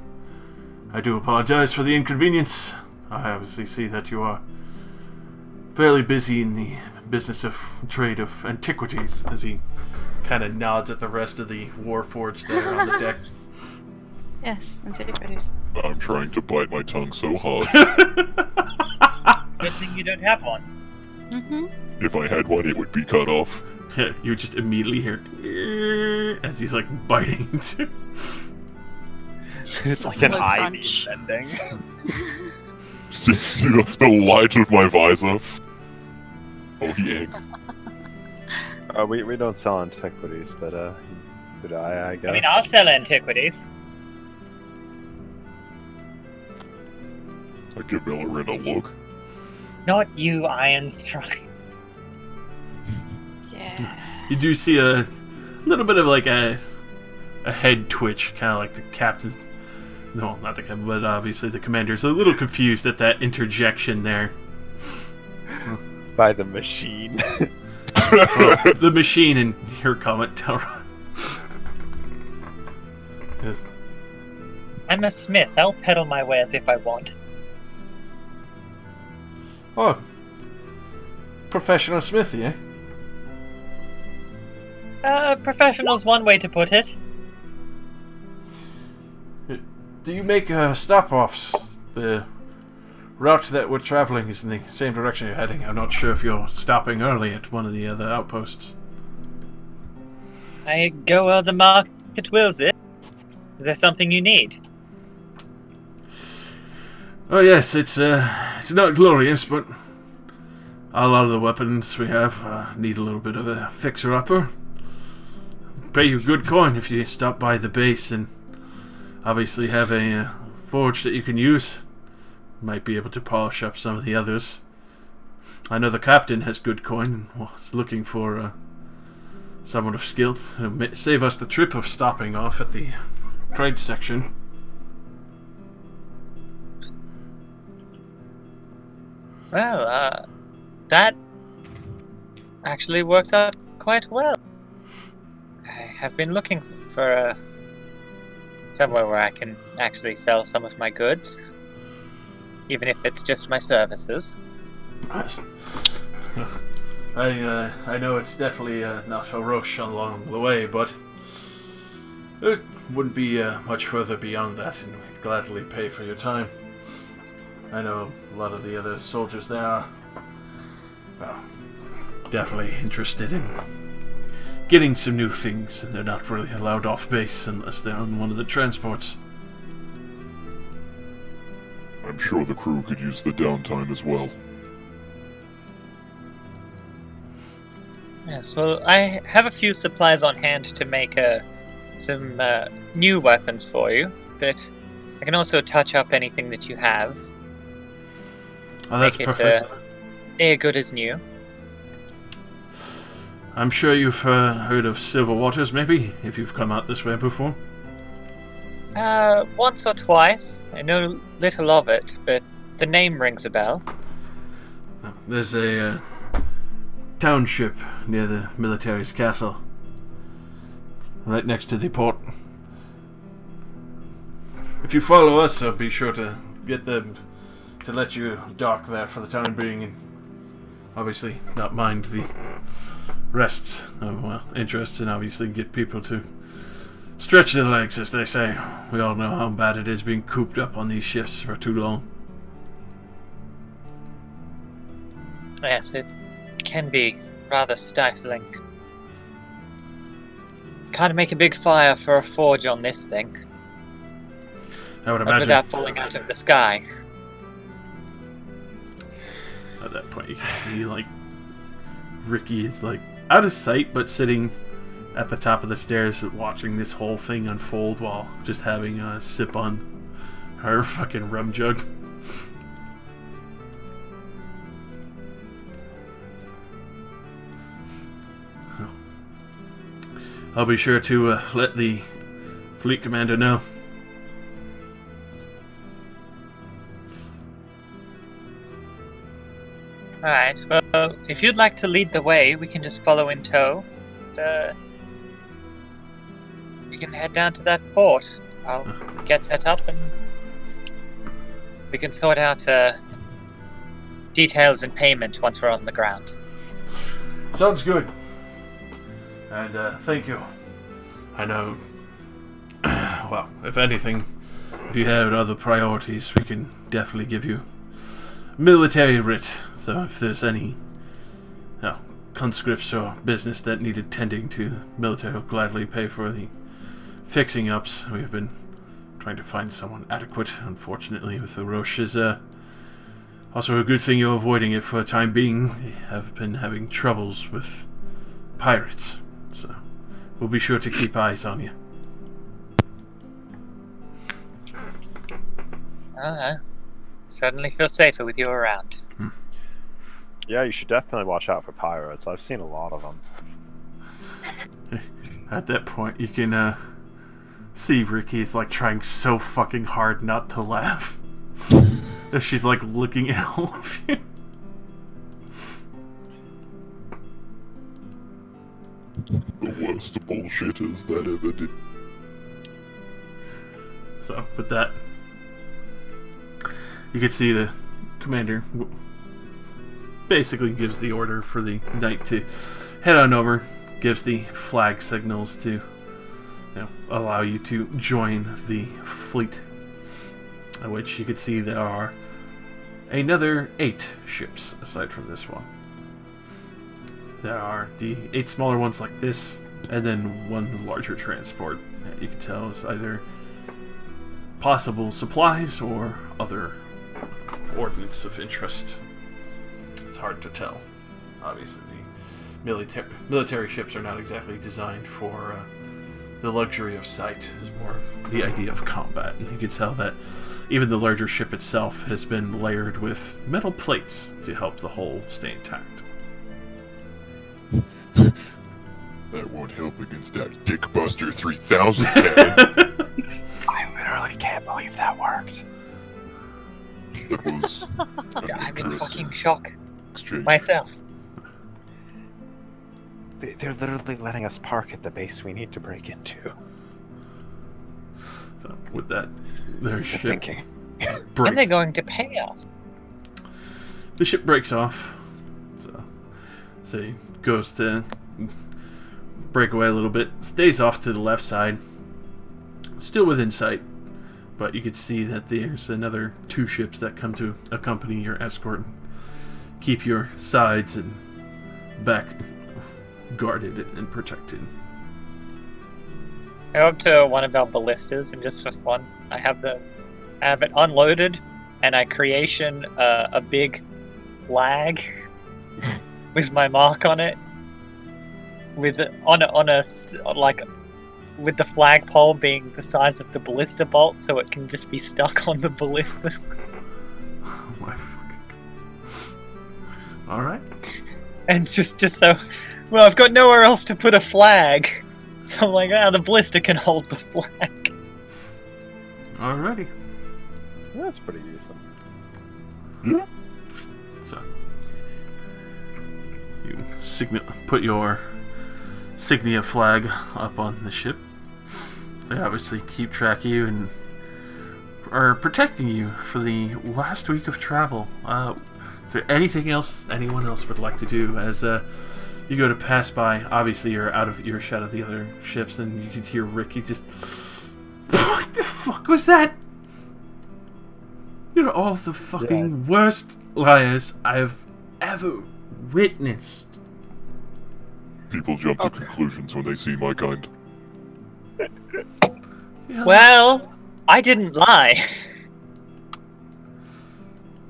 I do apologize for the inconvenience. I obviously see that you are fairly busy in the business of trade of antiquities, as he kind of nods at the rest of the Warforged there on the deck. Yes, antiquities. I'm trying to bite my tongue so hard. Good thing you don't have one. Mm-hmm. If I had one, it would be cut off. You would just immediately hear as he's like biting into. It's like Slow an ivy crunch. bending. See the light of my visor. Oh, he ain't. We don't sell antiquities, but could I guess. I mean, I'll sell antiquities. I give Millerin a look. Not you, Irons, trying. Yeah. You do see a little bit of like a head twitch, kind of like the captain. No, not the captain, but obviously the commander's a little confused at that interjection there. By the machine. Well, the machine and your comment, Telra. Yes. I'm a smith. I'll peddle my wares if I want. Oh, professional smithy, eh? Professional's one way to put it. Do you make stop-offs? The route that we're traveling is in the same direction you're heading. I'm not sure if you're stopping early at one of the other outposts. I go where the market wills it. Is there something you need? Oh yes, it's not glorious, but a lot of the weapons we have need a little bit of a fixer-upper. Pay you good coin if you stop by the base and obviously have a forge that you can use. Might be able to polish up some of the others. I know the captain has good coin and was looking for someone of skill to save us the trip of stopping off at the trade section. Well, that actually works out quite well. I have been looking for somewhere where I can actually sell some of my goods, even if it's just my services. Nice. I know it's definitely not a rush along the way, but it wouldn't be much further beyond that, and we'd gladly pay for your time. I know a lot of the other soldiers there are, well, definitely interested in getting some new things, and they're not really allowed off base unless they're on one of the transports. I'm sure the crew could use the downtime as well. Yes, well, I have a few supplies on hand to make some new weapons for you, but I can also touch up anything that you have. Oh, that's make perfect. It good as new. I'm sure you've heard of Silver Waters, maybe, if you've come out this way before. Once or twice. I know little of it, but the name rings a bell. There's a township near the military's castle, right next to the port. If you follow us, I'll be sure to get them to let you dock there for the time being, and obviously not mind the rest of interests, and obviously get people to stretch their legs, as they say. We all know how bad it is being cooped up on these ships for too long. Yes, it can be rather stifling. Can't make a big fire for a forge on this thing. I would Not imagine without falling out of the sky. at that point you can see like Ricky is like out of sight but sitting at the top of the stairs watching this whole thing unfold while just having a sip on her fucking rum jug. I'll be sure to let the fleet commander know. Alright, well, if you'd like to lead the way, we can just follow in tow. We can head down to that port. I'll get set up and We can sort out details and payment once we're on the ground. Sounds good. And thank you. I know. Well, if anything, if you had other priorities, we can definitely give you military writ. So if there's any conscripts or business that needed tending to, the military will gladly pay for the fixing ups. We've been trying to find someone adequate. Unfortunately, with the Roche is also a good thing you're avoiding it for the time being. They have been having troubles with pirates, so we'll be sure to keep eyes on you. Certainly feel safer with you around. Yeah, you should definitely watch out for pirates. I've seen a lot of them. At that point, you can see Ricky's like trying so fucking hard not to laugh. As she's like looking at all of you. The worst bullshitters that ever did. So, with that, you can see the commander basically gives the order for the knight to head on over, gives the flag signals to allow you to join the fleet, which you can see there are another 8 ships aside from this one. There are the 8 smaller ones like this, and then one larger transport that you can tell is either possible supplies or other ordnance of interest. It's hard to tell. Obviously, the military ships are not exactly designed for the luxury of sight. It's more of the idea of combat. And you can tell that even the larger ship itself has been layered with metal plates to help the hull stay intact. That won't help against that Dickbuster 3000 cannon. I literally can't believe that worked. That was an I'm in interesting fucking shock exchange. myself. They're literally letting us park at the base we need to break into. So with that, their ship Thinking. breaks. And they're going to pay us. The ship breaks off. So he goes to break away a little bit. Stays off to the left side. Still within sight. But you can see that there's another 2 ships that come to accompany your escort and keep your sides and back guarded and protected. I go up to one of our ballistas and just for fun, I have it unloaded and I creation a big flag with my mark on it, with the flagpole being the size of the ballista bolt, so it can just be stuck on the ballista. Oh my fucking God. Alright. And just so, well, I've got nowhere else to put a flag, so I'm like, the ballista can hold the flag. Alrighty. That's pretty decent. So you put your Signia flag up on the ship. They obviously keep track of you and are protecting you for the last week of travel. Is there anything else anyone else would like to do as you go to pass by? Obviously you're out of earshot of the other ships and you can hear Ricky just... What the fuck was that? You're all the fucking worst liars I've ever witnessed. People jump to conclusions when they see my kind. Yeah. Well, I didn't lie.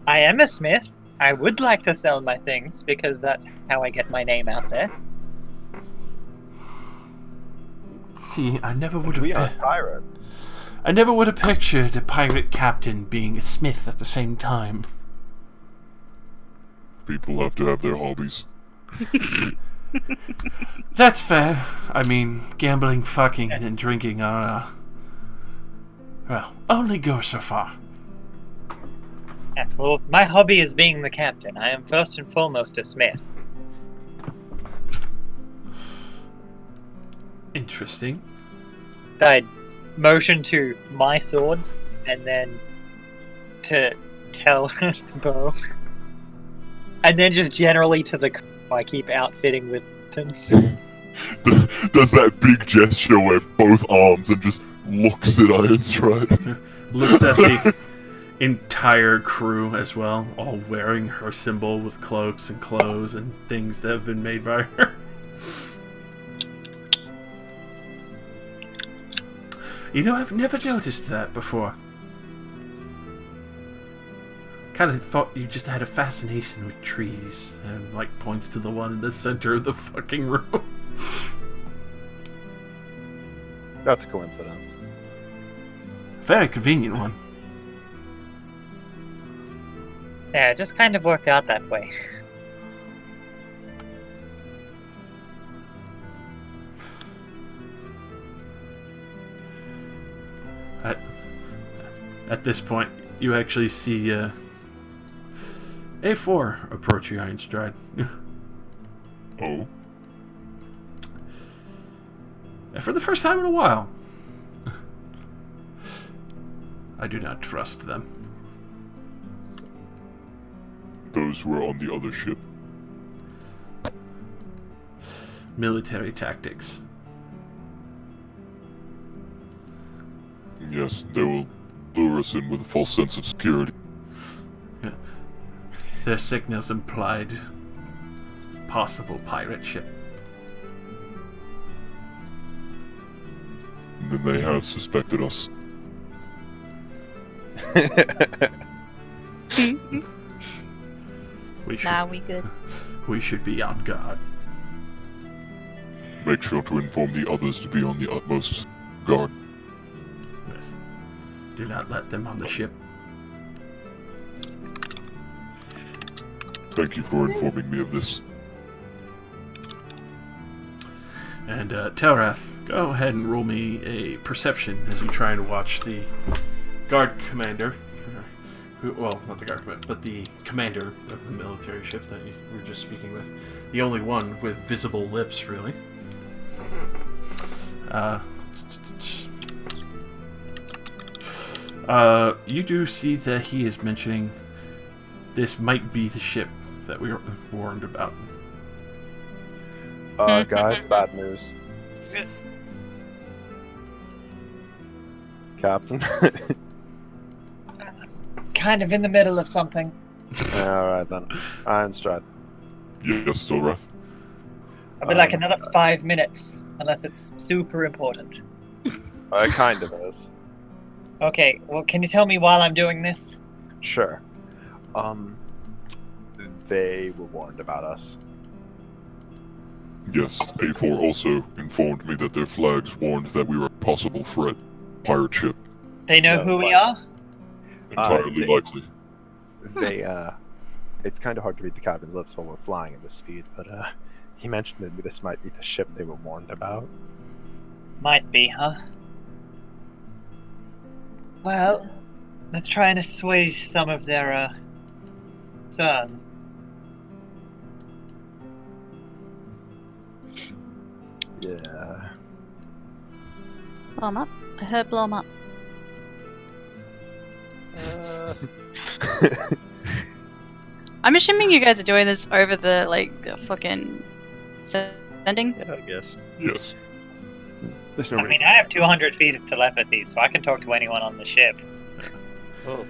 I am a smith. I would like to sell my things because that's how I get my name out there. See, I never would We are have. pirate. I never would have pictured a pirate captain being a smith at the same time. People have to have their hobbies. That's fair. I mean, gambling, fucking, and drinking are, well, only go so far. Yeah, well, my hobby is being the captain. I am first and foremost a smith. Interesting. I motion to my swords and then to tell its bow. And then just generally to the crew, I keep outfitting with weapons. Does that big gesture where both arms and just looks at Ironstride. Looks at the entire crew as well, all wearing her symbol with cloaks and clothes and things that have been made by her. You know, I've never noticed that before. Kind of thought you just had a fascination with trees, and like points to the one in the center of the fucking room. That's a coincidence. Very convenient one. Yeah, it just kind of worked out that way. At this point, you actually see A4 approach you, Ironstride. Oh? And for the first time in a while, I do not trust them. Those were on the other ship. Military tactics. Yes, they will lure us in with a false sense of security. Yeah. Their signals implied possible pirate ship. And then they have suspected us. We should, Nah, we good. we should be on guard. Make sure to inform the others to be on the utmost guard. Yes. Do not let them on the ship. Thank you for informing me of this. And Telrath, go ahead and roll me a perception as you try and watch the guard commander. Well, not the guard commander, but the commander of the military ship that you were just speaking with. The only one with visible lips, really. You do see that he is mentioning this might be the ship that we were warned about. Guys, bad news. Captain. Kind of in the middle of something. Alright then. Ironstride. Yes, Dolrath. I'll be like another 5 minutes, unless it's super important. It kind of is. Okay, well, can you tell me while I'm doing this? Sure. They were warned about us. Yes, A4 also informed me that their flags warned that we were a possible threat. Pirate ship. They know who we are? Entirely likely. They, it's kind of hard to read the captain's lips while we're flying at this speed, but, he mentioned that this might be the ship they were warned about. Might be, huh? Well, let's try and assuage some of their, concerns. Yeah. Blow 'em up. I heard blow 'em up. I'm assuming you guys are doing this over the, fucking sending? Yeah, I guess. Yes. There's no I mean, reason. I have 200 feet of telepathy, so I can talk to anyone on the ship. Oh,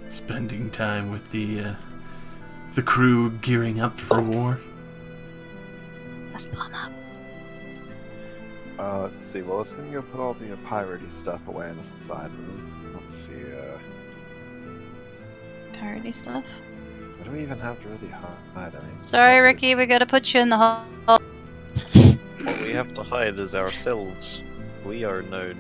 Spending time with the crew gearing up for war. Let's blow 'em up. Let's see. Well, let's go put all the piratey stuff away in the side room. Let's see. Parody stuff. What do we even have to really hide? I mean, Sorry, Ricky, we gotta put you in the hole. what we have to hide is ourselves. We are known.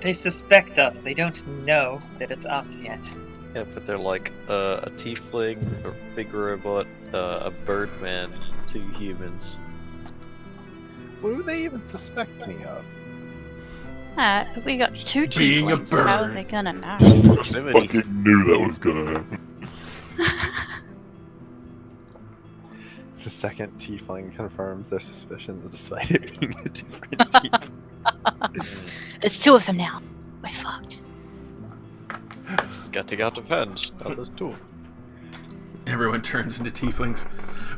They suspect us. They don't know that it's us yet. Yeah, but they're like a tiefling, a big robot, a birdman, 2 humans. What do they even suspect me of? We got 2 Being a tieflings. How are bird. they gonna know? Proximity. Fucking knew that was gonna happen. The second tiefling confirms their suspicions despite it being a different tiefling. There's 2 of them now. We're fucked. This is getting out of hand. Not this too. Everyone turns into tieflings.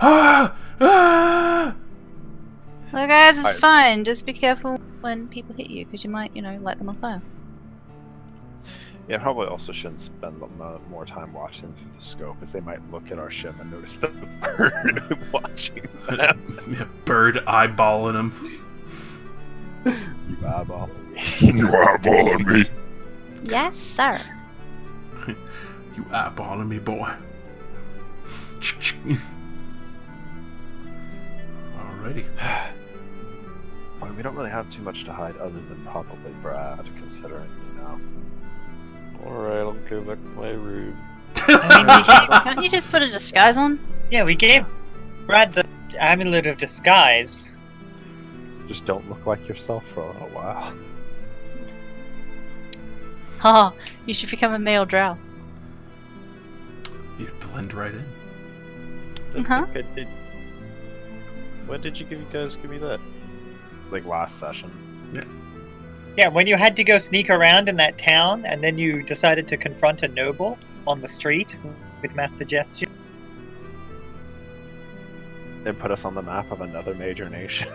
Ah! Ah! Well, guys, it's fine. Just be careful when people hit you, because you might, light them on fire. Yeah, probably also shouldn't spend more time watching through the scope, as they might look at our ship and notice the bird watching them. Yeah, bird eyeballing them. You eyeball. You eyeballing me. Yes, sir. You eyeballing me, boy. Alrighty. Well, we don't really have too much to hide other than probably Brad, considering, Alright, I'll go back to my room. Can't you just put a disguise on? Yeah, we gave Brad the amulet of disguise. Just don't look like yourself for a little while. Haha, you should become a male drow. You blend right in. Uh-huh. When did you guys give me that? Like last session. Yeah, when you had to go sneak around in that town, and then you decided to confront a noble on the street with mass suggestion. And put us on the map of another major nation.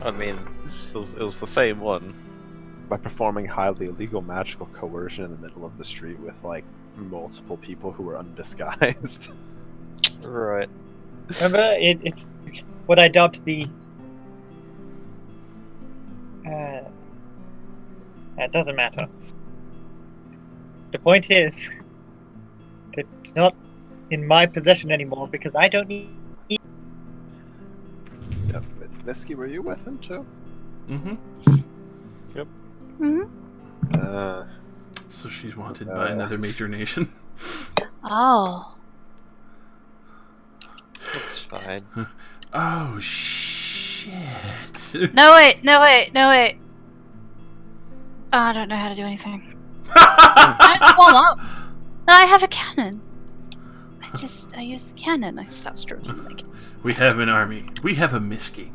I mean, it was the same one. By performing highly illegal magical coercion in the middle of the street with, like, multiple people who were undisguised. Right. Remember, it's what I dubbed the... it doesn't matter. The point is that it's not in my possession anymore because I don't need... Yep. Misky, were you with him too? Mm-hmm. Yep. Mm-hmm. So she's wanted by another major nation. Oh. That's fine. Oh, shit. No, wait. Oh, I don't know how to do anything. I just warm up. No, I have a cannon. I use the cannon. I start stroking like. We have an army. We have a Misky.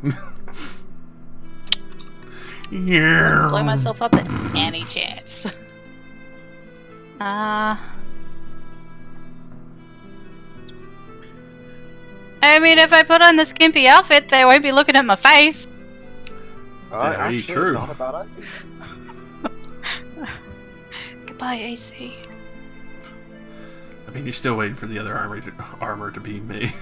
Yeah. Blow myself up at any chance. I mean, if I put on the skimpy outfit, they won't be looking at my face. Very Actually, true. not a bad idea. Goodbye, AC. I mean, you're still waiting for the other armor to be made.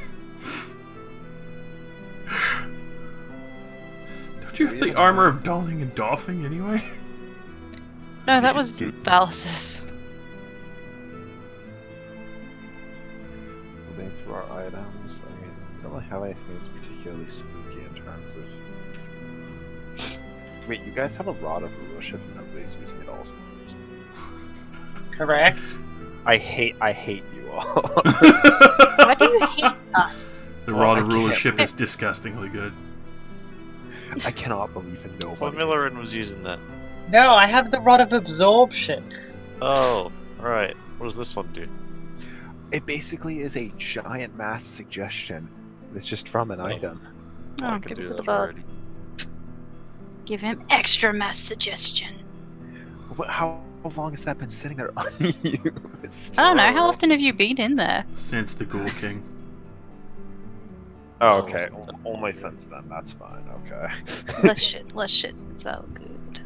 Don't you have the armor of Dawning and Doffing anyway? No, that was Valis's. Moving through our items, I mean, we don't really have anything that's particularly spooky in terms of... Wait, you guys have a rod of rulership and nobody's using it also. Correct. I hate you all. Why do you hate that? The rod of rulership is disgustingly good. I cannot believe in nobody. Millerin was using that. No, I have the rod of absorption. Oh, right. What does this one do? It basically is a giant mass suggestion. It's just from an item. Oh, I can give do it to the that bug. already. Give him extra mass suggestion. How long has that been sitting there unused? I don't know. How often have you been in there? Since the Ghoul King. Oh, okay. Only since then. That's fine. Okay. Less shit. It's all good.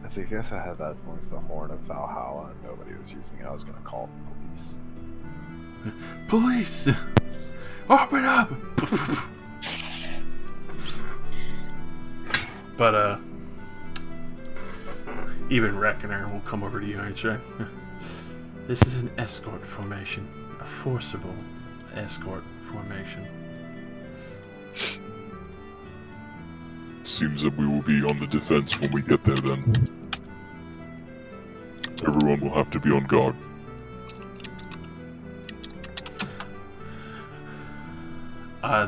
So I guess I had that as long as the Horn of Valhalla and nobody was using it, I was gonna call the police. Police! Open up! But, even Reckoner will come over to you, Ironstride. This is an escort formation. A forcible escort formation. Seems that we will be on the defense when we get there then. Everyone will have to be on guard.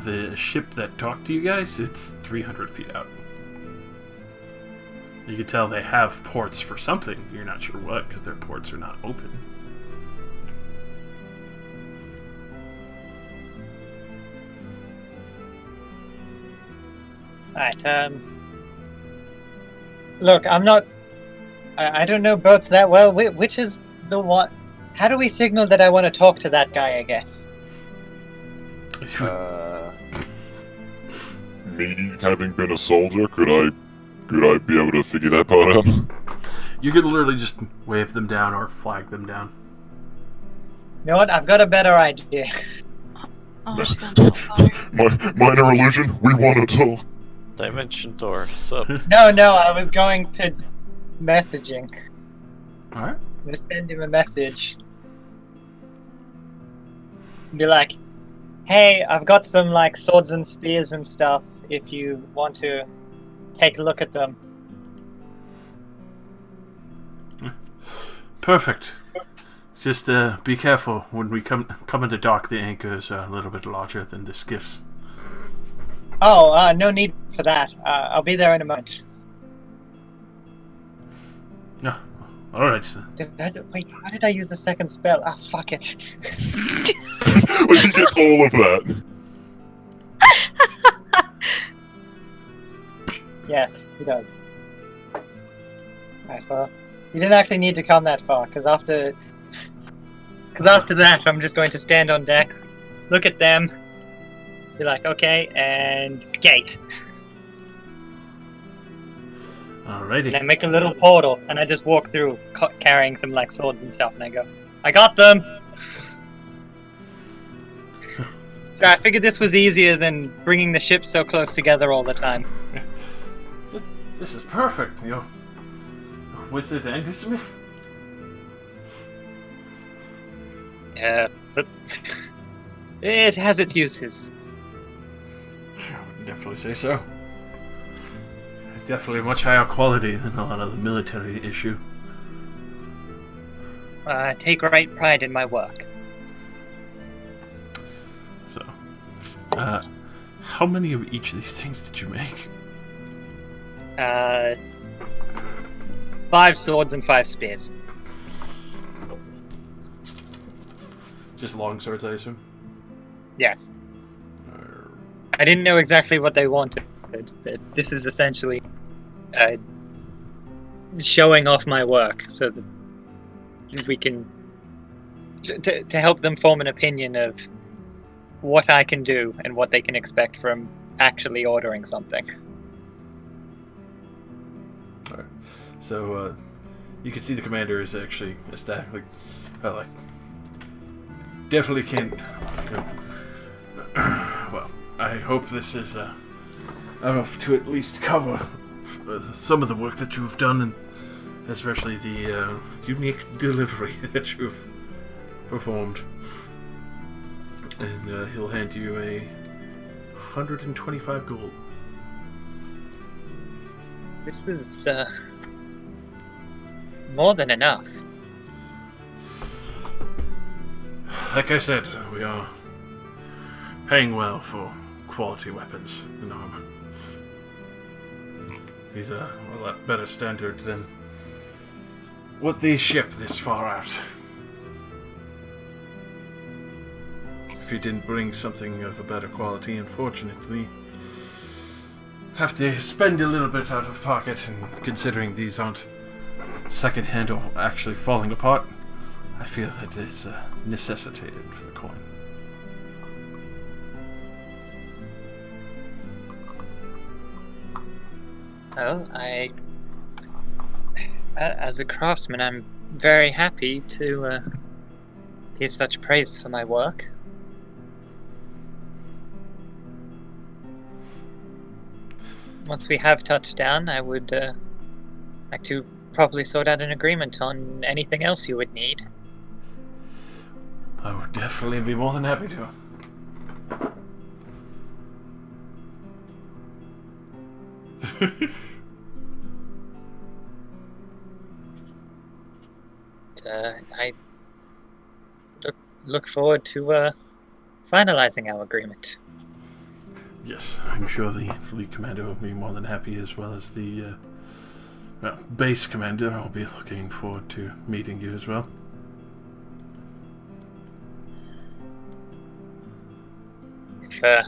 The ship that talked to you guys, it's 300 feet out. You can tell they have ports for something. You're not sure what, because their ports are not open. Alright, look, I'm not I don't know boats that well. Which is the one? How do we signal that I want to talk to that guy again? Me having been a soldier, could I be able to figure that part out? You could literally just wave them down or flag them down. You know what? I've got a better idea. Oh, she's gonna tell Father. Minor illusion, we want to talk. Dimension door, sup? No, I was going to messaging. Alright. I'm gonna send him a message. Be like, hey, I've got some like swords and spears and stuff. If you want to take a look at them. Perfect. Just be careful when we come into dock. The anchors are a little bit larger than the skiffs. Oh, no need for that. I'll be there in a moment. Yeah. All right. Wait, how did I use the second spell? Ah, fuck it. Well, he gets all of that. Yes, he does. Right, well, you didn't actually need to come that far, because after that, I'm just going to stand on deck, look at them, be like, okay, and gate. Alrighty. And I make a little portal, and I just walk through, carrying some like swords and stuff, and I go, I got them! So I figured this was easier than bringing the ships so close together all the time. This is perfect, you know. Wizard and a smith. Yeah, but it has its uses. I would definitely say so. Definitely much higher quality than a lot of the military issue. I take great pride in my work. So, how many of each of these things did you make? 5 swords and 5 spears. Just long swords, I assume? Yes. I didn't know exactly what they wanted, but this is essentially showing off my work so that we can to help them form an opinion of what I can do and what they can expect from actually ordering something. Alright. So, you can see the commander is actually ecstatic. Like, definitely can't. You know, well, I hope this is enough to at least cover some of the work that you've done, and especially the unique delivery that you've performed. And he'll hand you 125 gold. This is more than enough. Like I said, we are paying well for quality weapons and armor. These are a lot better standard than what they ship this far out. If you didn't bring something of a better quality, unfortunately, have to spend a little bit out of pocket, and considering these aren't second-hand or actually falling apart, I feel that it's necessitated for the coin. Well, as a craftsman, I'm very happy to hear such praise for my work. Once we have touchdown, I would like to properly sort out an agreement on anything else you would need. I would definitely be more than happy to. I look forward to finalizing our agreement. Yes, I'm sure the fleet commander will be more than happy, as well as the base commander. I'll be looking forward to meeting you as well. If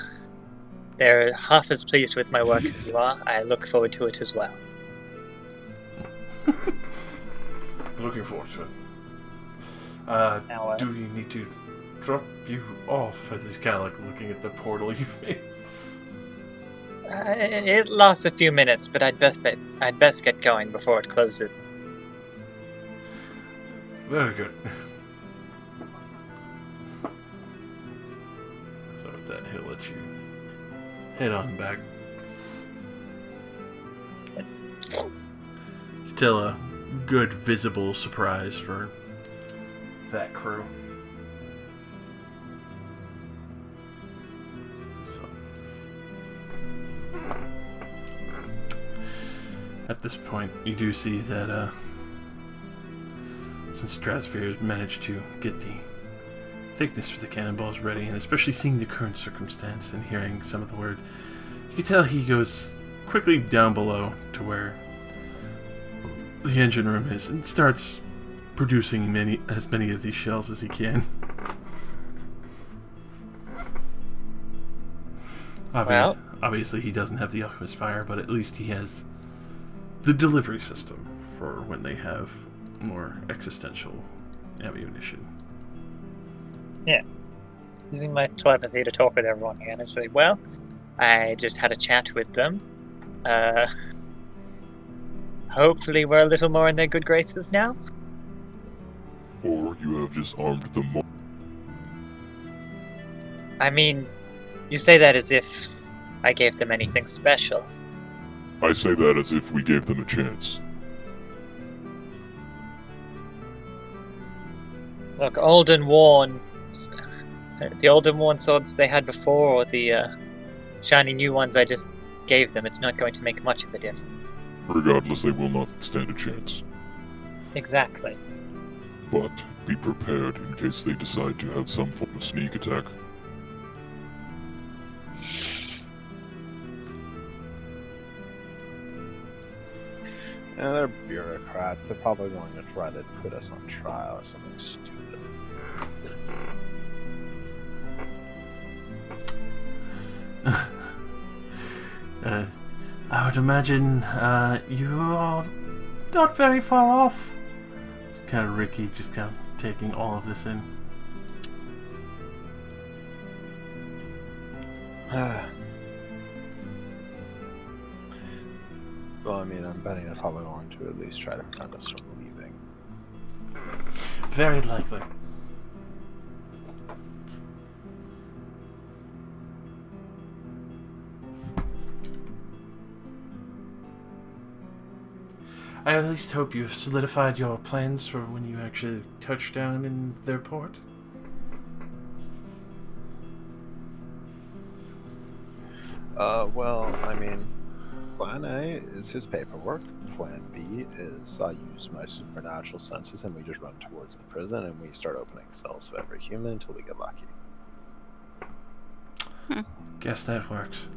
they're half as pleased with my work as you are, I look forward to it as well. Looking forward to it. Now, Do we need to drop you off? As he's kind of like looking at the portal you've made. it lasts a few minutes, but I'd best get going before it closes. Very good. So with that, he'll let you head on back. You tell a good visible surprise for that crew. So at this point, you do see that since Stratosphere has managed to get the thickness for the cannonballs ready, and especially seeing the current circumstance and hearing some of the word, you can tell he goes quickly down below to where the engine room is and starts producing as many of these shells as he can. Obviously he doesn't have the alchemist fire, but at least he has the delivery system for when they have more existential ammunition. Yeah. Using my telepathy to talk with everyone again. It's like, well, I just had a chat with them. Hopefully we're a little more in their good graces now. Or you have just armed them more. I mean, you say that as if I gave them anything special. I say that as if we gave them a chance. Look, old and worn. The old and worn swords they had before, or the shiny new ones I just gave them, it's not going to make much of a difference. Regardless, they will not stand a chance. Exactly. But be prepared in case they decide to have some form of sneak attack. Yeah, they're bureaucrats. They're probably going to try to put us on trial or something stupid. I would imagine you are not very far off. It's kind of Ricky just kind of taking all of this in. Well, I mean, I'm betting that's how they're going to at least try to prevent us from leaving. Very likely. I at least hope you've solidified your plans for when you actually touch down in their port. Well, I mean, Plan A is his paperwork. Plan B is I use my supernatural senses and we just run towards the prison and we start opening cells for every human until we get lucky. Guess that works.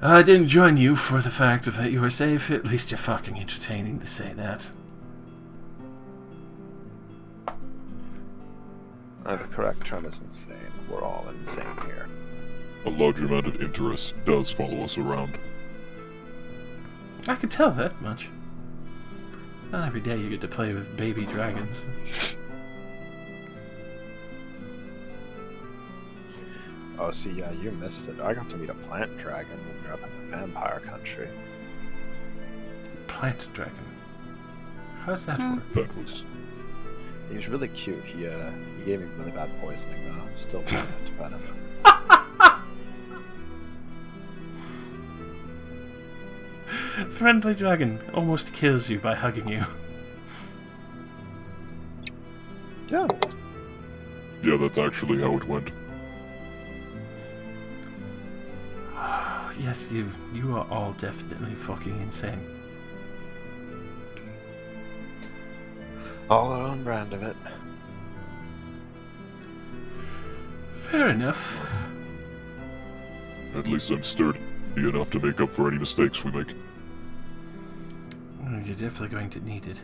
I didn't join you for the fact of that you were safe. At least you're fucking entertaining to say that. The correct term is insane. We're all insane here. A large amount of interest does follow us around. I can tell that much. Not every day you get to play with baby dragons. Oh, see, yeah, you missed it. I got to meet a plant dragon when we were up in the vampire country. Plant dragon? How's that work? That was... He was really cute. He gave me really bad poisoning, though. Still trying to pet him. Friendly dragon almost kills you by hugging you. Yeah. Yeah, that's actually how it went. Yes, you are all definitely fucking insane. All our own brand of it. Fair enough. At least I'm sturdy enough to make up for any mistakes we make. You're definitely going to need it.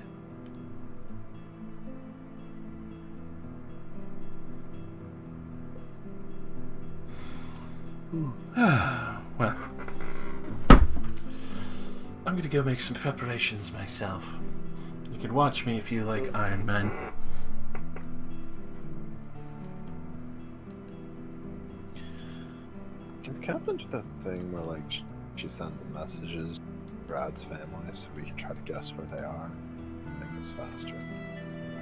Well, I'm gonna go make some preparations myself. You can watch me if you like Iron Man. Can the captain do that thing where, like, she sends the messages to Brad's family so we can try to guess where they are? I think it's faster.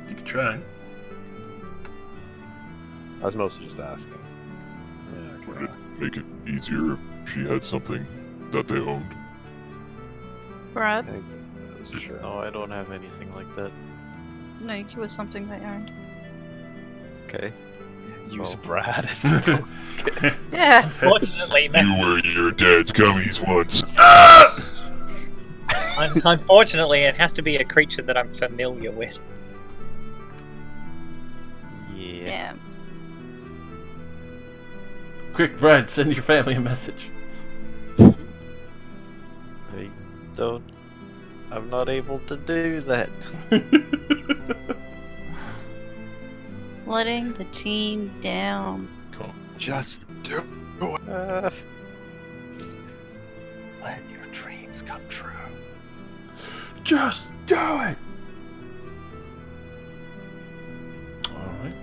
You can try. I was mostly just asking. Yeah, Would okay. it make it easier if she had something that they owned? I Brad? think that's true. No, I don't have anything like that. No, it was something they earned. Okay. Use Oh. Brad as the Yeah. Fortunately, You were your dad's gummies once. unfortunately, it has to be a creature that I'm familiar with. Yeah. Yeah. Quick, Brad, send your family a message. I don't. I'm not able to do that. Letting the team down. Just do it. Let your dreams come true. Just do it! Alright.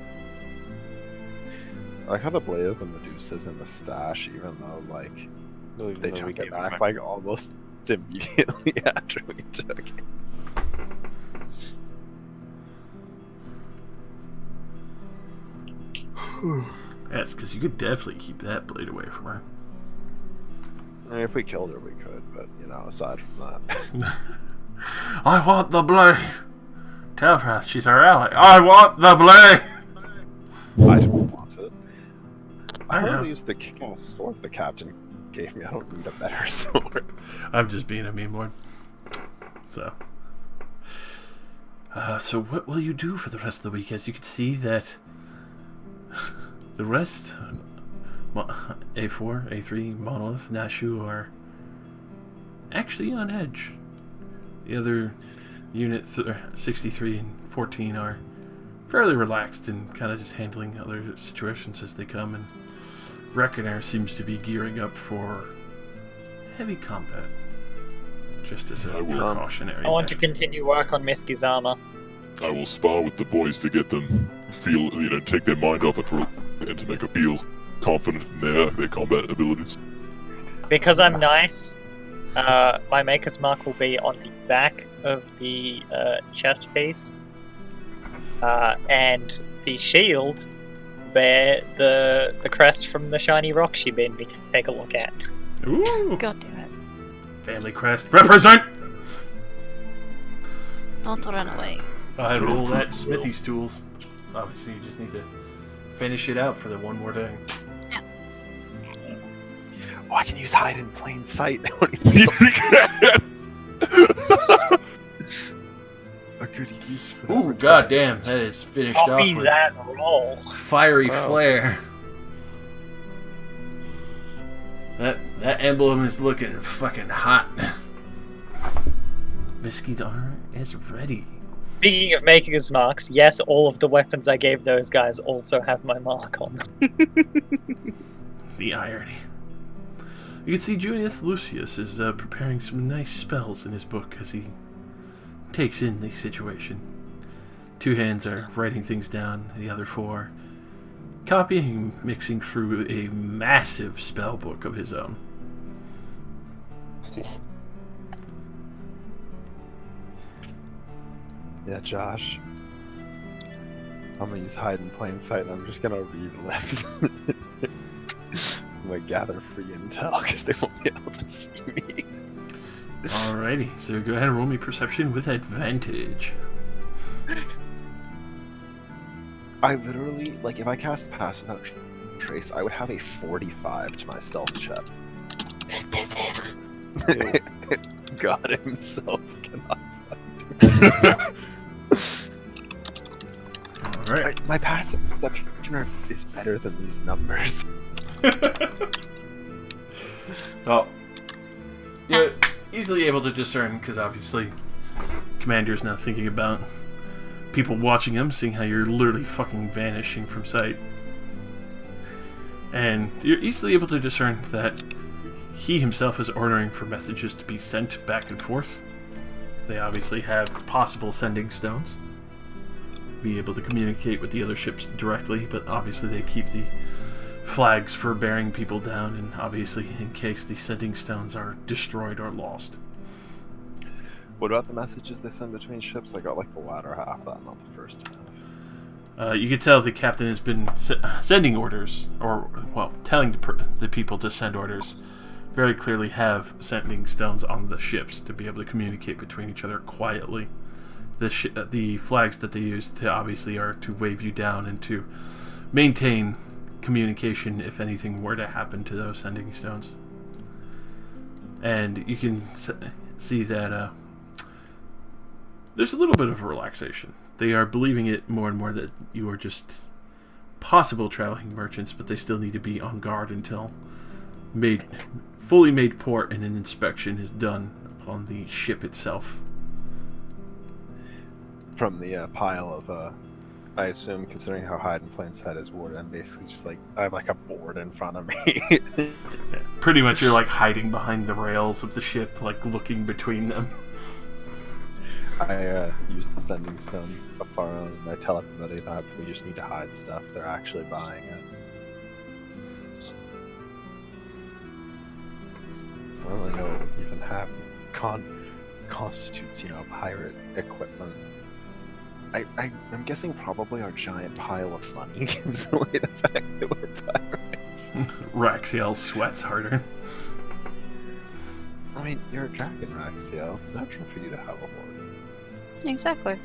I like how the blade of the Medusa's in the stash, even though, like, No, even they though we took gave it back, back. like, almost immediately after we took it. Yes, because you could definitely keep that blade away from her. I mean, if we killed her, we could, but, you know, aside from that. I want the blade! Tell her she's our ally. I want the blade! I don't want it. I I know. hardly use the kick-ass sword the captain gave me. I don't need a better sword. I'm just being a meme one. So. So what will you do for the rest of the week? As you can see that the rest, A4, A3, Monolith, Nashu are actually on edge. The other unit 63 and 14 are fairly relaxed and kind of just handling other situations as they come, and Reckoner seems to be gearing up for heavy combat. Just as a I will. precautionary I want to measure. continue work on Miski's armor. I will spar with the boys to get them feel, take their mind off it for, and to make them feel confident in their combat abilities. Because I'm nice, my Maker's Mark will be on the back of the chest piece. And the shield bear the crest from the shiny rock she made me take a look at. Ooh! God damn it. Family crest. Represent! Don't run away. I roll that Smithy's tools. So obviously you just need to finish it out for the one more day. Oh, I can use hide in plain sight. A good use for that. Ooh, goddamn, that is finished off Copy with that roll. fiery Wow. flare. That emblem is looking fucking hot. Miski's armor is ready. Speaking of Maker's Marks, yes, all of the weapons I gave those guys also have my mark on them. The irony. You can see Junius Lucius is preparing some nice spells in his book as he takes in the situation. Two hands are writing things down, the other four copying, mixing through a massive spell book of his own. Yeah, Josh. I'm gonna use hide in plain sight and I'm just gonna read lips. I'm gonna gather free intel because they won't be able to see me. Alrighty, so go ahead and roll me perception with advantage. I literally, like, if I cast Pass Without Trace, I would have a 45 to my stealth check. God himself cannot find Alright. my passive perception is better than these numbers. Well, you're easily able to discern, because obviously Commander's now thinking about people watching him, seeing how you're literally fucking vanishing from sight. And you're easily able to discern that he himself is ordering for messages to be sent back and forth. They obviously have possible sending stones. Be able to communicate with the other ships directly, but obviously they keep the flags for bearing people down, and obviously in case the sending stones are destroyed or lost. What about the messages they send between ships? I got like the latter half of that, not the first half. You can tell the captain has been sending orders, or, well, telling the people to send orders, very clearly have sending stones on the ships to be able to communicate between each other quietly. The flags that they use to obviously are to wave you down and to maintain communication if anything were to happen to those sending stones. And you can see that there's a little bit of a relaxation. They are believing it more and more that you are just possible traveling merchants, but they still need to be on guard until fully made port and an inspection is done upon the ship itself. From the pile of, I assume, considering how hide in plain sight is warded, I'm basically just like, I have like a board in front of me. Yeah, pretty much you're like hiding behind the rails of the ship, like looking between them. I use the sending stone up our own, and I tell everybody that we just need to hide stuff. They're actually buying it. I don't really know what we even have constitutes, pirate equipment. I'm guessing probably our giant pile of money gives away the fact that we're pirates. Raxiel sweats harder. I mean, you're a dragon, Raxiel. It's natural for you to have a hoard. Exactly.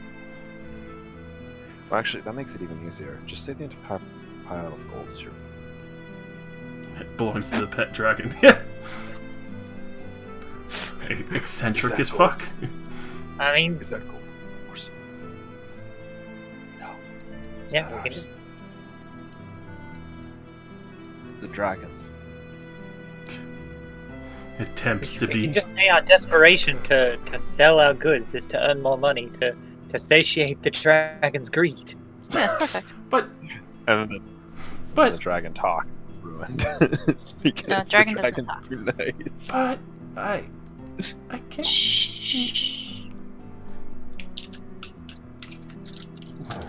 Well, actually, that makes it even easier. Just say the entire pile of gold is yours. It belongs to the pet dragon. Yeah. Eccentric as gold? fuck. I mean, Is that gold? Or silver? No. It's yeah, not we can ours. just. The dragons. Attempts to We be. can just say our desperation to sell our goods is to earn more money, to satiate the dragon's greed. Yes, perfect. But And then the dragon talks. Ruined. Because No, the dragon doesn't dragon's talk. too nice. but I can't. Shh.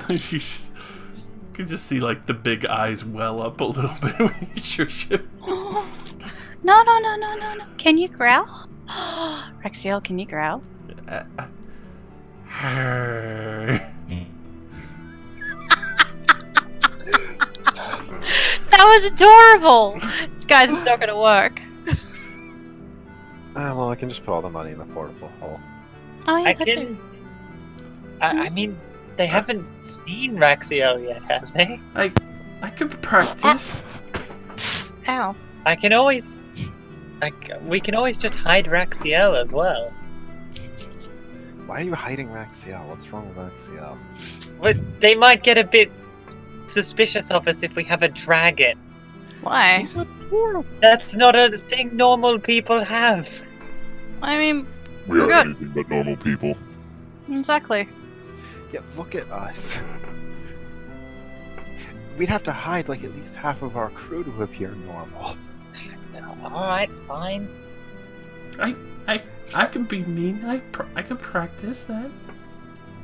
You can just see like the big eyes well up a little bit when you sure ship. No. Can you growl? Rexiel, can you growl? That was adorable! Guys, it's not gonna work. Well, I can just put all the money in the portable hole. Oh, yeah, I that can. too. I mean, they haven't seen Raxiel yet, have they? I can practice. Ow. I can always. We can always just hide Raxiel as well. Why are you hiding Raxiel? What's wrong with Raxiel? But they might get a bit suspicious of us if we have a dragon. Why? He's adorable. That's not a thing normal people have. I mean, We are Good. anything but normal people. exactly. Yeah, look at us. We'd have to hide like at least half of our crew to appear normal. Alright, fine. I can be mean. I can practice that.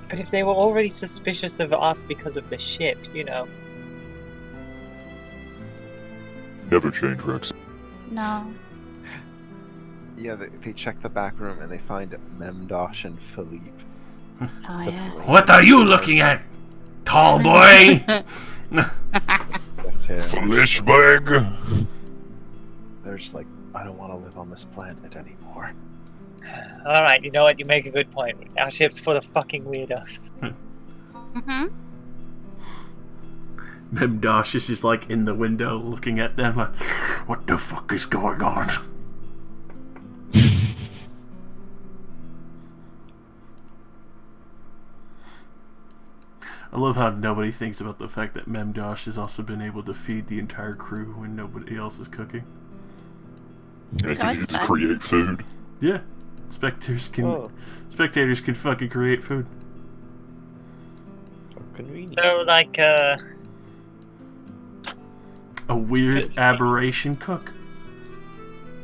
But if they were already suspicious of us because of the ship, Never change, Rex. No. Yeah, they check the back room and they find Memdosh and Philippe. Oh, yeah. What are you looking at, tall boy? That's him. Fleshbag! They're just like, I don't want to live on this planet anymore. Alright, you know what? You make a good point. Our ship's full of fucking weirdos. Mm-hmm. Memdosh is just like in the window looking at them like, what the fuck is going on? I love how nobody thinks about the fact that Memdosh has also been able to feed the entire crew when nobody else is cooking. I That's can use to fine. create food. Yeah, spectators can fucking create food. How convenient. So, like, A weird aberration cook.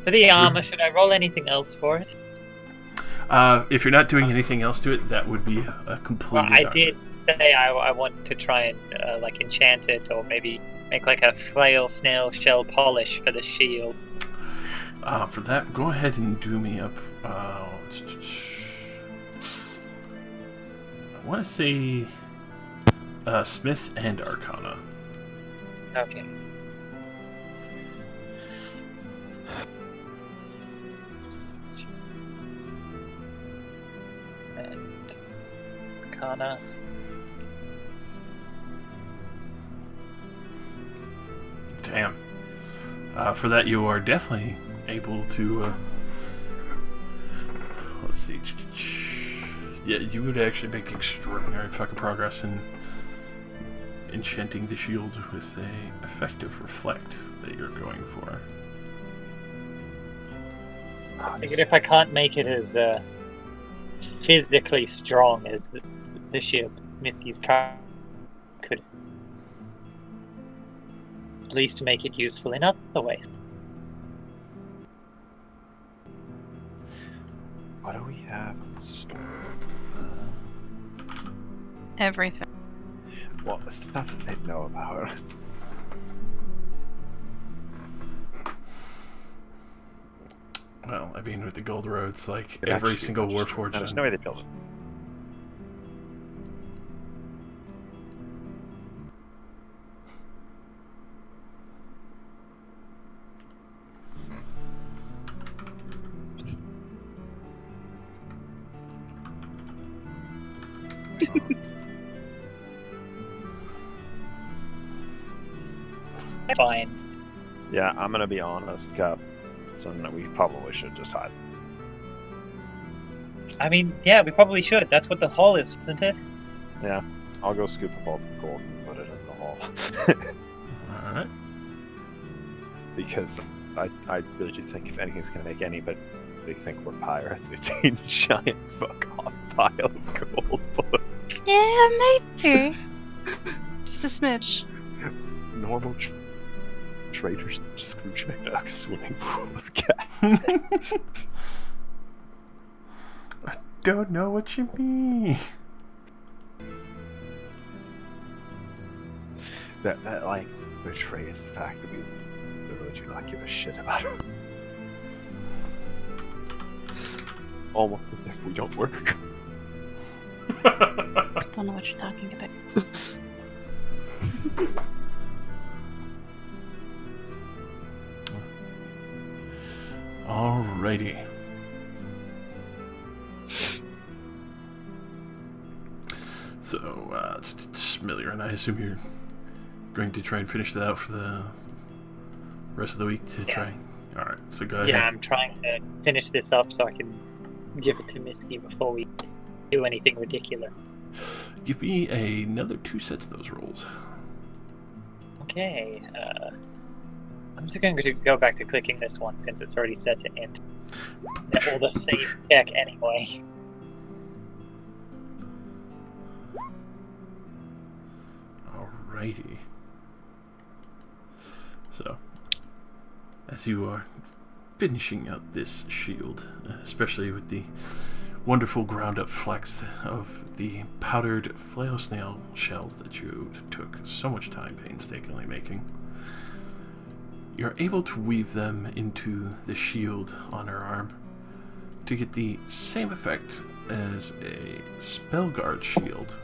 For the armor, should I roll anything else for it? If you're not doing anything else to it, that would be a completed Well, I armor. did say I want to try and like enchant it, or maybe make like a flail snail shell polish for the shield. For that, go ahead and do me up. I want to say Smith and Arcana. Okay. And Arcana. Damn. For that, you are definitely able to. Let's see. Yeah, you would actually make extraordinary fucking progress in enchanting the shield with a effective reflect that you're going for. I figured if I can't make it as physically strong as the shield, Miski's car could at least make it useful in other ways. What do we have in store? Everything. Well, the stuff that they know about. Well, I mean, with the gold roads, like It every actually single just- Warforged. No, there's no way they built it. Fine. Yeah, I'm gonna be honest, Cap. Something we probably should just hide. I mean, yeah, we probably should. That's what the hall is, isn't it? Yeah, I'll go scoop up all the gold and put it in the hall. Alright. Because I really do think if anything's gonna make anybody think we're pirates, it's a giant fuck off pile of gold. Yeah, maybe. Just a smidge. Normal traders, Scrooge McDuck swimming pool of cash. I don't know what you mean. that like betrays the fact that we literally do not give a shit about it. Almost as if we don't work. Don't know what you're talking about. Alrighty. So, Miller, and I assume you're going to try and finish that out for the rest of the week to try. Alright, so go ahead. Yeah, I'm trying to finish this up so I can give it to Miski before we do anything ridiculous. Give me another 2 sets of those rolls. Okay, I'm just going to go back to clicking this one since it's already set to end. Or the save check anyway. Alrighty. So, as you are finishing out this shield, especially with the wonderful ground-up flecks of the powdered flail snail shells that you took so much time painstakingly making, you're able to weave them into the shield on her arm to get the same effect as a Spellguard shield.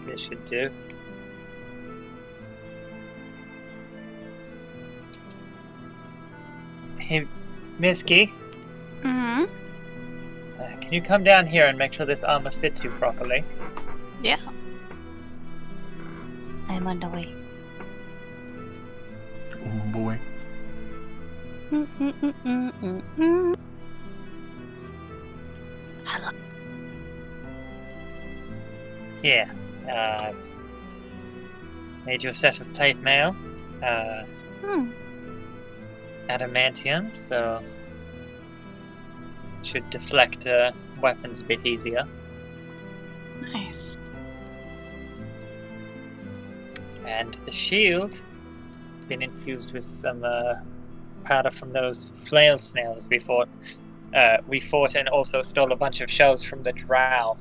This should do. Hey, Miski, Mm-hmm. can you come down here and make sure this armor fits you properly? Yeah. I'm on the way. Oh boy. Hello. Yeah. Made you a set of plate mail. Adamantium, so Should deflect weapons a bit easier. Nice. And the shield, been infused with some powder from those flail snails we fought. We fought and also stole a bunch of shells from the drow.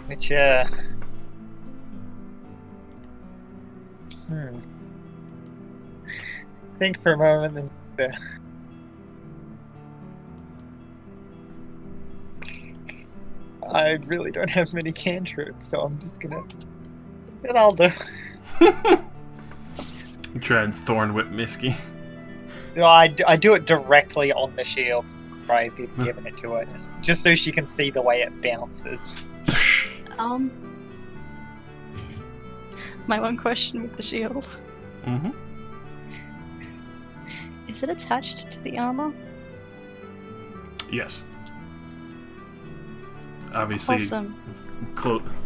Which, think for a moment and I really don't have many cantrips, so I'm just gonna... Then I'll do. Try and thorn whip Misky. No, I do it directly on the shield. Right, be giving it to her, just so she can see the way it bounces. My one question with the shield. Mm-hmm. Is it attached to the armor? Yes. Obviously, Awesome.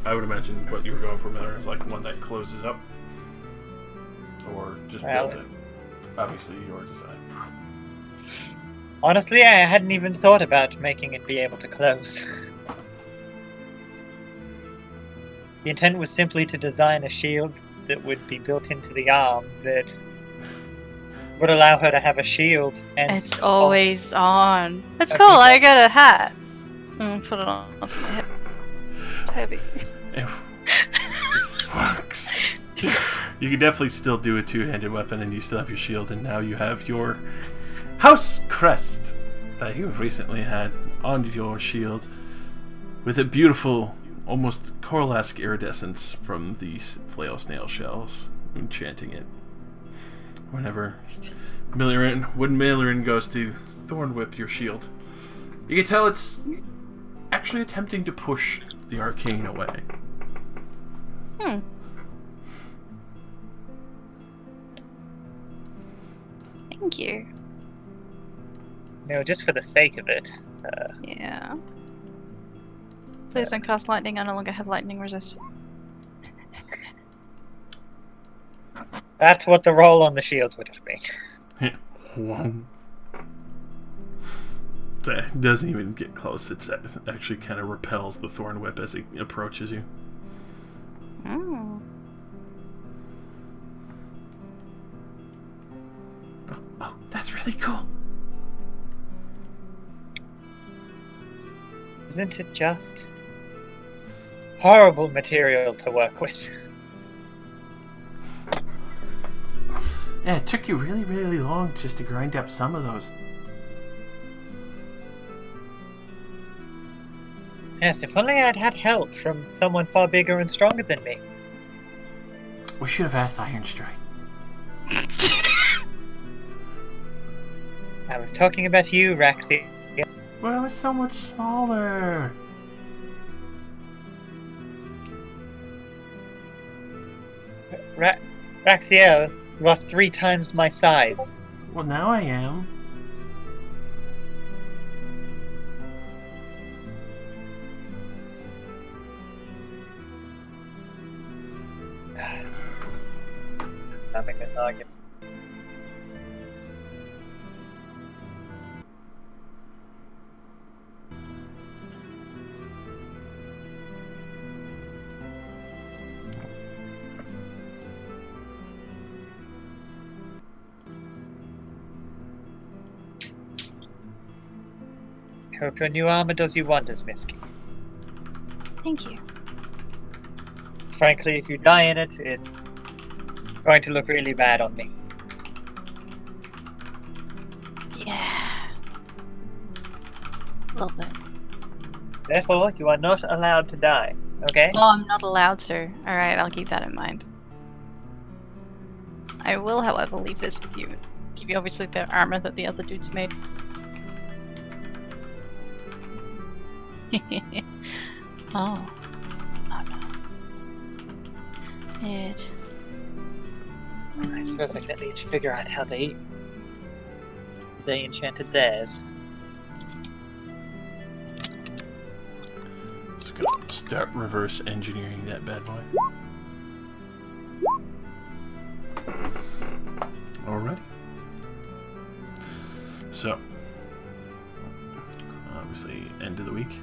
I would imagine what you were going for there is like one that closes up. Or just built it. Obviously, your design. Honestly, I hadn't even thought about making it be able to close. The intent was simply to design a shield that would be built into the arm that would allow her to have a shield and... It's always on. That's Okay. cool, I got a hat. Put it on onto my head. It's heavy. It works. You can definitely still do a two-handed weapon and you still have your shield, and now you have your house crest that you've recently had on your shield with a beautiful, almost coral-esque iridescence from these flail snail shells, enchanting it. Whenever Millerin goes to thorn whip your shield, you can tell it's actually attempting to push the arcane away. Thank you. No, just for the sake of it. Yeah. Please don't cast lightning, I no longer have lightning resistance. That's what the roll on the shields would have been. So it doesn't even get close. It actually kind of repels the thorn whip as it approaches you. Oh. Oh, that's really cool. Isn't it just horrible material to work with? Yeah, it took you really, really long just to grind up some of those. Yes, if only I'd had help from someone far bigger and stronger than me. We should have asked Iron Strike. I was talking about you, Raxi. Well, it's so much smaller. Raxiel, you are 3 times my size. Well, now I am. Having this argument. Hope your new armor does you wonders, Misky. Thank you. Frankly, if you die in it, it's going to look really bad on me. Yeah. A little bit. Therefore, you are not allowed to die, okay? Oh, I'm not allowed to. Alright, I'll keep that in mind. I will, however, leave this with you. Give you obviously the armor that the other dudes made. Oh. Oh no. It. I suppose I can at least figure out how they enchanted theirs. Let's go start reverse engineering that bad boy. Alright. So, obviously, end of the week.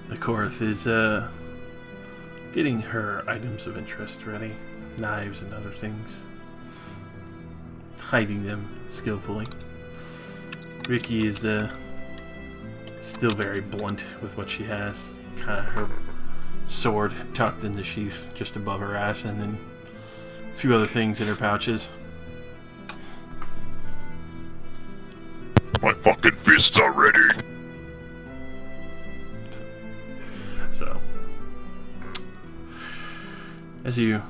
The Korath is getting her items of interest ready, knives and other things, hiding them skillfully. Ricky is still very blunt with what she has, kind of her sword tucked in the sheath just above her ass, and then a few other things in her pouches. My fucking fists are ready. So, as you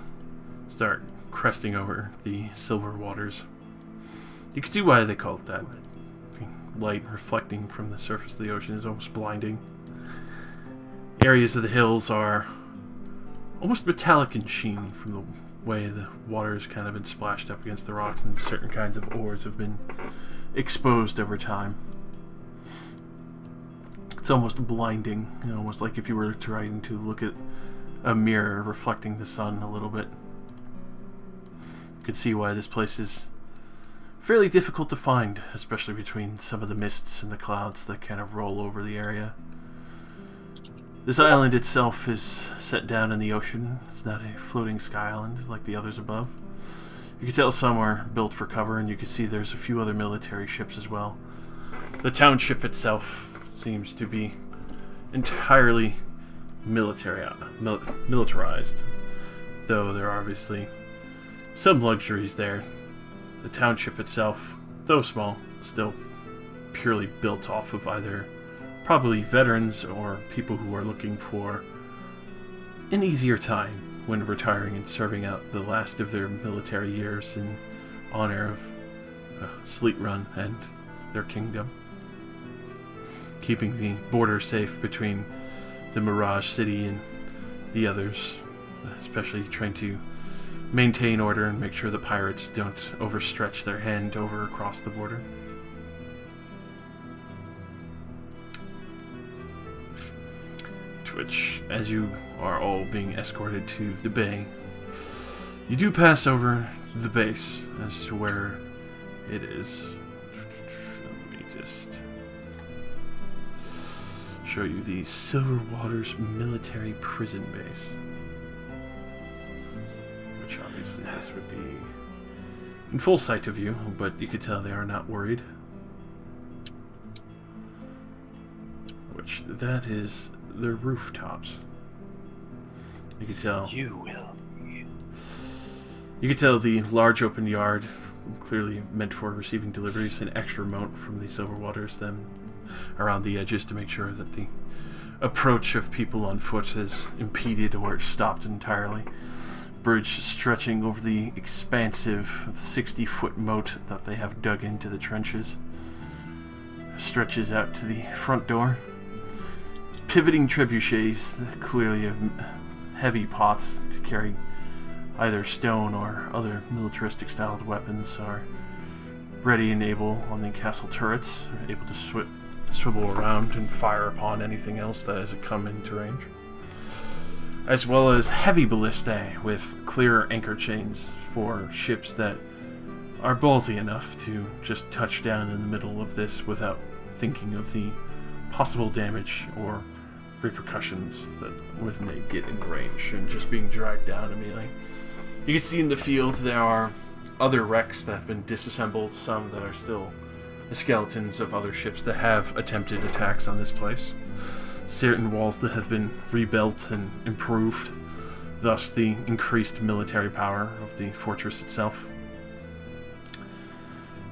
start cresting over the silver waters, you can see why they call it that. The light reflecting from the surface of the ocean is almost blinding. Areas of the hills are almost metallic in sheen from the way the water has kind of been splashed up against the rocks, and certain kinds of ores have been exposed over time. It's almost blinding, almost like if you were trying to look at a mirror reflecting the sun a little bit. You could see why this place is fairly difficult to find, especially between some of the mists and the clouds that kind of roll over the area. This island itself is set down in the ocean. It's not a floating sky island like the others above. You can tell some are built for cover, and you can see there's a few other military ships as well. The township itself seems to be entirely militarized, though there are obviously some luxuries there. The township itself, though small, still purely built off of either probably veterans or people who are looking for an easier time when retiring and serving out the last of their military years in honor of Sleet Run and their kingdom. Keeping the border safe between the Mirage City and the others, especially trying to maintain order and make sure the pirates don't overstretch their hand over across the border. To which, as you are all being escorted to the bay, you do pass over the base as to where it is. Let me just show you the Silver Waters military prison base. Which obviously this would be in full sight of you, but you could tell they are not worried. Which that is their rooftops. You could tell. You will. You could tell the large open yard, clearly meant for receiving deliveries, an extra moat from the Silver Waters, them around the edges to make sure that the approach of people on foot is impeded or stopped entirely. Bridge stretching over the expansive 60-foot moat that they have dug into the trenches. Stretches out to the front door. Pivoting trebuchets, clearly of heavy pots to carry either stone or other militaristic styled weapons, are ready and able on the castle turrets, able to swivel around and fire upon anything else that has come into range. As well as heavy ballistae with clear anchor chains for ships that are ballsy enough to just touch down in the middle of this without thinking of the possible damage or repercussions that when they get in range and just being dragged down immediately. You can see in the field there are other wrecks that have been disassembled, some that are still the skeletons of other ships that have attempted attacks on this place. Certain walls that have been rebuilt and improved, thus the increased military power of the fortress itself.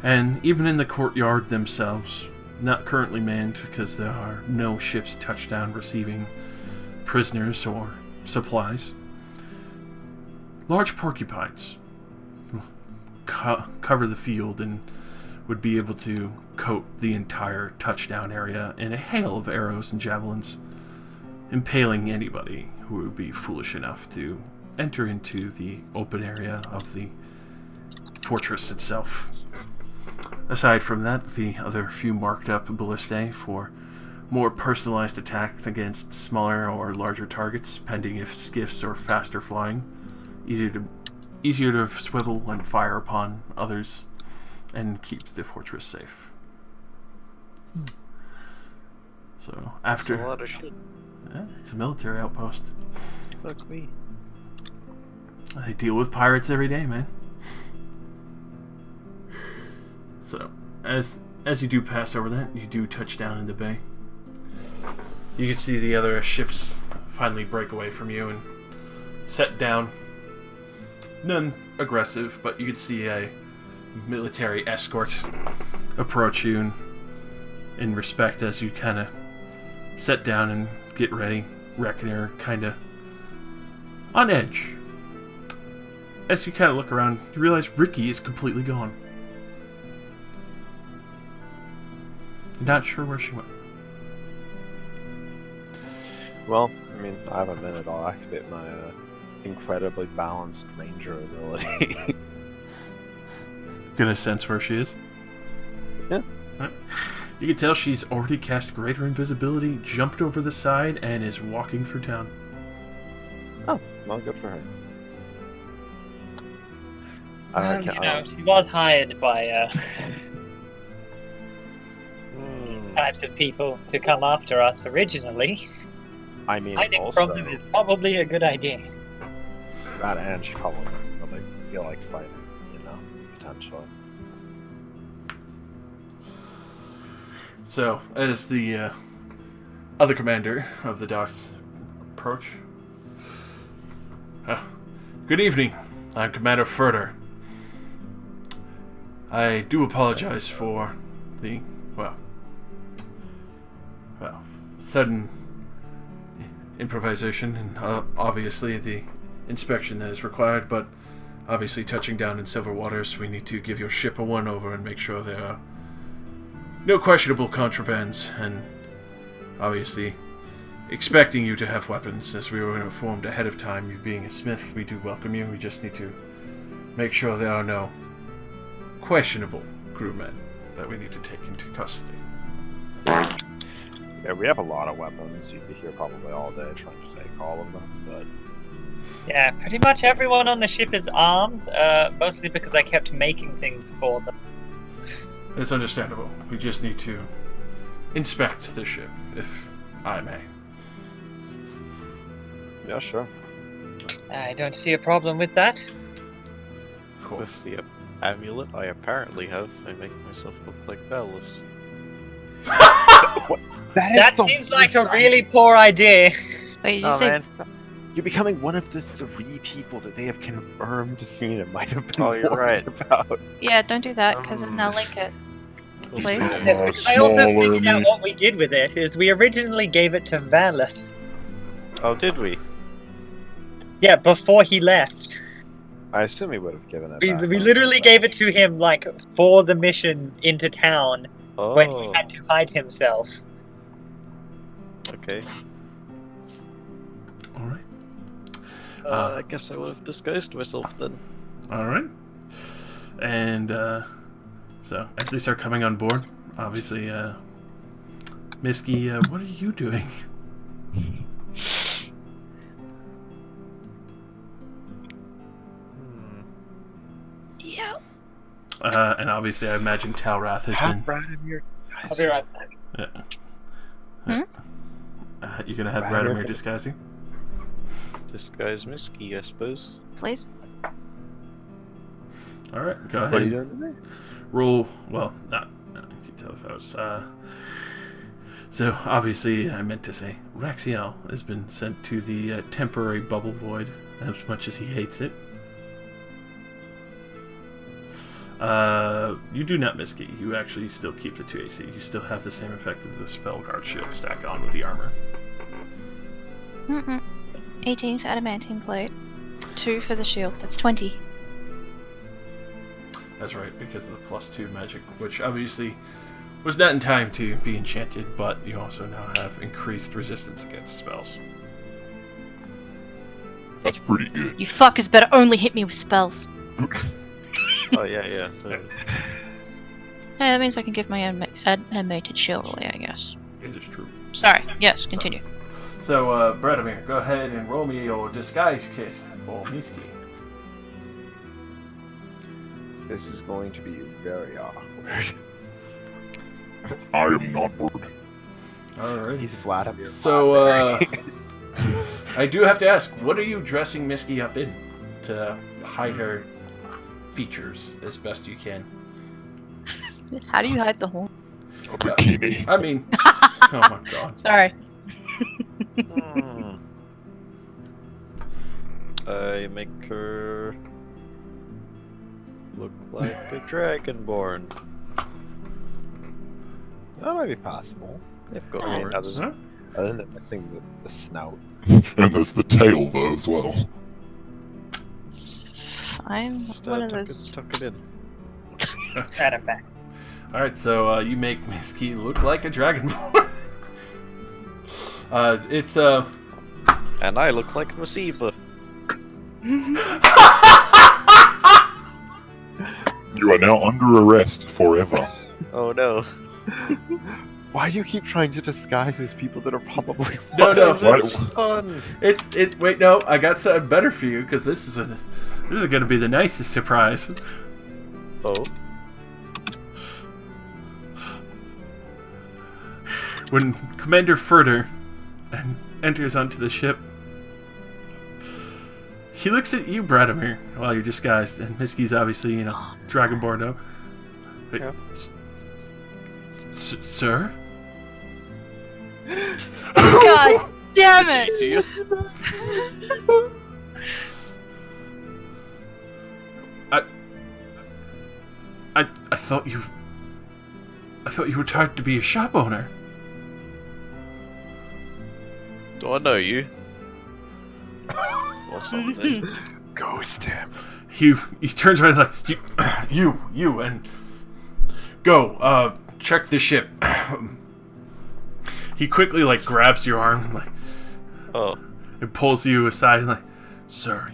And even in the courtyard themselves, not currently manned because there are no ships touched down receiving prisoners or supplies, large porcupines cover the field and would be able to coat the entire touchdown area in a hail of arrows and javelins, impaling anybody who would be foolish enough to enter into the open area of the fortress itself. Aside from that, the other few marked up ballistae for more personalized attack against smaller or larger targets, pending if skiffs or faster flying, easier to swivel and fire upon others and keep the fortress safe. So That's after, a lot of shit. yeah, it's a military outpost. Fuck me. They deal with pirates every day, man. So as you do pass over that, you do touch down in the bay. You can see the other ships finally break away from you and set down. None aggressive, but you can see a military escort approach you in respect as you kind of set down and get ready. Reckoner kind of on edge. As you kind of look around, you realize Ricky is completely gone. You're not sure where she went. Well, I mean, I have a minute. I'll activate my incredibly balanced ranger ability. Gonna sense where she is? Yeah. Right. You can tell she's already cast greater invisibility, jumped over the side, and is walking through town. Oh, well, good for her. She was hired by types of people to come after us originally. I mean, Hiding also, from them is probably a good idea. that and she probably doesn't really feel like fighting, potentially. So, as the other commander of the docks approach, good evening. I'm Commander Furter. I do apologize for the, sudden improvisation and obviously the inspection that is required, but obviously touching down in Silver Waters, we need to give your ship a one-over and make sure there are no questionable contrabands, and obviously expecting you to have weapons. As we were informed ahead of time, you being a smith, we do welcome you. We just need to make sure there are no questionable crewmen that we need to take into custody. Yeah, we have a lot of weapons. You'd be here probably all day trying to take all of them, but... Yeah, pretty much everyone on the ship is armed, mostly because I kept making things for them. It's understandable. We just need to inspect the ship, if I may. Yeah, sure. I don't see a problem with that. Of course. With the amulet I apparently have, I make myself look like Valis. That seems like a really poor idea. Wait, you Oh say man, You're becoming one of the 3 people that they have confirmed seen it might have been Oh, you're right. about. yeah, don't do that because then they'll link it. We'll Please? see. Yes, because I also figured out what we did with it, is we originally gave it to Valis. Oh, did we? Yeah, before he left. I assume he would have given it We back. literally gave it to him, like, for the mission into town, Oh, when he had to hide himself. okay. Alright. I guess I would have disguised myself then. Alright. And, so, as they start coming on board, obviously, Misky, what are you doing? Yeah. And obviously I imagine Talrath has been... I'll be right back. Yeah. You're gonna have Radomir disguising? Disguise Misky, I suppose. Please. Alright, go ahead. What are you doing today? Roll, well, not details. So, obviously, I meant to say, Raxiel has been sent to the temporary bubble void, as much as he hates it. You do not miskey. You actually still keep the 2 AC. You still have the same effect as the spell guard shield stack on with the armor. 18 for adamantium plate. 2 for the shield. That's 20. That's right, because of the +2 magic, which obviously was not in time to be enchanted, but you also now have increased resistance against spells. That's pretty good. You fuckers better only hit me with spells. Oh yeah, totally. Yeah, that means I can give my own animated shield away, I guess. It is true. Sorry. Yes, continue. So, Radomir, go ahead and roll me your disguise kiss for Miski. This is going to be very awkward. I am not bored. Alright. He's Vladimir. So, I do have to ask, what are you dressing Misky up in to hide her features as best you can? How do you hide the hole? A bikini. I mean, oh my god. Sorry. I make her look like a dragonborn. That might be possible. They've got I mean, horns. other than missing the snout. And there's the tail, though, as well. I'm Just one of tuck those. it in. Add it back. Alright, so you make Misky look like a dragonborn. It's And I look like Masiba. You are now under arrest forever. Oh no. Why do you keep trying to disguise as people that are probably No, It's fun. wait, no, I got something better for you, because this is gonna be the nicest surprise. Oh. When Commander Furter enters onto the ship, he looks at you, Bradimir, while you're disguised, and Misky's obviously, Dragonborn now. Wait, Yeah. Sir? God damn it! See you. I thought you were trying to be a shop owner. Do I know you? Or something? ghost him? He turns around like, you, and go, check the ship. He quickly, grabs your arm and, Oh. and pulls you aside and, sir,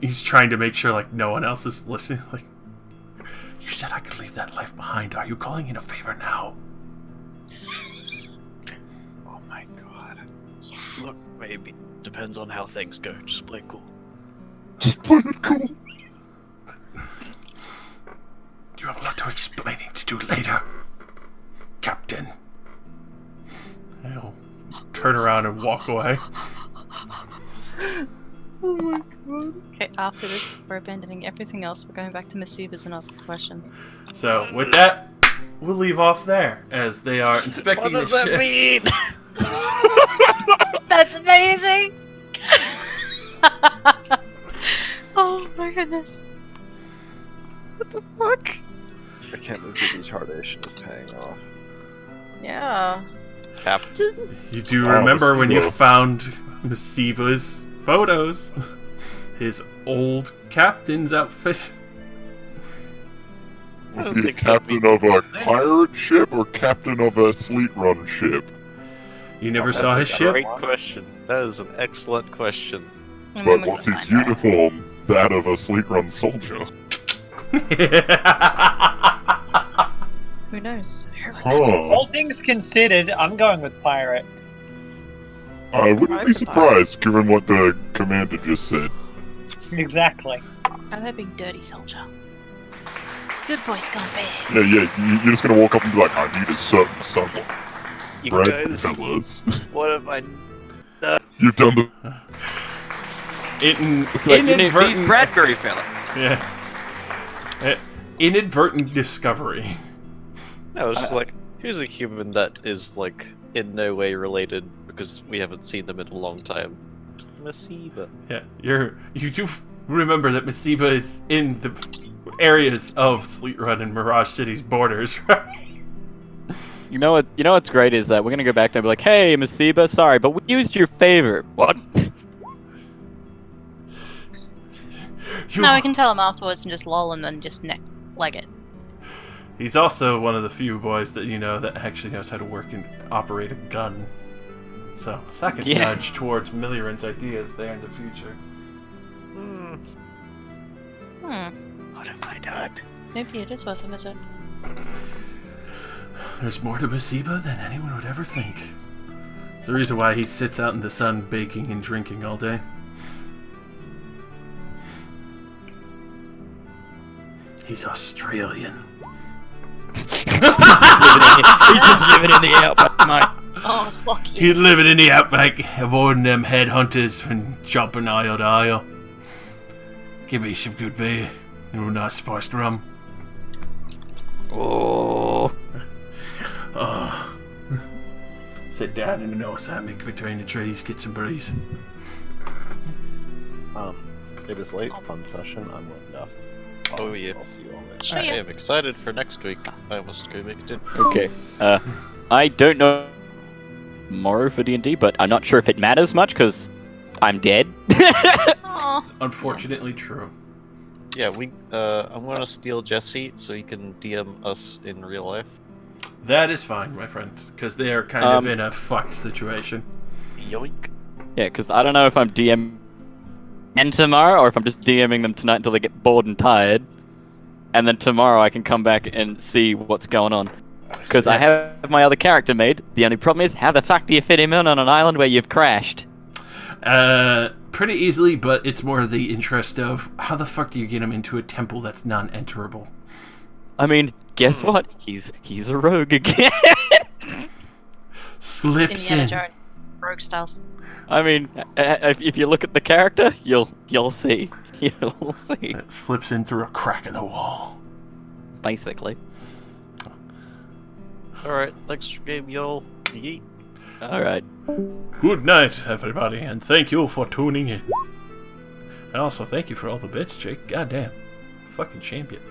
he's trying to make sure, no one else is listening. You said I could leave that life behind. Are you calling in a favor now? Oh my god. Look, maybe. Depends on how things go. Just play cool. Just play it cool. You have a lot of explaining to do later, Captain. I'll turn around and walk away. Oh my god. Okay, after this, we're abandoning everything else. We're going back to Misibas and asking questions. So, with that, we'll leave off there, as they are inspecting What does the that ship. mean? That's amazing! Oh my goodness. What the fuck? I can't believe the retardation is paying off. Yeah. Captain? You do Oh, remember when you Masiba. found Masiba's photos? His old captain's outfit. Was don't he a think that'd be captain of a nice. pirate ship or captain of a sleet run ship? You never That's saw a his ship? great question. That is an excellent question. And then But we was can his find out. uniform that of a sleet run soldier? Who knows? All things considered, I'm going with pirate. I wouldn't be surprised given what the commander just said. Exactly. I'm a big dirty soldier. Good boys gone bad. Yeah, you're just gonna walk up and be like, I need a certain someone. You Right, guys, fellas? what have I... You've done the... Inadvertent... These Bradbury fella. Yeah. Inadvertent discovery. I was just who's a human that is, in no way related because we haven't seen them in a long time? Masiba. Yeah, you do remember that Masiba is in the areas of Sleet Run and Mirage City's borders, right? You know what's great is that we're gonna go back there and be like, hey, Masiba, sorry, but we used your favor. What? No, we can tell him afterwards and just lol and then just leg it. He's also one of the few boys that that actually knows how to work and operate a gun. So, second Yeah. nudge towards Milliran's ideas there in the future. What have I done? Maybe it is worth a visit. There's more to Masiba than anyone would ever think. It's the reason why he sits out in the sun baking and drinking all day. He's Australian. He's just living in the outback, mate. Oh, fuck you. He's living in the outback, avoiding them headhunters and jumping aisle to aisle. Give me some good beer and a nice spiced rum. Oh. Oh. Sit down in the north hammock between the trees, get some breeze. It is late. Fun session. I'm Wood off. Oh yeah. I'll see you all later. Sure, I yeah. am excited for next week. I must go make dinner. Okay. I don't know tomorrow for D&D, but I'm not sure if it matters much because I'm dead. Aw. Unfortunately true. Yeah, I'm gonna steal Jesse so he can DM us in real life. That is fine, my friend, because they are kind of in a fucked situation. Yoink. Yeah, because I don't know if I'm DM and tomorrow or if I'm just DMing them tonight until they get bored and tired, and then tomorrow I can come back and see what's going on. Because I have my other character made. The only problem is, how the fuck do you fit him in on an island where you've crashed? Pretty easily, but it's more the interest of how the fuck do you get him into a temple that's non-enterable? I mean, guess what? He's a rogue again. Slips Indiana in. Jones. Rogue styles. I mean, if you look at the character, you'll see. You'll see. It slips in through a crack in the wall. Basically. Alright, thanks for game, y'all. Yeet. All right. Good night, everybody, and thank you for tuning in. And also, thank you for all the bits, Jake. Goddamn. Fucking champion.